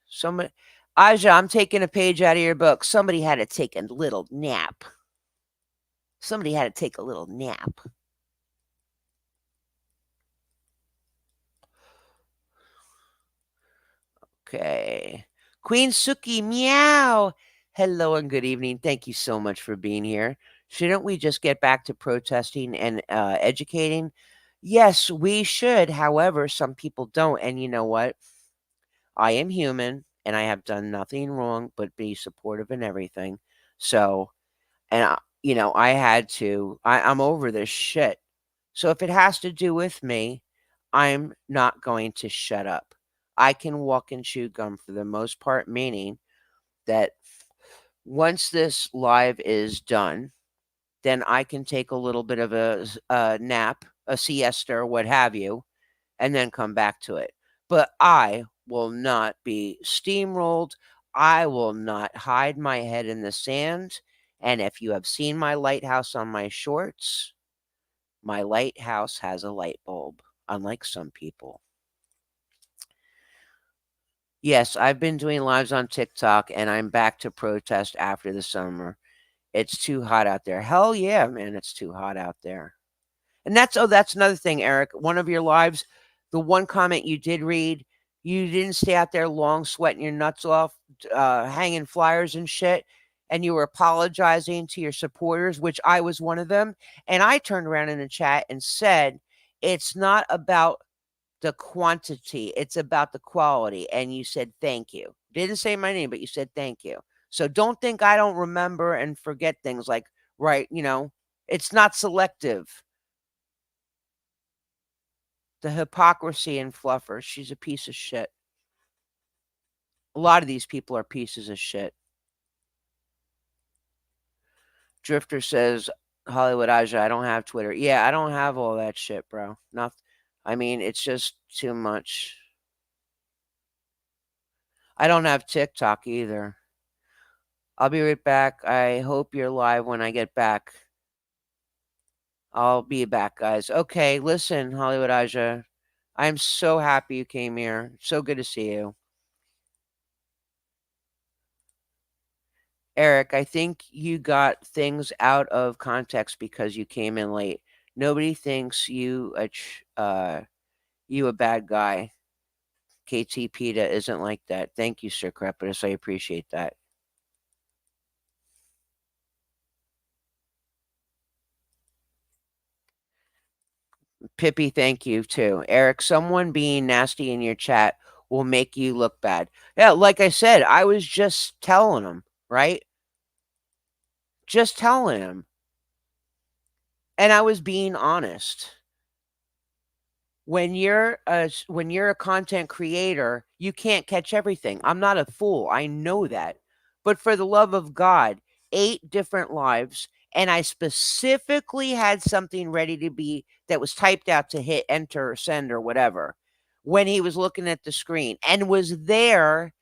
somebody, Aja, I'm taking a page out of your book. Somebody had to take a little nap. Somebody had to take a little nap. Okay. Queen Suki, meow. Hello and good evening. Thank you so much for being here. Shouldn't we just get back to protesting and educating? Yes, we should. However, some people don't. And you know what? I am human and I have done nothing wrong but be supportive in everything. So, and I had to, I'm over this shit. So if it has to do with me, I'm not going to shut up. I can walk and chew gum for the most part, meaning that once this live is done, then I can take a little bit of a nap, a siesta, or what have you, and then come back to it. But I will not be steamrolled. I will not hide my head in the sand. And if you have seen my lighthouse on my shorts, my lighthouse has a light bulb, unlike some people. Yes, I've been doing lives on TikTok and I'm back to protest after the summer. It's too hot out there. Hell yeah, man, it's too hot out there. And that's another thing, Eric. One of your lives, the one comment you did read, you didn't stay out there long sweating your nuts off, hanging flyers and shit, and you were apologizing to your supporters, which I was one of them. And I turned around in the chat and said, it's not about the quantity, it's about the quality. And you said thank you. Didn't say my name, but you said thank you. So don't think I don't remember and forget things like, right, it's not selective. The hypocrisy in Fluffer. She's a piece of shit. A lot of these people are pieces of shit. Drifter says, Hollywood Aja, I don't have Twitter. Yeah, I don't have all that shit, bro. Not, I mean, it's just too much. I don't have TikTok either. I'll be right back. I hope you're live when I get back. I'll be back, guys. Okay, listen, Hollywood Aja. I'm so happy you came here. So good to see you. Eric, I think you got things out of context because you came in late. Nobody thinks you a bad guy. KT PETA isn't like that. Thank you, Sir Crepitus. I appreciate that. Pippi, thank you too. Eric, someone being nasty in your chat will make you look bad. Yeah, like I said, I was just telling him, right? Just telling him. And I was being honest. When you're a content creator, you can't catch everything. I'm not a fool. I know that. But for the love of God, 8 different lives, and I specifically had something ready to be that was typed out to hit enter or send or whatever when he was looking at the screen and was there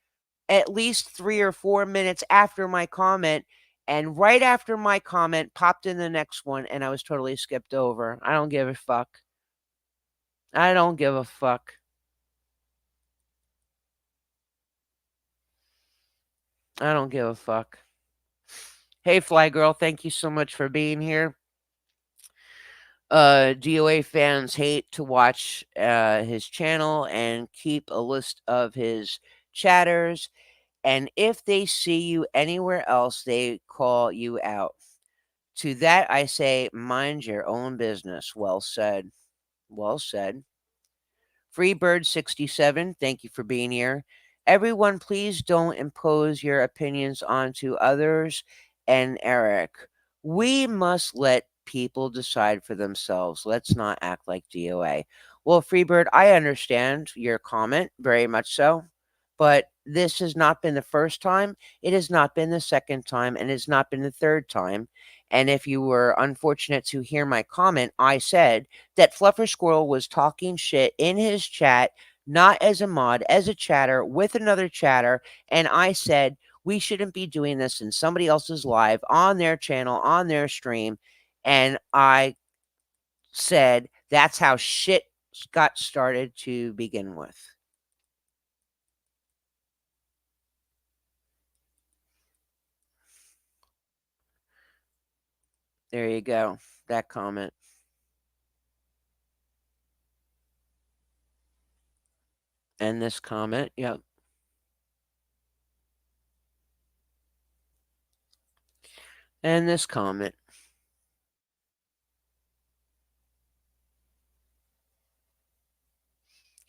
at least 3 or 4 minutes after my comment, and right after my comment popped in the next one and I was totally skipped over. I don't give a fuck. I don't give a fuck. I don't give a fuck. Hey, Fly Girl, thank you so much for being here. DOA fans hate to watch his channel and keep a list of his chatters. And if they see you anywhere else, they call you out. To that, I say, mind your own business. Well said. Well said. Freebird67, thank you for being here. Everyone, please don't impose your opinions onto others. And Eric, we must let people decide for themselves. Let's not act like DOA. Well, Freebird, I understand your comment, very much so. But this has not been the first time. It has not been the second time. And it has not been the third time. And if you were unfortunate to hear my comment, I said that Fluffer Squirrel was talking shit in his chat, not as a mod, as a chatter with another chatter. And I said, we shouldn't be doing this in somebody else's live, on their channel, on their stream. And I said, that's how shit got started to begin with. There you go. That comment. And this comment. Yep. And this comment.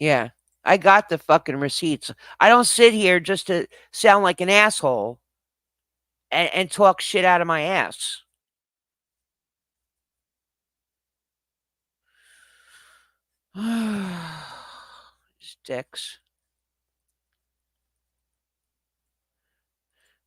Yeah. I got the fucking receipts. I don't sit here just to sound like an asshole and talk shit out of my ass. Sticks.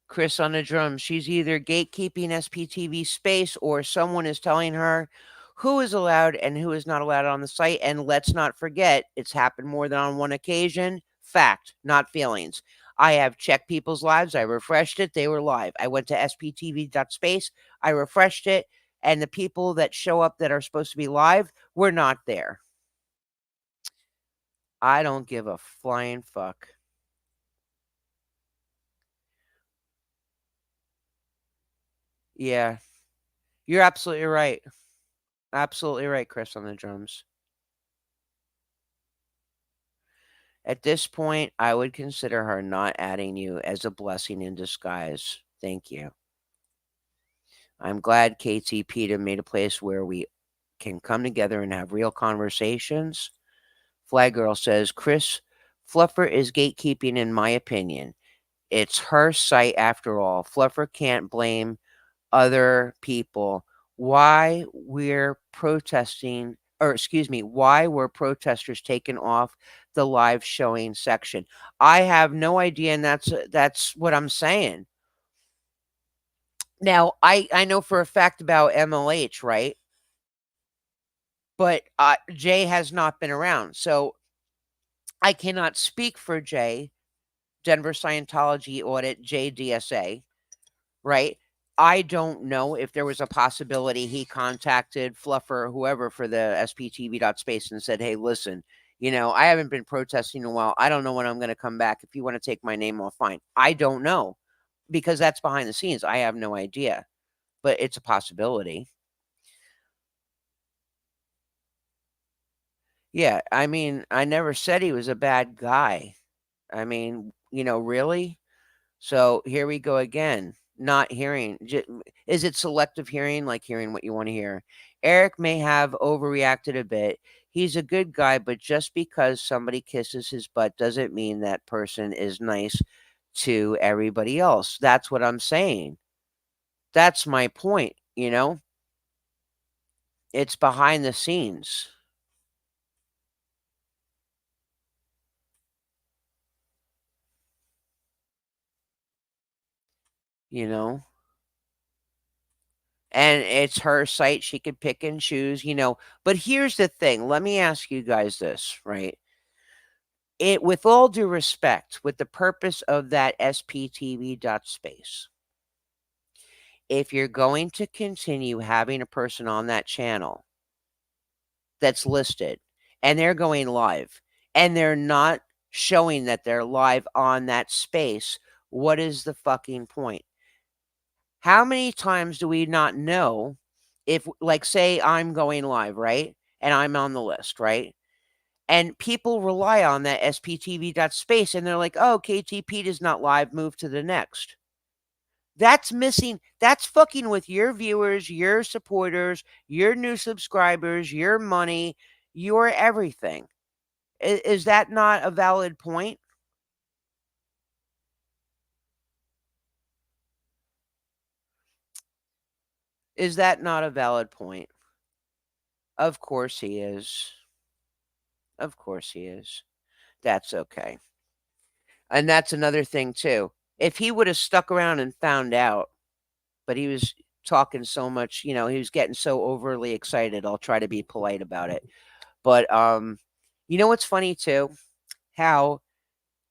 Chris on the drum. She's either gatekeeping SPTV space or someone is telling her who is allowed and who is not allowed on the site. And let's not forget, it's happened more than on one occasion. Fact, not feelings. I have checked people's lives. I refreshed it. They were live. I went to sptv.space. I refreshed it. And the people that show up that are supposed to be live were not there. I don't give a flying fuck. Yeah, you're absolutely right. Absolutely right, Chris on the drums. At this point, I would consider her not adding you as a blessing in disguise. Thank you. I'm glad KT Peter made a place where we can come together and have real conversations. Flag Girl says, Chris Fluffer is gatekeeping, in my opinion. It's her site after all. Fluffer can't blame other people. Why we're protesting, or excuse me, why were protesters taken off the live showing section? I have no idea, and that's what I'm saying. Now, I know for a fact about MLH, right? But Jay has not been around, so I cannot speak for Jay, Denver Scientology Audit, JDSA, right? I don't know if there was a possibility he contacted Fluffer or whoever for the SPTV.space and said, hey, listen, I haven't been protesting in a while. I don't know when I'm going to come back. If you want to take my name off, fine. I don't know because that's behind the scenes. I have no idea, but it's a possibility. Yeah. I mean, I never said he was a bad guy. I mean, really? So here we go again. Not hearing. Is it selective hearing, like hearing what you want to hear? Eric may have overreacted a bit. He's a good guy, but just because somebody kisses his butt doesn't mean that person is nice to everybody else. That's what I'm saying. That's my point. It's behind the scenes, you know? And it's her site. She can pick and choose. But here's the thing. Let me ask you guys this, right? With all due respect, with the purpose of that SPTV.space, if you're going to continue having a person on that channel that's listed and they're going live and they're not showing that they're live on that space, what is the fucking point? How many times do we not know if, like, say I'm going live, right? And I'm on the list, right? And people rely on that SPTV.space and they're like, oh, KTP is not live, move to the next. That's missing. That's fucking with your viewers, your supporters, your new subscribers, your money, your everything. Is that not a valid point? Is that not a valid point? Of course he is. Of course he is. That's okay. And that's another thing too. If he would have stuck around and found out, but he was talking so much, he was getting so overly excited. I'll try to be polite about it. But you know what's funny too? How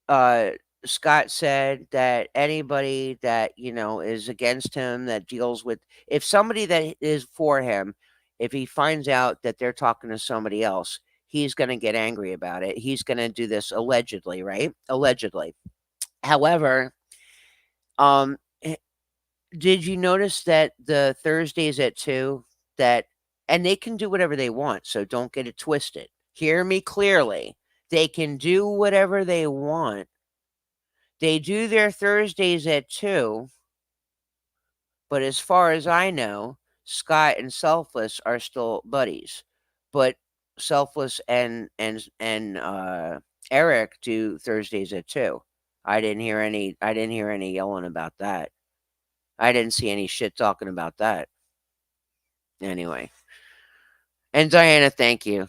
uh Scott said that anybody that, is against him, that deals with, if somebody that is for him, if he finds out that they're talking to somebody else, he's going to get angry about it. He's going to do this allegedly, right? Allegedly. However, um did you notice that the Thursdays at 2, that, and they can do whatever they want, so don't get it twisted. Hear me clearly. They can do whatever they want. They do their Thursdays at 2, but as far as I know, Scott and Selfless are still buddies. But Selfless and Eric do Thursdays at 2. I didn't hear any yelling about that. I didn't see any shit talking about that. Anyway. And Diana, thank you.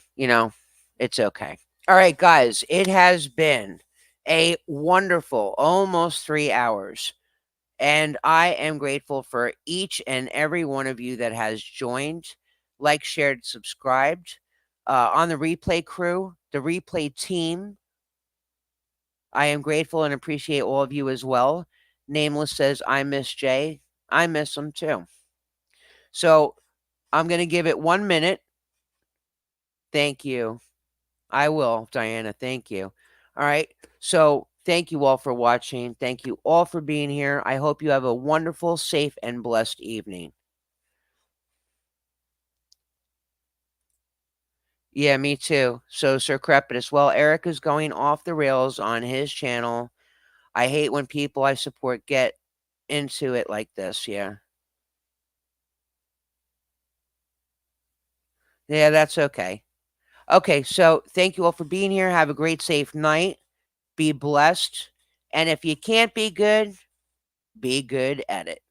It's okay. All right, guys, it has been a wonderful almost 3 hours. And I am grateful for each and every one of you that has joined, like, shared, subscribed. On the replay crew, the replay team, I am grateful and appreciate all of you as well. Nameless says, I miss Jay. I miss him too. So I'm going to give it 1 minute. Thank you. I will, Diana. Thank you. All right. So thank you all for watching. Thank you all for being here. I hope you have a wonderful, safe, and blessed evening. Yeah, me too. So, Sir Crepitus, well, Eric is going off the rails on his channel. I hate when people I support get into it like this. Yeah. Yeah, that's okay. Okay, so thank you all for being here. Have a great, safe night. Be blessed. And if you can't be good at it.